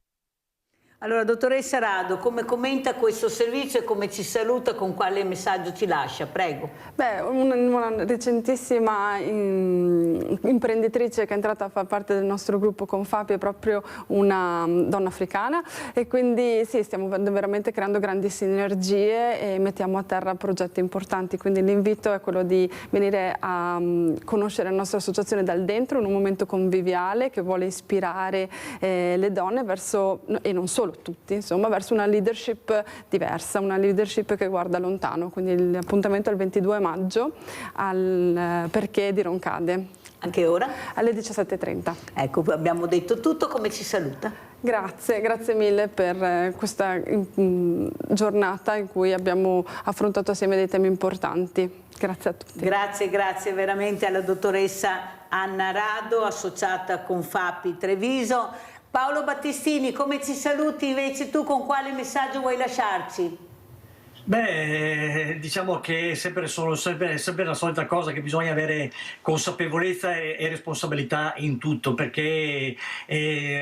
Allora, dottoressa Rado, come commenta questo servizio e come ci saluta, con quale messaggio ci lascia? Prego. Beh, una recentissima imprenditrice che è entrata a far parte del nostro gruppo Confapi è proprio una donna africana, e quindi sì, stiamo veramente creando grandi sinergie e mettiamo a terra progetti importanti, quindi l'invito è quello di venire a conoscere la nostra associazione dal dentro, in un momento conviviale che vuole ispirare le donne verso, e non solo tutti, insomma, verso una leadership diversa, una leadership che guarda lontano. Quindi l'appuntamento è il 22 maggio al Perché di Roncade. A che ora? Alle 17:30. Ecco, abbiamo detto tutto. Come ci saluta? Grazie mille per questa giornata in cui abbiamo affrontato assieme dei temi importanti. Grazie a tutti. Grazie veramente alla dottoressa Anna Rado, associata a Confapi Treviso. Paolo Battistini, come ci saluti invece tu? Con quale messaggio vuoi lasciarci? Beh, diciamo che è sempre la solita cosa, che bisogna avere consapevolezza e responsabilità in tutto, perché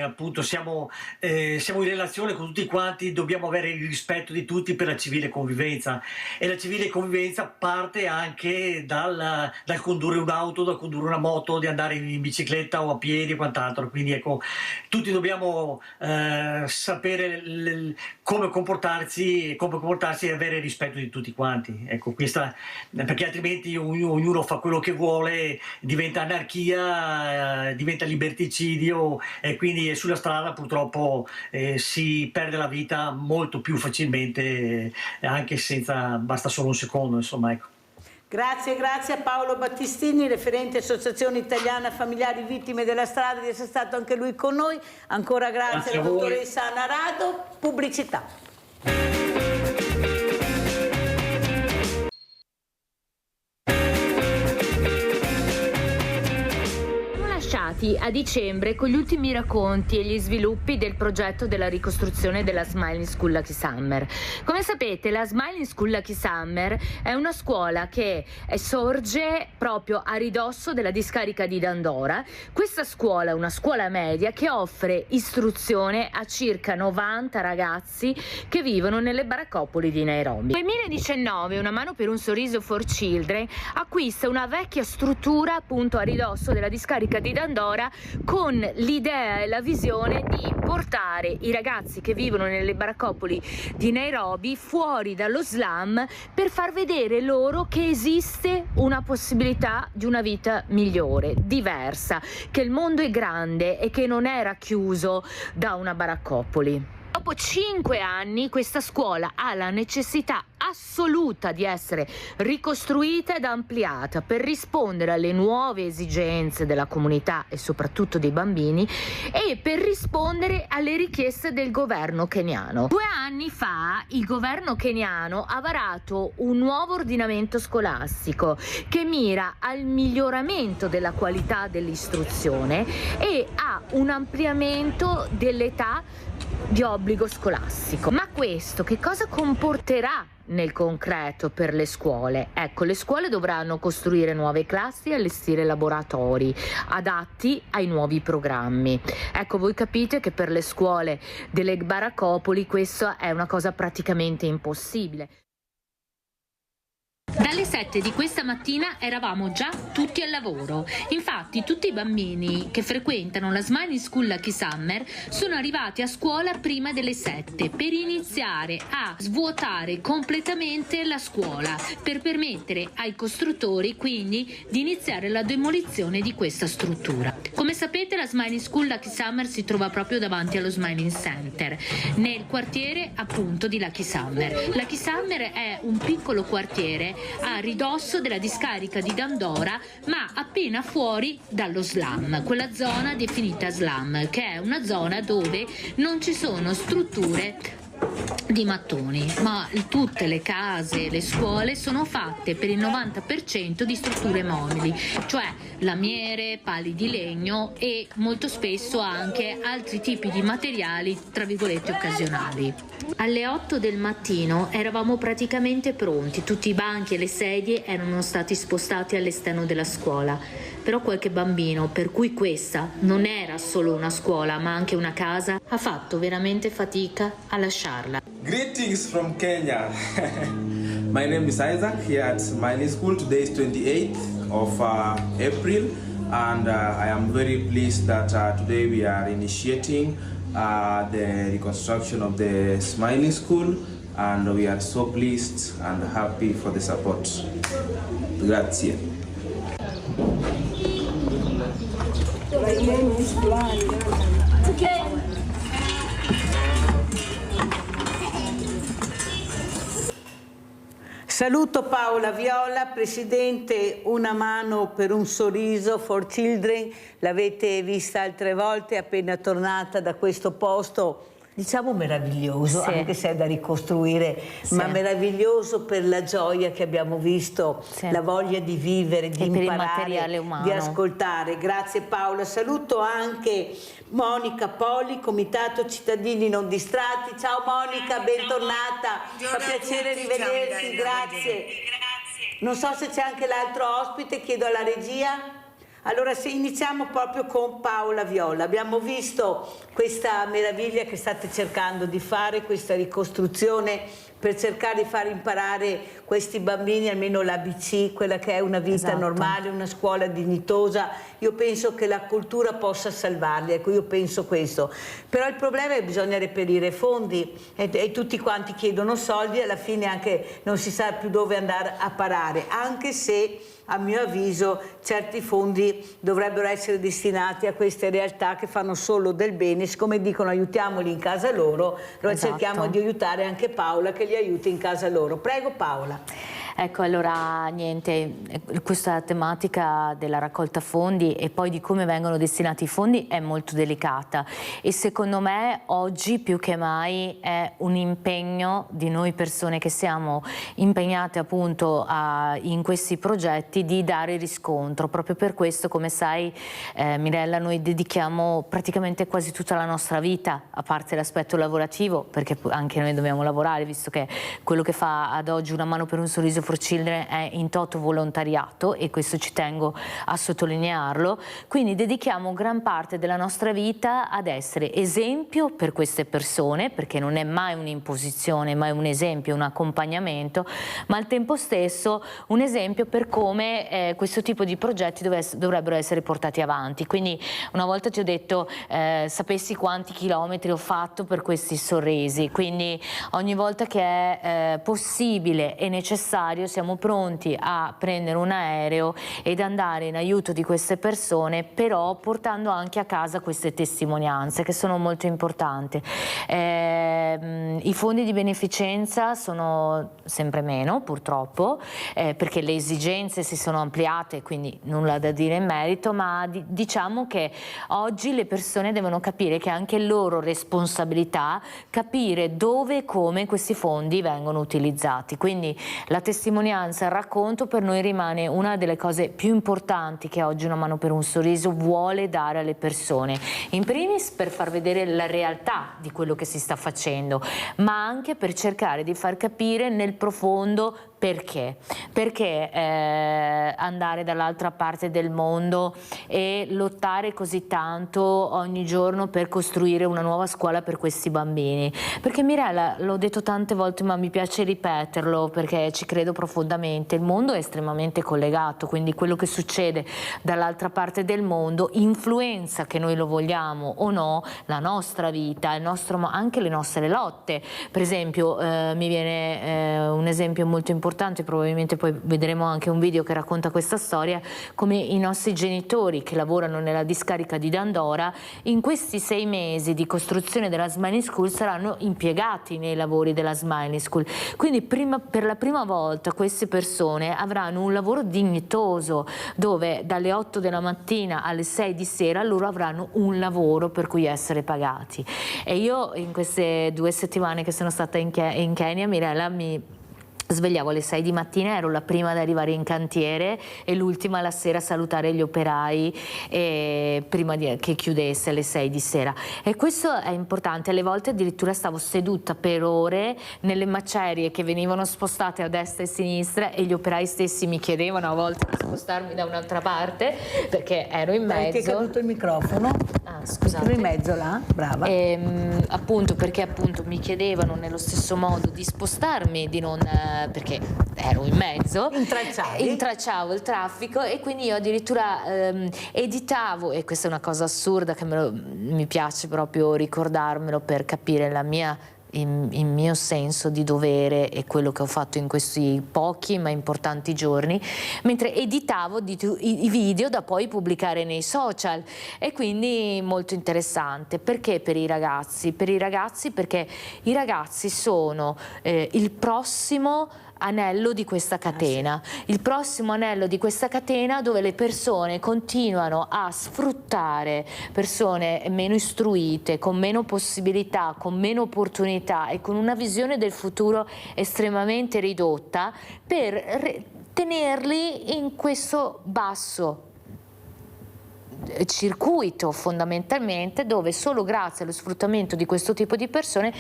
appunto siamo in relazione con tutti quanti, dobbiamo avere il rispetto di tutti per la civile convivenza, e la civile convivenza parte anche dal condurre un'auto, dal condurre una moto, di andare in bicicletta o a piedi e quant'altro. Quindi ecco, tutti dobbiamo sapere come comportarsi e avere rispetto di tutti quanti, ecco, perché altrimenti ognuno fa quello che vuole, diventa anarchia, diventa liberticidio, e quindi sulla strada purtroppo si perde la vita molto più facilmente, anche basta solo un secondo, insomma, ecco. Grazie a Paolo Battistini, referente Associazione Italiana Familiari Vittime della Strada, di essere stato anche lui con noi. Ancora grazie alla dottoressa Anna Rado. Pubblicità. A dicembre con gli ultimi racconti e gli sviluppi del progetto della ricostruzione della Smiling School Lucky Summer. Come sapete, la Smiling School Lucky Summer è una scuola che sorge proprio a ridosso della discarica di Dandora. Questa scuola è una scuola media che offre istruzione a circa 90 ragazzi che vivono nelle baraccopoli di Nairobi. Nel 2019 Una mano per un sorriso for Children acquista una vecchia struttura appunto a ridosso della discarica di Dandora, con l'idea e la visione di portare i ragazzi che vivono nelle baraccopoli di Nairobi fuori dallo slum, per far vedere loro che esiste una possibilità di una vita migliore, diversa, che il mondo è grande e che non è racchiuso da una baraccopoli. Dopo 5 anni questa scuola ha la necessità assoluta di essere ricostruita ed ampliata per rispondere alle nuove esigenze della comunità e soprattutto dei bambini, e per rispondere alle richieste del governo keniano. 2 anni fa il governo keniano ha varato un nuovo ordinamento scolastico che mira al miglioramento della qualità dell'istruzione e a un ampliamento dell'età di obbligo scolastico. Ma questo che cosa comporterà nel concreto per le scuole? Ecco, le scuole dovranno costruire nuove classi e allestire laboratori adatti ai nuovi programmi. Ecco, voi capite che per le scuole delle baraccopoli questa è una cosa praticamente impossibile. Dalle 7 di questa mattina eravamo già tutti al lavoro. Infatti tutti i bambini che frequentano la Smiling School Lucky Summer sono arrivati a scuola prima delle 7 per iniziare a svuotare completamente la scuola, per permettere ai costruttori quindi di iniziare la demolizione di questa struttura. Come sapete, la Smiling School Lucky Summer si trova proprio davanti allo Smiling Center, nel quartiere appunto di Lucky Summer. Lucky Summer è un piccolo quartiere a ridosso della discarica di Dandora, ma appena fuori dallo slam, quella zona definita slam, che è una zona dove non ci sono strutture di mattoni, ma tutte le case, le scuole sono fatte per il 90% di strutture mobili, cioè lamiere, pali di legno e molto spesso anche altri tipi di materiali, tra virgolette, occasionali. Alle 8 del mattino eravamo praticamente pronti, tutti i banchi e le sedie erano stati spostati all'esterno della scuola, però qualche bambino, per cui questa non era solo una scuola ma anche una casa, ha fatto veramente fatica a lasciarla. Greetings from Kenya. My name is Isaac here at Smiley School. Today is 28th of April and I am very pleased that today we are initiating the reconstruction of the Smiley School and we are so pleased and happy for the support. Grazie. My name is Blind. It's okay. Saluto Paola Viola, Presidente Una Mano per un Sorriso for Children. L'avete vista altre volte, appena tornata da questo posto, diciamo meraviglioso, sì, anche se è da ricostruire, sì, ma meraviglioso per la gioia che abbiamo visto, sì, la voglia di vivere, di imparare, di ascoltare. Grazie Paola. Saluto anche Monica Poli, Comitato Cittadini Non Distratti. Ciao Monica, bentornata. Fa piacere rivederti, grazie. Non so se c'è anche l'altro ospite, chiedo alla regia. Allora, se iniziamo proprio con Paola Viola, abbiamo visto questa meraviglia che state cercando di fare, questa ricostruzione per cercare di far imparare questi bambini almeno l'ABC, quella che è una vita normale, una scuola dignitosa. Io penso che la cultura possa salvarli, ecco, io penso questo. Però il problema è che bisogna reperire fondi e tutti quanti chiedono soldi e alla fine anche non si sa più dove andare a parare, anche se a mio avviso certi fondi dovrebbero essere destinati a queste realtà che fanno solo del bene. Siccome dicono aiutiamoli in casa loro, allora cerchiamo di aiutare anche Paola che li aiuti in casa loro. Prego Paola. Ecco, allora niente, questa tematica della raccolta fondi e poi di come vengono destinati i fondi è molto delicata e secondo me oggi più che mai è un impegno di noi persone che siamo impegnate appunto in questi progetti di dare riscontro. Proprio per questo, come sai Mirella, noi dedichiamo praticamente quasi tutta la nostra vita, a parte l'aspetto lavorativo, perché anche noi dobbiamo lavorare, visto che quello che fa ad oggi Una Mano per un Sorriso for Children è in toto volontariato e questo ci tengo a sottolinearlo, quindi dedichiamo gran parte della nostra vita ad essere esempio per queste persone, perché non è mai un'imposizione, ma è un esempio, un accompagnamento, ma al tempo stesso un esempio per come questo tipo di progetti dovrebbero essere portati avanti. Quindi una volta ti ho detto, sapessi quanti chilometri ho fatto per questi sorrisi, quindi ogni volta che è possibile e necessario siamo pronti a prendere un aereo ed andare in aiuto di queste persone, però portando anche a casa queste testimonianze che sono molto importanti. I fondi di beneficenza sono sempre meno purtroppo, perché le esigenze si sono ampliate, quindi nulla da dire in merito, ma diciamo che oggi le persone devono capire che è anche loro responsabilità capire dove e come questi fondi vengono utilizzati. Quindi la testimonianza, il racconto per noi rimane una delle cose più importanti che oggi Una Mano per un Sorriso vuole dare alle persone, in primis per far vedere la realtà di quello che si sta facendo, ma anche per cercare di far capire nel profondo perché. Perché andare dall'altra parte del mondo e lottare così tanto ogni giorno per costruire una nuova scuola per questi bambini? Perché Mirella, l'ho detto tante volte ma mi piace ripeterlo perché ci credo profondamente, il mondo è estremamente collegato, quindi quello che succede dall'altra parte del mondo influenza, che noi lo vogliamo o no, la nostra vita, anche le nostre lotte. Per esempio mi viene un esempio molto importante importante, probabilmente poi vedremo anche un video che racconta questa storia, come i nostri genitori che lavorano nella discarica di Dandora in questi 6 mesi di costruzione della Smiling School saranno impiegati nei lavori della Smiling School. Quindi per la prima volta queste persone avranno un lavoro dignitoso, dove dalle 8 della mattina alle 6 di sera loro avranno un lavoro per cui essere pagati. E io in queste 2 settimane che sono stata in Kenya, Mirella, mi svegliavo alle 6 di mattina, ero la prima ad arrivare in cantiere e l'ultima la sera a salutare gli operai prima che chiudesse alle 6 di sera. E questo è importante. Alle volte addirittura stavo seduta per ore nelle macerie che venivano spostate a destra e a sinistra, e gli operai stessi mi chiedevano a volte di spostarmi da un'altra parte perché ero in mezzo. Ti è caduto il microfono? Ah, scusate. Ero in mezzo là, brava. Appunto perché mi chiedevano nello stesso modo di spostarmi, di non perché ero in mezzo, intracciavo il traffico, e quindi io addirittura editavo, e questa è una cosa assurda che mi piace proprio ricordarmelo per capire il mio senso di dovere e quello che ho fatto in questi pochi ma importanti giorni, mentre editavo i video da poi pubblicare nei social. E quindi molto interessante. Perché per i ragazzi? Per i ragazzi perché i ragazzi sono il prossimo anello di questa catena, il prossimo anello di questa catena, dove le persone continuano a sfruttare persone meno istruite, con meno possibilità, con meno opportunità e con una visione del futuro estremamente ridotta, per tenerli in questo basso circuito, fondamentalmente, dove solo grazie allo sfruttamento di questo tipo di persone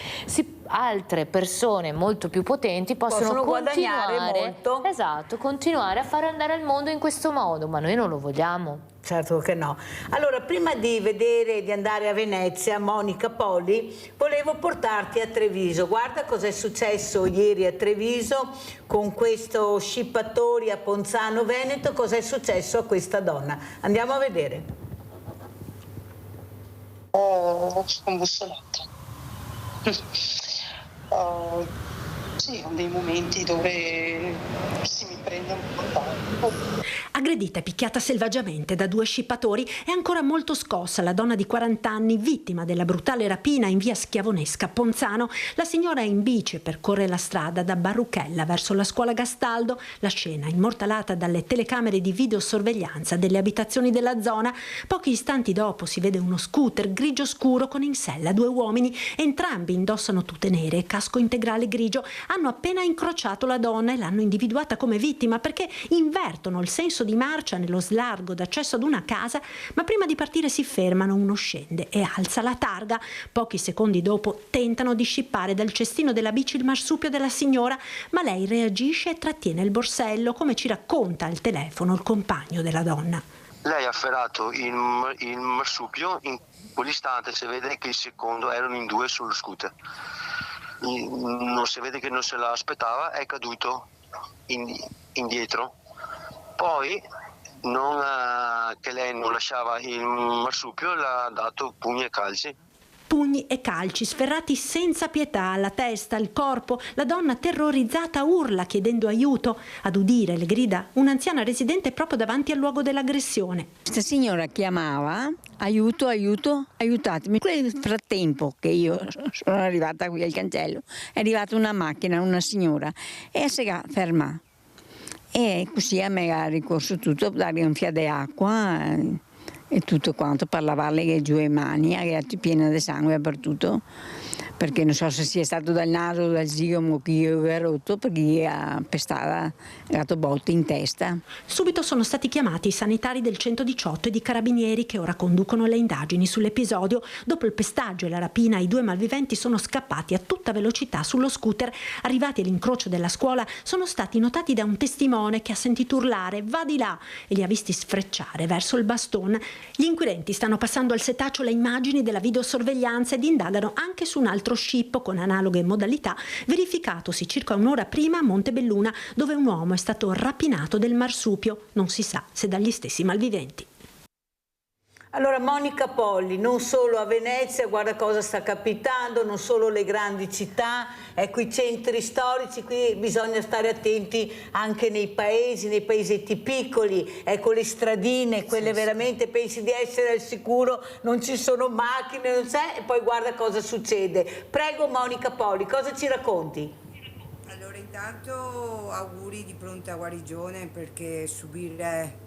altre persone molto più potenti possono guadagnare molto. Esatto, continuare a fare andare il mondo in questo modo, ma noi non lo vogliamo. Certo che no. Allora, prima di andare a Venezia, Monica Polli, volevo portarti a Treviso. Guarda cosa è successo ieri a Treviso con questo scippatori a Ponzano Veneto, cosa è successo a questa donna. Andiamo a vedere. Ho scombussolata. Sì, ho dei momenti dove si mi prende un po' tanto. Aggredita e picchiata selvaggiamente da 2 scippatori, è ancora molto scossa la donna di 40 anni, vittima della brutale rapina in via Schiavonesca, Ponzano. La signora è in bici e percorre la strada da Barruchella verso la scuola Gastaldo. La scena, immortalata dalle telecamere di videosorveglianza delle abitazioni della zona. Pochi istanti dopo si vede uno scooter grigio scuro con in sella 2 uomini. Entrambi indossano tute nere e casco integrale grigio. Hanno appena incrociato la donna e l'hanno individuata come vittima, perché invertono il senso di marcia nello slargo d'accesso ad una casa, ma prima di partire si fermano. Uno scende e alza la targa. Pochi secondi dopo tentano di scippare dal cestino della bici il marsupio della signora, ma lei reagisce e trattiene il borsello, come ci racconta al telefono il compagno della donna. Lei ha afferrato il marsupio, in quell'istante si vede che il secondo erano in 2 sullo scooter. Non si vede che non se l'aspettava, è caduto indietro. Poi, che lei non lasciava il marsupio, l'ha dato pugni e calci. Pugni e calci sferrati senza pietà alla testa, al corpo. La donna, terrorizzata, urla chiedendo aiuto. Ad udire le grida un'anziana residente proprio davanti al luogo dell'aggressione. Questa signora chiamava: aiuto, aiuto, aiutatemi. Nel frattempo che io sono arrivata qui al cancello, è arrivata una macchina, una signora, e si è fermata. E così a me ha ricorso tutto, dare un fiato d'acqua e tutto quanto, per lavarle giù le mani, era piena di sangue dappertutto, perché non so se sia stato dal naso o dal zigomo che aveva rotto, perché ha pestata, ha dato botte in testa. Subito sono stati chiamati i sanitari del 118 e di carabinieri, che ora conducono le indagini sull'episodio. Dopo il pestaggio e la rapina, i 2 malviventi sono scappati a tutta velocità sullo scooter. Arrivati all'incrocio della scuola, sono stati notati da un testimone che ha sentito urlare "va di là" e li ha visti sfrecciare verso il bastone. Gli inquirenti stanno passando al setaccio le immagini della videosorveglianza ed indagano anche su un altro scippo con analoghe modalità, verificatosi circa un'ora prima a Montebelluna, dove un uomo è stato rapinato del marsupio. Non si sa se dagli stessi malviventi. Allora Monica Polli, non solo a Venezia, guarda cosa sta capitando, non solo le grandi città, ecco i centri storici, qui bisogna stare attenti anche nei paesetti piccoli, ecco le stradine, quelle veramente pensi di essere al sicuro, non ci sono macchine, non c'è, e poi guarda cosa succede. Prego Monica Polli, cosa ci racconti? Allora intanto auguri di pronta guarigione, perché subire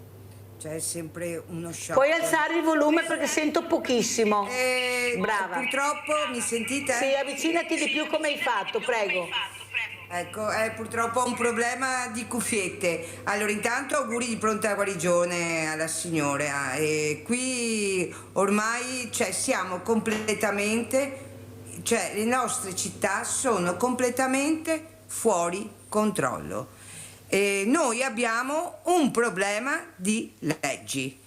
c'è sempre uno shock. Puoi alzare il volume perché sento pochissimo. Brava. Purtroppo mi sentite? Sì, avvicinati di più come hai fatto, prego. Ecco, purtroppo ho un problema di cuffiette. Allora intanto auguri di pronta guarigione alla signora. E qui ormai siamo completamente, le nostre città sono completamente fuori controllo. E noi abbiamo un problema di leggi,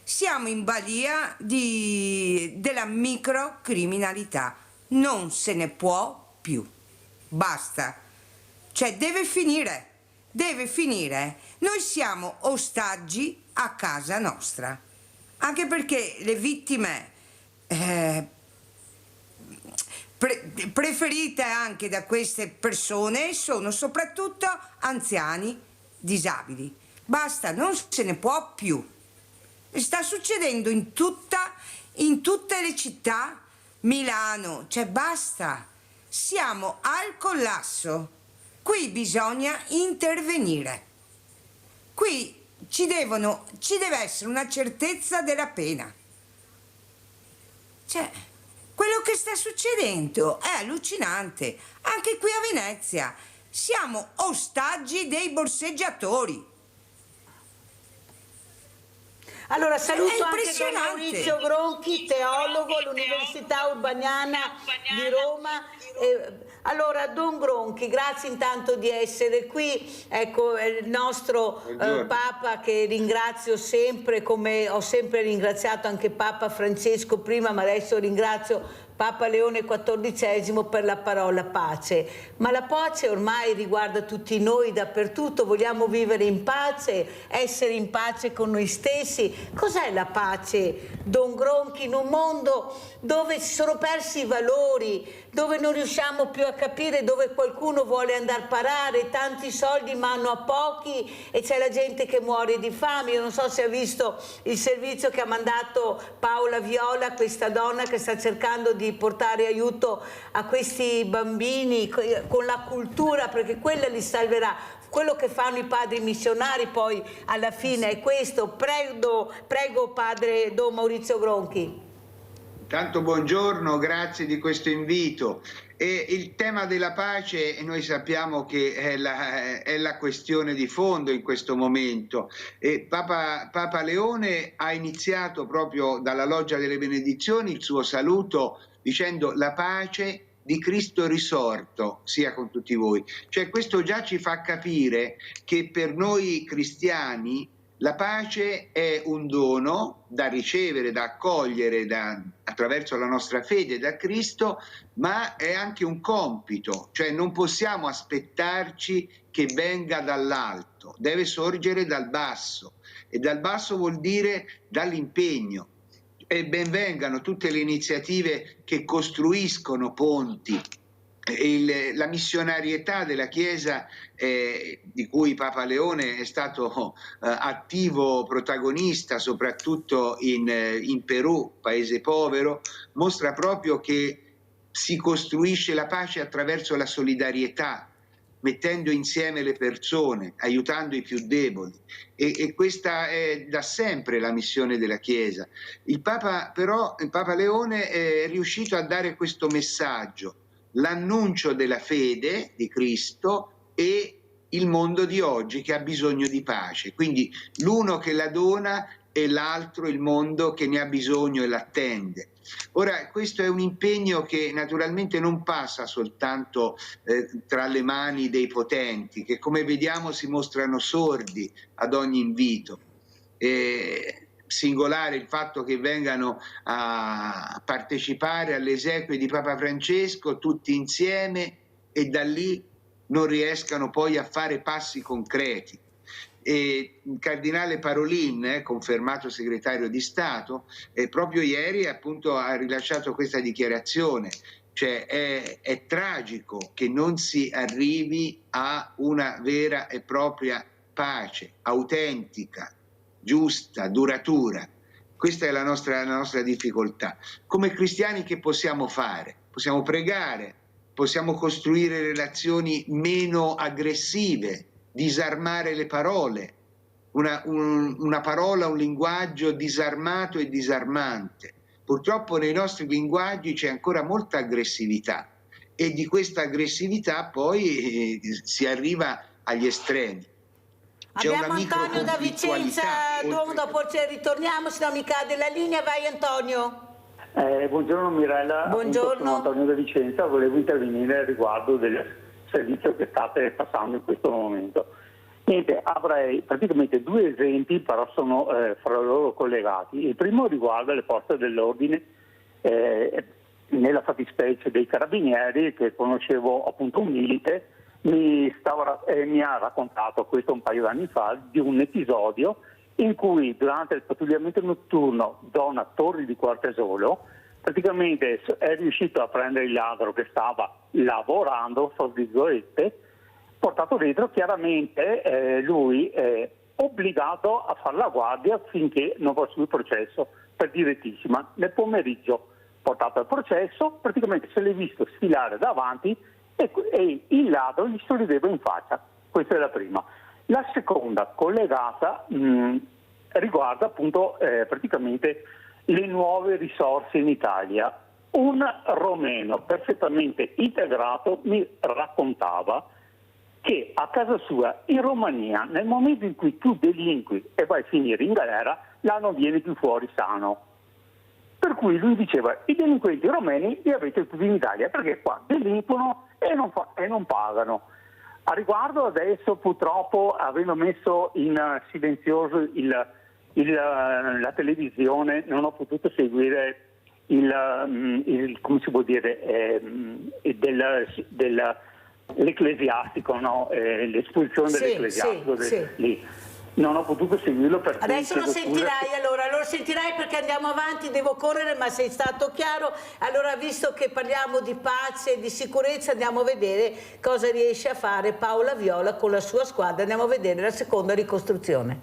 siamo in balia della microcriminalità, non se ne può più, basta, deve finire, noi siamo ostaggi a casa nostra, anche perché le vittime preferite anche da queste persone sono soprattutto anziani, disabili. Basta, non se ne può più. Sta succedendo in tutte le città, Milano, basta. Siamo al collasso. Qui bisogna intervenire. Qui ci deve essere una certezza della pena. Quello che sta succedendo è allucinante, anche qui a Venezia. Siamo ostaggi dei borseggiatori. Allora saluto anche Don Maurizio Gronchi, teologo all'Università Urbaniana di Roma. Allora Don Gronchi, grazie intanto di essere qui, ecco il nostro Papa che ringrazio sempre, come ho sempre ringraziato anche Papa Francesco prima, ma adesso ringrazio Papa Leone XIV per la parola pace. Ma la pace ormai riguarda tutti noi dappertutto, vogliamo vivere in pace, essere in pace con noi stessi. Cos'è la pace, Don Gronchi, in un mondo dove si sono persi i valori, dove non riusciamo più a capire, dove qualcuno vuole andare a parare, tanti soldi in mano a pochi e c'è la gente che muore di fame. Io non so se ha visto il servizio che ha mandato Paola Viola, questa donna che sta cercando di portare aiuto a questi bambini con la cultura, perché quella li salverà. Quello che fanno i padri missionari poi alla fine è questo. Prego padre Don Maurizio Gronchi. Tanto buongiorno, grazie di questo invito. Il tema della pace noi sappiamo che è la questione di fondo in questo momento. Papa Leone ha iniziato proprio dalla Loggia delle Benedizioni il suo saluto dicendo: la pace di Cristo risorto sia con tutti voi. Questo già ci fa capire che per noi cristiani la pace è un dono da ricevere, da accogliere attraverso la nostra fede da Cristo, ma è anche un compito, non possiamo aspettarci che venga dall'alto, deve sorgere dal basso, e dal basso vuol dire dall'impegno. E ben vengano tutte le iniziative che costruiscono ponti. La missionarietà della Chiesa, di cui Papa Leone è stato attivo protagonista, soprattutto in Perù, paese povero, mostra proprio che si costruisce la pace attraverso la solidarietà, mettendo insieme le persone, aiutando i più deboli, e questa è da sempre la missione della Chiesa. Il Papa Leone è riuscito a dare questo messaggio: l'annuncio della fede di Cristo e il mondo di oggi che ha bisogno di pace, quindi l'uno che la dona e l'altro il mondo che ne ha bisogno e l'attende. Ora, questo è un impegno che naturalmente non passa soltanto tra le mani dei potenti, che come vediamo si mostrano sordi ad ogni invito. Singolare il fatto che vengano a partecipare alle esequie di Papa Francesco tutti insieme e da lì non riescano poi a fare passi concreti. E il cardinale Parolin, confermato segretario di Stato, proprio ieri appunto ha rilasciato questa dichiarazione, cioè è tragico che non si arrivi a una vera e propria pace autentica, giusta, duratura. Questa è la nostra difficoltà. Come cristiani che possiamo fare? Possiamo pregare, possiamo costruire relazioni meno aggressive, disarmare le parole, una parola, un linguaggio disarmato e disarmante. Purtroppo nei nostri linguaggi c'è ancora molta aggressività e di questa aggressività poi si arriva agli estremi. Abbiamo Antonio da Vicenza, Duomo da Porcellino, ritorniamo, se no mi cade la linea, vai Antonio. Buongiorno Mirella, sono Antonio da Vicenza, volevo intervenire riguardo del servizio che state passando in questo momento. Niente, avrei praticamente due esempi, però sono fra loro collegati. Il primo riguarda le forze dell'ordine, nella fattispecie dei carabinieri, che conoscevo appunto un milite, mi ha raccontato questo un paio d'anni fa di un episodio in cui durante il pattugliamento notturno zona Torri di Quartesolo praticamente è riuscito a prendere il ladro che stava lavorando, fra virgolette, portato dentro. Chiaramente lui è obbligato a fare la guardia finché non va sul processo per direttissima. Nel pomeriggio portato al processo praticamente se l'è visto sfilare davanti e il ladro gli sorrideva in faccia. Questa è la prima. La seconda, collegata, riguarda appunto praticamente le nuove risorse in Italia. Un romeno perfettamente integrato mi raccontava che a casa sua in Romania, nel momento in cui tu delinqui e vai a finire in galera, là non vieni più fuori sano. Per cui lui diceva: i delinquenti romeni li avete tutti in Italia perché qua delinquono e non pagano. A riguardo adesso purtroppo, avendo messo in silenzioso la televisione, non ho potuto seguire come si può dire, l'ecclesiastico, no? L'espulsione dell'ecclesiastico lì. Non ho potuto seguirlo perché adesso lo sentirai, allora sentirai perché andiamo avanti, devo correre, ma sei stato chiaro. Allora, visto che parliamo di pace e di sicurezza, andiamo a vedere cosa riesce a fare Paola Viola con la sua squadra. Andiamo a vedere la seconda ricostruzione.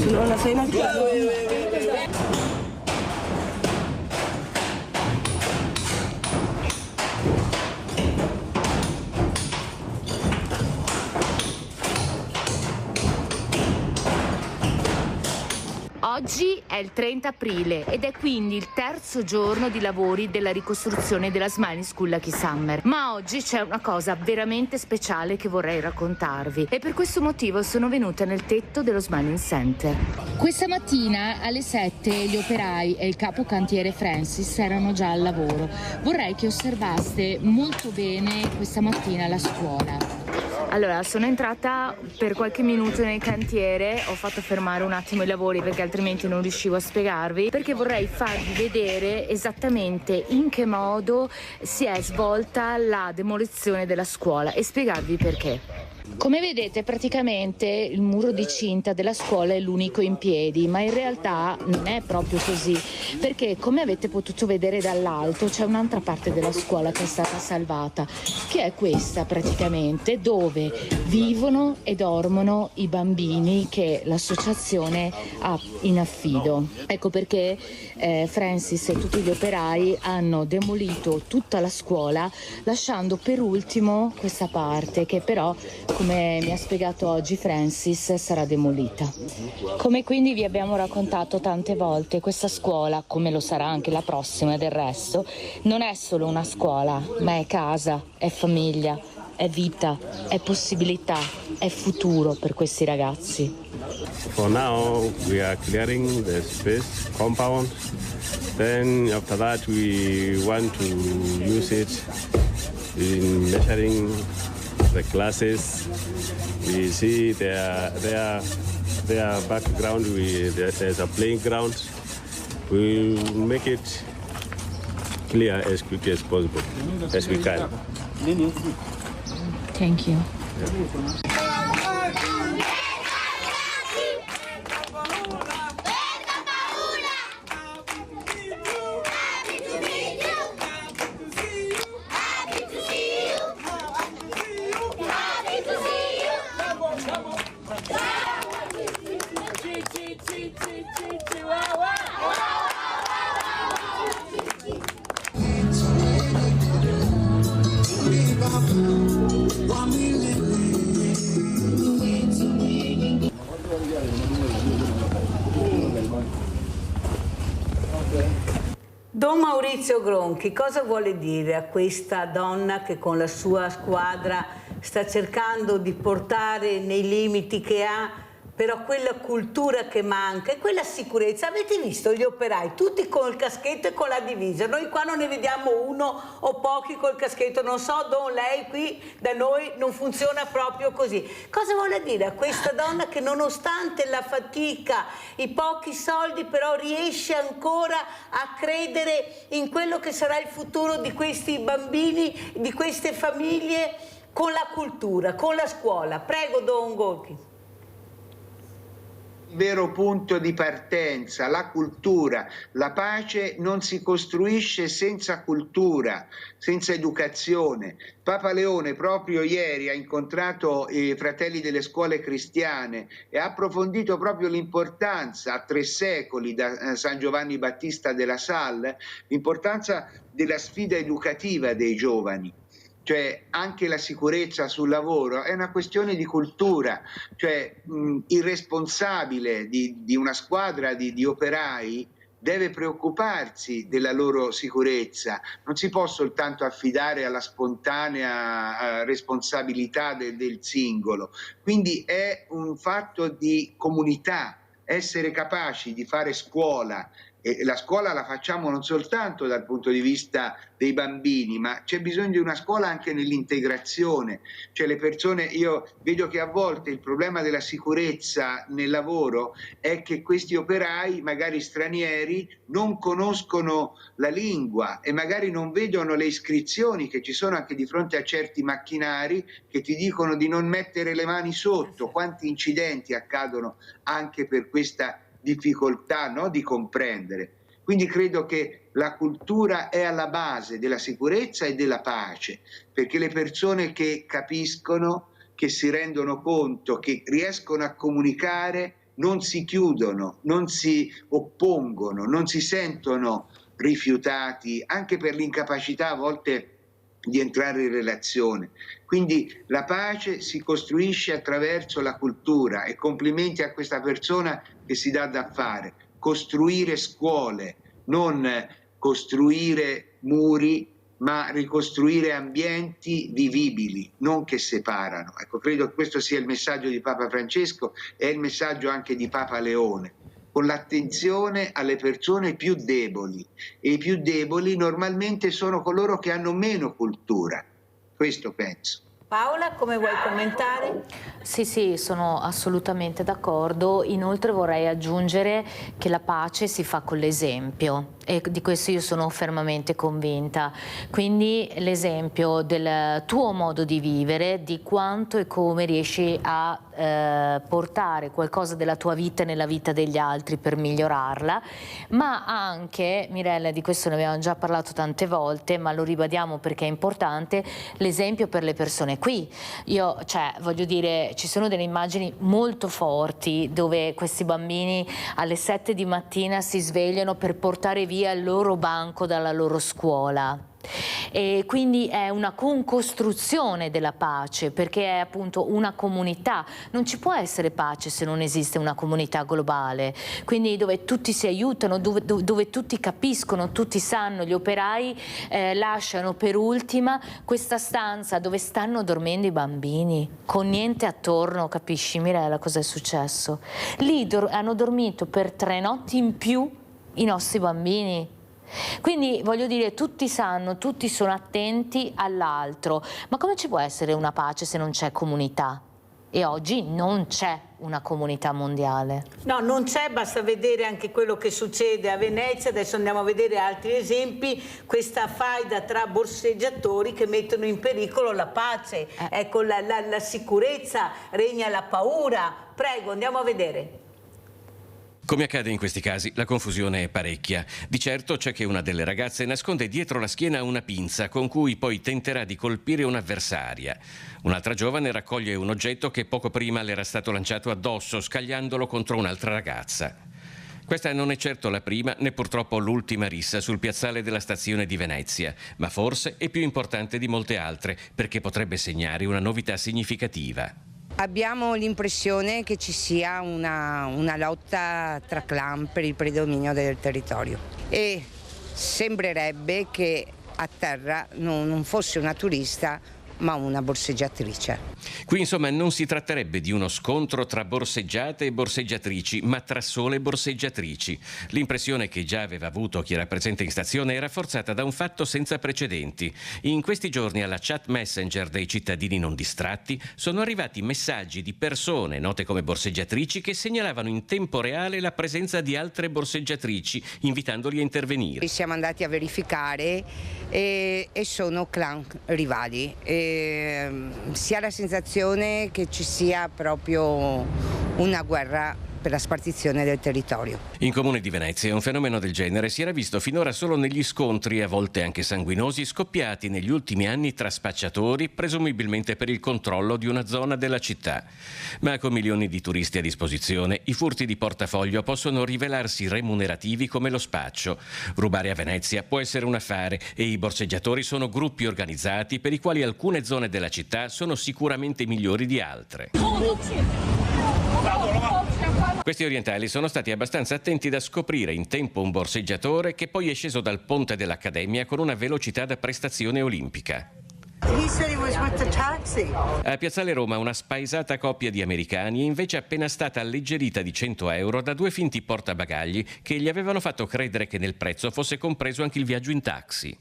Non la sei Oggi è il 30 aprile ed è quindi il terzo giorno di lavori della ricostruzione della Smiling School Lucky Summer. Ma oggi c'è una cosa veramente speciale che vorrei raccontarvi e per questo motivo sono venuta nel tetto dello Smiling Center. Questa mattina alle 7 gli operai e il capo cantiere Francis erano già al lavoro. Vorrei che osservaste molto bene questa mattina la scuola. Allora, sono entrata per qualche minuto nel cantiere, ho fatto fermare un attimo i lavori perché altrimenti non riuscivo a spiegarvi, perché vorrei farvi vedere esattamente in che modo si è svolta la demolizione della scuola e spiegarvi perché. Come vedete, praticamente il muro di cinta della scuola è l'unico in piedi, ma in realtà non è proprio così, perché come avete potuto vedere dall'alto c'è un'altra parte della scuola che è stata salvata, che è questa praticamente, dove vivono e dormono i bambini che l'associazione ha in affido. Ecco perché Francis e tutti gli operai hanno demolito tutta la scuola, lasciando per ultimo questa parte che però, come mi ha spiegato oggi Francis, sarà demolita. Come quindi vi abbiamo raccontato tante volte, questa scuola, come lo sarà anche la prossima del resto, non è solo una scuola, ma è casa, è famiglia, è vita, è possibilità, è futuro per questi ragazzi. For now we are clearing the space, compound. Then after that we want to use it in measuring the classes. We see their background. There's a playing ground. We will make it clear as quickly as possible, as we can. Thank you. Don Maurizio Gronchi, cosa vuole dire a questa donna che con la sua squadra sta cercando di portare nei limiti che ha però quella cultura che manca e quella sicurezza? Avete visto gli operai tutti col caschetto e con la divisa, noi qua non ne vediamo uno o pochi col caschetto, non so Don, lei qui da noi non funziona proprio così. Cosa vuole dire a questa donna che nonostante la fatica, i pochi soldi, però riesce ancora a credere in quello che sarà il futuro di questi bambini, di queste famiglie, con la cultura, con la scuola? Prego Don Gronchi. Il vero punto di partenza, la cultura. La pace non si costruisce senza cultura, senza educazione. Papa Leone proprio ieri ha incontrato i fratelli delle scuole cristiane e ha approfondito proprio l'importanza, a 3 secoli da San Giovanni Battista della Salle, l'importanza della sfida educativa dei giovani. Cioè anche la sicurezza sul lavoro è una questione di cultura, cioè il responsabile di una squadra di operai deve preoccuparsi della loro sicurezza, non si può soltanto affidare alla spontanea responsabilità del singolo, quindi è un fatto di comunità, essere capaci di fare scuola. E la scuola la facciamo non soltanto dal punto di vista dei bambini, ma c'è bisogno di una scuola anche nell'integrazione, cioè le persone, io vedo che a volte il problema della sicurezza nel lavoro è che questi operai, magari stranieri, non conoscono la lingua e magari non vedono le iscrizioni che ci sono anche di fronte a certi macchinari che ti dicono di non mettere le mani sotto. Quanti incidenti accadono anche per questa difficoltà, no, di comprendere. Quindi credo che la cultura è alla base della sicurezza e della pace, perché le persone che capiscono, che si rendono conto, che riescono a comunicare, non si chiudono, non si oppongono, non si sentono rifiutati, anche per l'incapacità a volte di entrare in relazione. Quindi la pace si costruisce attraverso la cultura e complimenti a questa persona che si dà da fare. Costruire scuole, non costruire muri, ma ricostruire ambienti vivibili, non che separano. Ecco, credo che questo sia il messaggio di Papa Francesco e il messaggio anche di Papa Leone, con l'attenzione alle persone più deboli, e i più deboli normalmente sono coloro che hanno meno cultura, questo penso. Paola, come vuoi commentare? Sì, sono assolutamente d'accordo. Inoltre vorrei aggiungere che la pace si fa con l'esempio e di questo io sono fermamente convinta. Quindi l'esempio del tuo modo di vivere, di quanto e come riesci a portare qualcosa della tua vita nella vita degli altri per migliorarla, ma anche, Mirella, di questo ne abbiamo già parlato tante volte, ma lo ribadiamo perché è importante, l'esempio per le persone qui. Voglio dire, ci sono delle immagini molto forti dove questi bambini alle 7 di mattina si svegliano per portare via il loro banco dalla loro scuola. E quindi è una concostruzione della pace, perché è appunto una comunità. Non ci può essere pace se non esiste una comunità globale, quindi dove tutti si aiutano, dove tutti capiscono, tutti sanno. Gli operai lasciano per ultima questa stanza dove stanno dormendo i bambini con niente attorno. Capisci, Mirella, cosa è successo? Lì hanno dormito per 3 notti in più i nostri bambini. Quindi voglio dire, tutti sanno, tutti sono attenti all'altro, ma come ci può essere una pace se non c'è comunità? e oggi non c'è una comunità mondiale. No, non c'è, basta vedere anche quello che succede a Venezia, adesso andiamo a vedere altri esempi, questa faida tra borseggiatori che mettono in pericolo la pace, ecco la sicurezza, regna la paura. Prego, andiamo a vedere. Come accade in questi casi, la confusione è parecchia. Di certo c'è che una delle ragazze nasconde dietro la schiena una pinza con cui poi tenterà di colpire un'avversaria. Un'altra giovane raccoglie un oggetto che poco prima le era stato lanciato addosso, scagliandolo contro un'altra ragazza. Questa non è certo la prima né purtroppo l'ultima rissa sul piazzale della stazione di Venezia, ma forse è più importante di molte altre perché potrebbe segnare una novità significativa. Abbiamo l'impressione che ci sia una lotta tra clan per il predominio del territorio e sembrerebbe che a terra non fosse una turista ma una borseggiatrice. Qui insomma non si tratterebbe di uno scontro tra borseggiate e borseggiatrici, ma tra sole borseggiatrici. L'impressione che già aveva avuto chi era presente in stazione è rafforzata da un fatto senza precedenti. In questi giorni alla chat messenger dei cittadini non distratti sono arrivati messaggi di persone note come borseggiatrici che segnalavano in tempo reale la presenza di altre borseggiatrici, invitandoli a intervenire. Siamo andati a verificare e sono clan rivali. Si ha la sensazione che ci sia proprio una guerra per la spartizione del territorio. In Comune di Venezia un fenomeno del genere si era visto finora solo negli scontri, a volte anche sanguinosi, scoppiati negli ultimi anni tra spacciatori, presumibilmente per il controllo di una zona della città. Ma con milioni di turisti a disposizione, i furti di portafoglio possono rivelarsi remunerativi come lo spaccio. Rubare a Venezia può essere un affare e i borseggiatori sono gruppi organizzati per i quali alcune zone della città sono sicuramente migliori di altre. Questi orientali sono stati abbastanza attenti da scoprire in tempo un borseggiatore che poi è sceso dal ponte dell'Accademia con una velocità da prestazione olimpica. A Piazzale Roma una spaesata coppia di americani è invece appena stata alleggerita di 100 euro da due finti portabagagli che gli avevano fatto credere che nel prezzo fosse compreso anche il viaggio in taxi.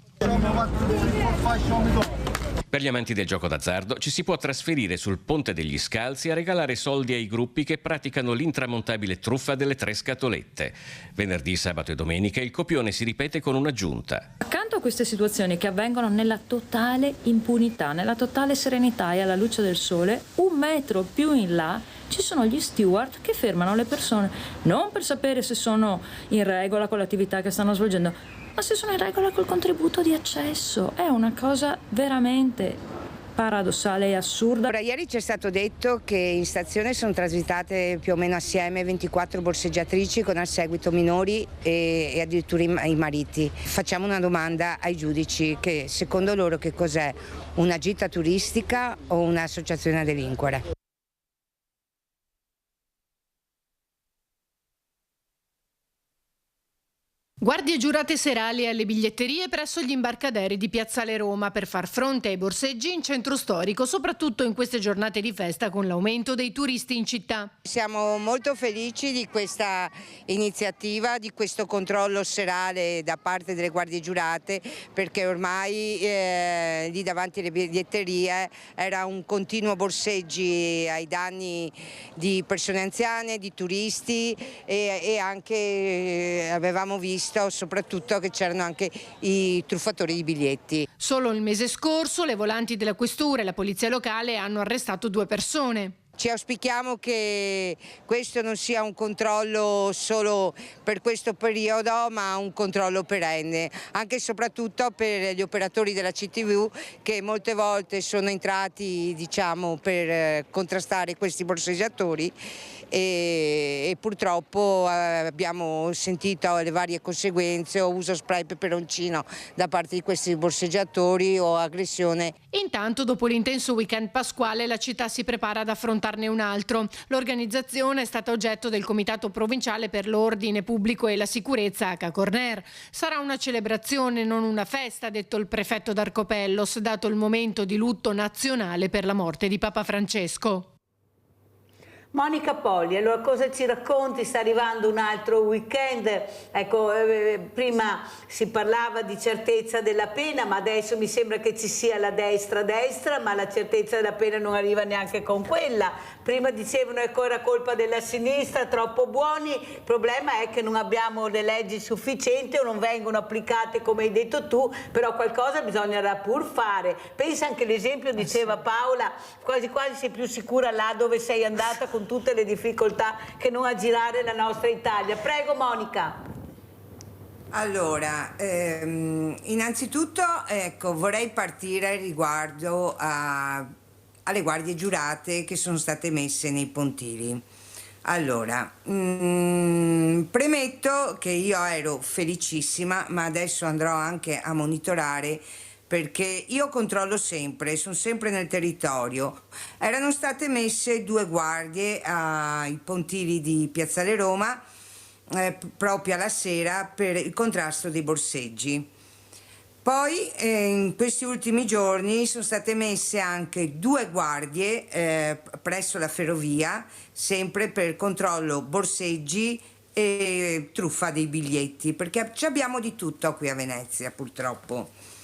Per gli amanti del gioco d'azzardo ci si può trasferire sul Ponte degli Scalzi a regalare soldi ai gruppi che praticano l'intramontabile truffa delle 3 scatolette. Venerdì, sabato e domenica il copione si ripete con un'aggiunta. Accanto a queste situazioni che avvengono nella totale impunità, nella totale serenità e alla luce del sole, 1 metro più in là ci sono gli steward che fermano le persone, non per sapere se sono in regola con l'attività che stanno svolgendo, ma se sono in regola col contributo di accesso. È una cosa veramente paradossale e assurda. Ora, ieri ci è stato detto che in stazione sono transitate più o meno assieme 24 borseggiatrici con al seguito minori e addirittura i mariti. Facciamo una domanda ai giudici: che secondo loro che cos'è? Una gita turistica o un'associazione a delinquere? Guardie giurate serali alle biglietterie presso gli imbarcaderi di Piazzale Roma per far fronte ai borseggi in centro storico, soprattutto in queste giornate di festa con l'aumento dei turisti in città. Siamo molto felici di questa iniziativa, di questo controllo serale da parte delle guardie giurate, perché ormai lì davanti alle biglietterie era un continuo borseggi ai danni di persone anziane, di turisti e anche avevamo visto soprattutto che c'erano anche i truffatori di biglietti. Solo il mese scorso le volanti della questura e la polizia locale hanno arrestato 2 persone. Ci auspichiamo che questo non sia un controllo solo per questo periodo, ma un controllo perenne, anche e soprattutto per gli operatori della CTV che molte volte sono entrati, diciamo, per contrastare questi borseggiatori e purtroppo abbiamo sentito le varie conseguenze, o uso spray peperoncino da parte di questi borseggiatori o aggressione. Intanto, dopo l'intenso weekend pasquale, la città si prepara ad affrontarne un altro. L'organizzazione è stata oggetto del Comitato Provinciale per l'Ordine Pubblico e la Sicurezza a Cacorner. Sarà una celebrazione, non una festa, ha detto il prefetto d'Arcopellos, dato il momento di lutto nazionale per la morte di Papa Francesco. Monica Poli, allora cosa ci racconti? Sta arrivando un altro weekend, ecco, prima si parlava di certezza della pena, ma adesso mi sembra che ci sia la destra, ma la certezza della pena non arriva neanche con quella. Prima dicevano che era colpa della sinistra, troppo buoni, il problema è che non abbiamo le leggi sufficienti o non vengono applicate come hai detto tu, però qualcosa bisognerà pur fare. Pensa anche l'esempio, diceva Paola, quasi quasi sei più sicura là dove sei andata con tutte le difficoltà che non a girare la nostra Italia. Prego Monica. Allora, innanzitutto ecco, vorrei partire riguardo alle guardie giurate che sono state messe nei pontili. Allora, premetto che io ero felicissima, ma adesso andrò anche a monitorare perché io controllo sempre, sono sempre nel territorio. Erano state messe 2 guardie ai pontili di Piazzale Roma proprio alla sera per il contrasto dei borseggi. Poi in questi ultimi giorni sono state messe anche 2 guardie presso la ferrovia, sempre per controllo borseggi e truffa dei biglietti, perché ci abbiamo di tutto qui a Venezia purtroppo.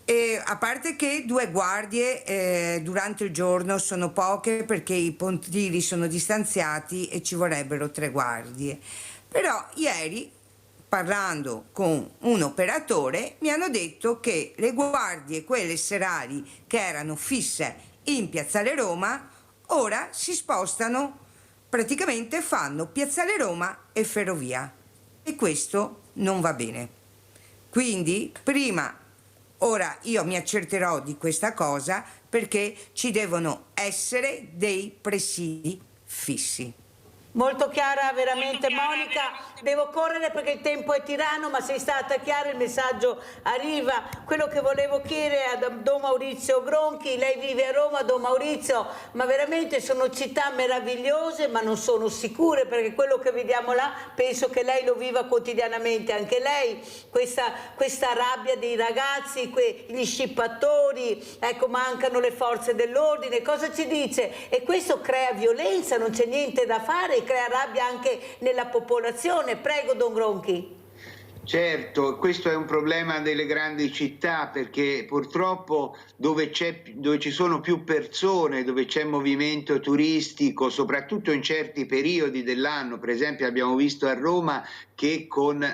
E a parte che 2 guardie durante il giorno sono poche perché i pontili sono distanziati e ci vorrebbero 3 guardie. Però ieri, parlando con un operatore, mi hanno detto che le guardie, quelle serali che erano fisse in Piazzale Roma, ora si spostano, praticamente fanno Piazzale Roma e ferrovia. E questo non va bene. Quindi prima... Ora io mi accerterò di questa cosa perché ci devono essere dei presidi fissi. Molto chiara veramente Monica, devo correre perché il tempo è tiranno, ma sei stata chiara, il messaggio arriva. Quello che volevo chiedere a Don Maurizio Gronchi, lei vive a Roma, Don Maurizio, ma veramente sono città meravigliose ma non sono sicure, perché quello che vediamo là penso che lei lo viva quotidianamente, anche lei, questa rabbia dei ragazzi, gli scippatori, ecco, mancano le forze dell'ordine, cosa ci dice? E questo crea violenza, non c'è niente da fare, crea rabbia anche nella popolazione. Prego Don Gronchi. Certo, questo è un problema delle grandi città, perché purtroppo dove ci sono più persone, dove c'è movimento turistico, soprattutto in certi periodi dell'anno, per esempio abbiamo visto a Roma che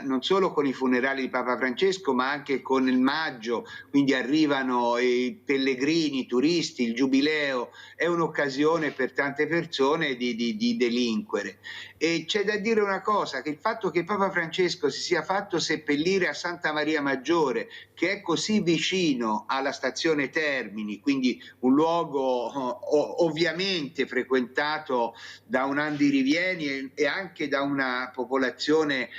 non solo con i funerali di Papa Francesco ma anche con il maggio, quindi arrivano i pellegrini, i turisti, il giubileo, è un'occasione per tante persone di delinquere. E c'è da dire una cosa, che il fatto che Papa Francesco si sia fatto seppellire a Santa Maria Maggiore, che è così vicino alla stazione Termini, quindi un luogo ovviamente frequentato da un andirivieni e anche da una popolazione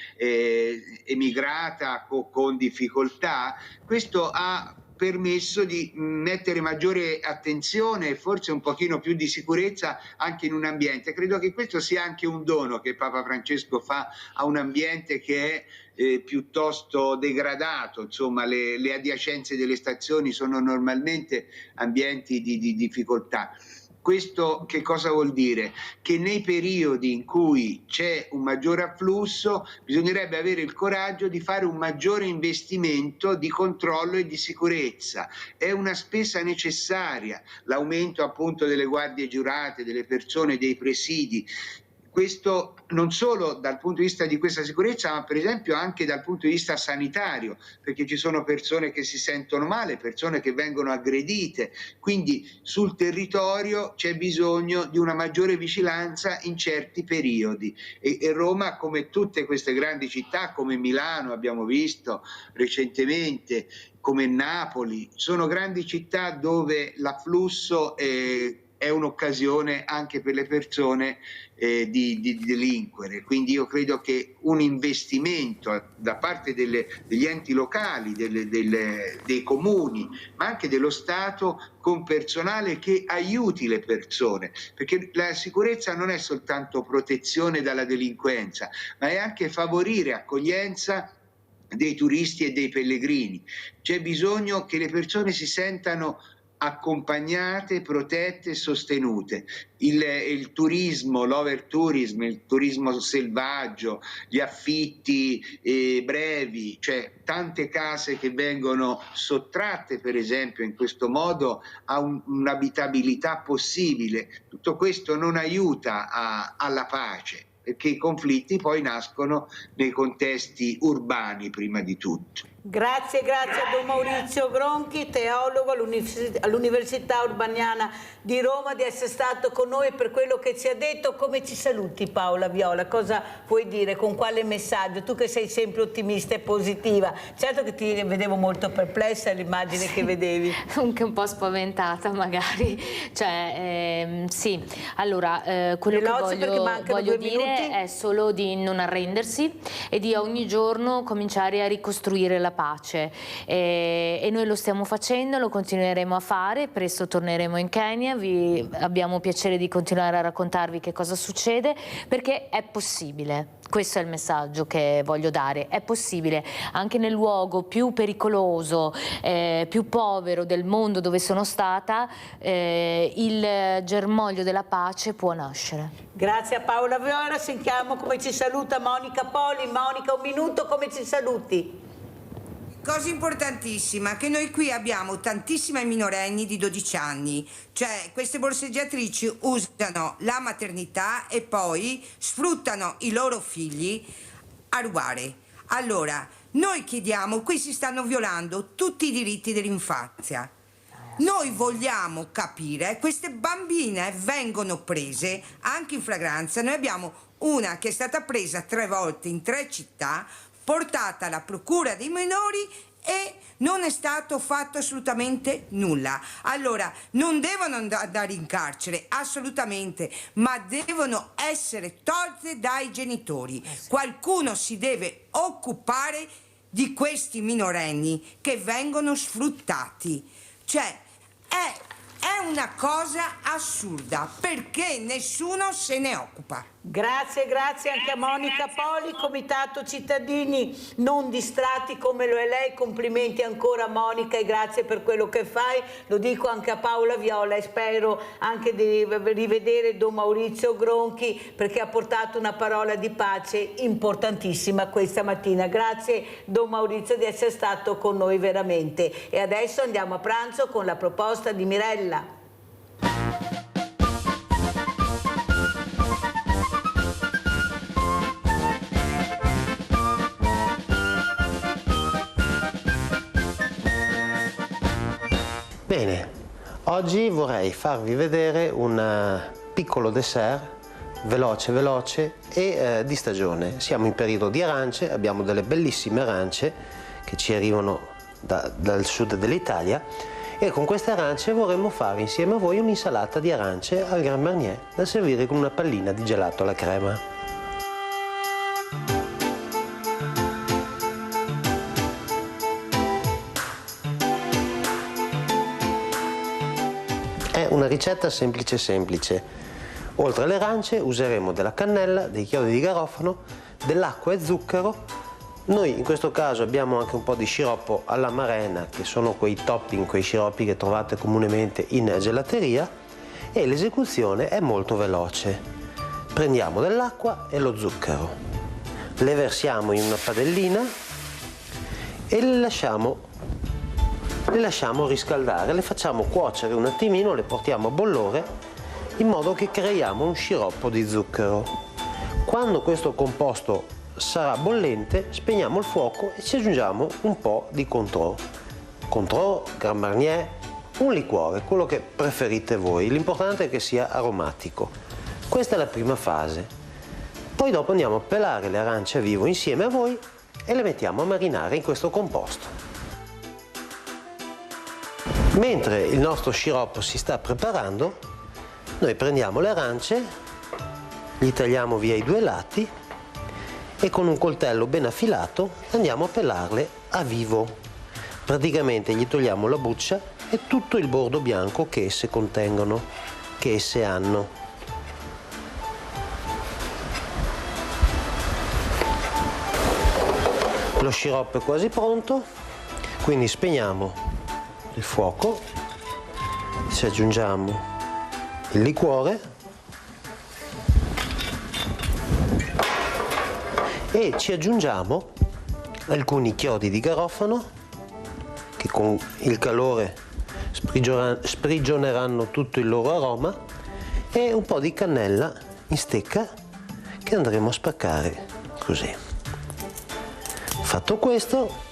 emigrata con difficoltà, questo ha permesso di mettere maggiore attenzione e forse un pochino più di sicurezza anche in un ambiente. Credo che questo sia anche un dono che Papa Francesco fa a un ambiente che è piuttosto degradato, insomma le adiacenze delle stazioni sono normalmente ambienti di difficoltà. Questo che cosa vuol dire? Che nei periodi in cui c'è un maggiore afflusso bisognerebbe avere il coraggio di fare un maggiore investimento di controllo e di sicurezza. È una spesa necessaria, l'aumento appunto delle guardie giurate, delle persone, dei presidi. Questo non solo dal punto di vista di questa sicurezza, ma per esempio anche dal punto di vista sanitario, perché ci sono persone che si sentono male, persone che vengono aggredite, quindi sul territorio c'è bisogno di una maggiore vigilanza in certi periodi e Roma, come tutte queste grandi città, come Milano abbiamo visto recentemente, come Napoli, sono grandi città dove l'afflusso è un'occasione anche per le persone di delinquere, quindi io credo che un investimento da parte degli enti locali, dei comuni, ma anche dello Stato, con personale che aiuti le persone, perché la sicurezza non è soltanto protezione dalla delinquenza, ma è anche favorire accoglienza dei turisti e dei pellegrini. C'è bisogno che le persone si sentano accompagnate, protette e sostenute. Il turismo, l'overtourism, il turismo selvaggio, gli affitti brevi, cioè tante case che vengono sottratte per esempio in questo modo a un'abitabilità possibile, tutto questo non aiuta alla pace, perché i conflitti poi nascono nei contesti urbani prima di tutto. Grazie a Don Maurizio Gronchi, teologo all'Università Urbaniana di Roma, di essere stato con noi per quello che ci ha detto. Come ci saluti, Paola Viola? Cosa puoi dire? Con quale messaggio? Tu che sei sempre ottimista e positiva. Certo che ti vedevo molto perplessa all'immagine che vedevi. Anche un po' spaventata magari. Cioè, sì, allora, quello che voglio dire è solo di non arrendersi e di ogni giorno cominciare a ricostruire la pace, e noi lo stiamo facendo, lo continueremo a fare, presto torneremo in Kenya, abbiamo piacere di continuare a raccontarvi che cosa succede, perché è possibile. Questo è il messaggio che voglio dare, è possibile anche nel luogo più pericoloso, più povero del mondo dove sono stata, il germoglio della pace può nascere. Grazie a Paola Viola, sentiamo come ci saluta Monica Poli. Monica, un minuto, come ci saluti? Cosa importantissima, che noi qui abbiamo tantissimi minorenni di 12 anni, cioè queste borseggiatrici usano la maternità e poi sfruttano i loro figli a rubare. Allora, noi chiediamo, qui si stanno violando tutti i diritti dell'infanzia. Noi vogliamo capire, queste bambine vengono prese anche in flagranza, noi abbiamo una che è stata presa 3 volte in 3 città, portata alla procura dei minori e non è stato fatto assolutamente nulla. Allora, non devono andare in carcere, assolutamente, ma devono essere tolte dai genitori. Qualcuno si deve occupare di questi minorenni che vengono sfruttati. Cioè, è una cosa assurda, perché nessuno se ne occupa. Grazie anche a Monica Poli, Comitato Cittadini Non Distratti come lo è lei. Complimenti ancora Monica e grazie per quello che fai. Lo dico anche a Paola Viola e spero anche di rivedere Don Maurizio Gronchi, perché ha portato una parola di pace importantissima questa mattina. Grazie Don Maurizio di essere stato con noi veramente. E adesso andiamo a pranzo con la proposta di Mirella. Bene, oggi vorrei farvi vedere un piccolo dessert veloce e di stagione. Siamo in periodo di arance, abbiamo delle bellissime arance che ci arrivano dal sud dell'Italia e con queste arance vorremmo fare insieme a voi un'insalata di arance al Grand Marnier da servire con una pallina di gelato alla crema. È una ricetta semplice. Oltre alle arance useremo della cannella, dei chiodi di garofano, dell'acqua e zucchero. Noi in questo caso abbiamo anche un po' di sciroppo all'amarena, che sono quei topping, quei sciroppi che trovate comunemente in gelateria, e l'esecuzione è molto veloce. Prendiamo dell'acqua e lo zucchero, le versiamo in una padellina e le lasciamo riscaldare, le facciamo cuocere un attimino, le portiamo a bollore in modo che creiamo un sciroppo di zucchero. Quando questo composto sarà bollente spegniamo il fuoco e ci aggiungiamo un po' di Cointreau, Grand Marnier, un liquore, quello che preferite voi, l'importante è che sia aromatico. Questa è la prima fase. Poi dopo andiamo a pelare le arance a vivo insieme a voi e le mettiamo a marinare in questo composto. Mentre il nostro sciroppo si sta preparando, noi prendiamo le arance, gli tagliamo via i 2 lati e con un coltello ben affilato andiamo a pelarle a vivo. Praticamente gli togliamo la buccia e tutto il bordo bianco che esse contengono, che esse hanno. Lo sciroppo è quasi pronto, quindi spegniamo il fuoco ci aggiungiamo il liquore e ci aggiungiamo alcuni chiodi di garofano che con il calore sprigioneranno tutto il loro aroma e un po' di cannella in stecca che andremo a spaccare così. Fatto questo,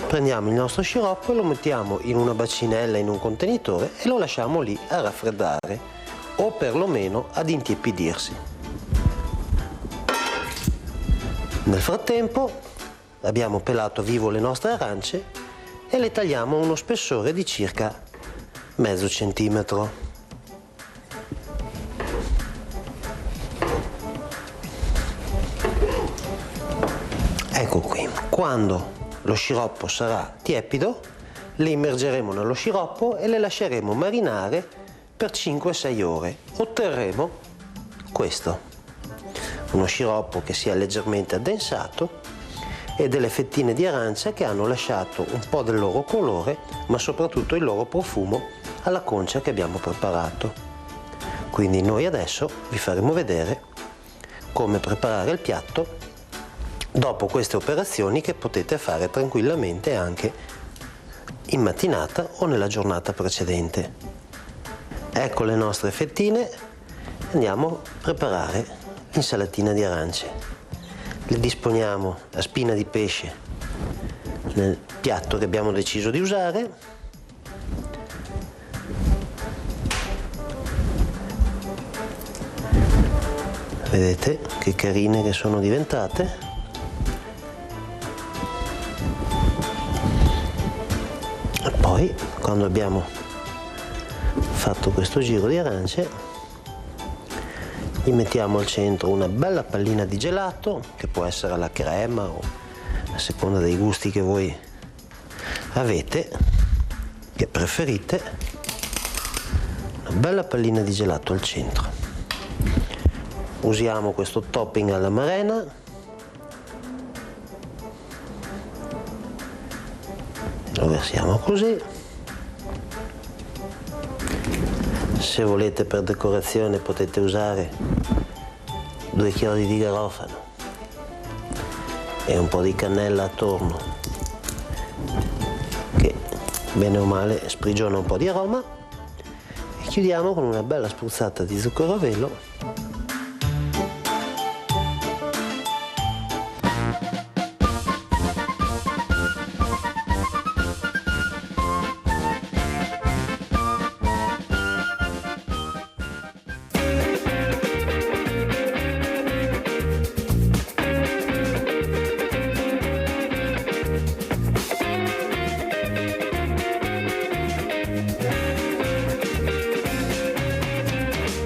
prendiamo il nostro sciroppo e lo mettiamo in una bacinella, in un contenitore e lo lasciamo lì a raffreddare o perlomeno ad intiepidirsi. Nel frattempo abbiamo pelato vivo le nostre arance e le tagliamo a uno spessore di circa mezzo centimetro. Ecco qui, quando lo sciroppo sarà tiepido, le immergeremo nello sciroppo e le lasceremo marinare per 5-6 ore. Otterremo questo, uno sciroppo che sia leggermente addensato e delle fettine di arancia che hanno lasciato un po' del loro colore, ma soprattutto il loro profumo alla concia che abbiamo preparato. Quindi noi adesso vi faremo vedere come preparare il piatto dopo queste operazioni che potete fare tranquillamente anche in mattinata o nella giornata precedente. Ecco le nostre fettine, andiamo a preparare l'insalatina di arance. Le disponiamo a spina di pesce nel piatto che abbiamo deciso di usare. Vedete che carine che sono diventate? E poi, quando abbiamo fatto questo giro di arance, gli mettiamo al centro una bella pallina di gelato, che può essere alla crema o a seconda dei gusti che voi avete, che preferite. Una bella pallina di gelato al centro. Usiamo questo topping alla marena. Lo versiamo così. Se volete per decorazione potete usare 2 chiodi di garofano e un po' di cannella attorno che bene o male sprigiona un po' di aroma, e chiudiamo con una bella spruzzata di zucchero a velo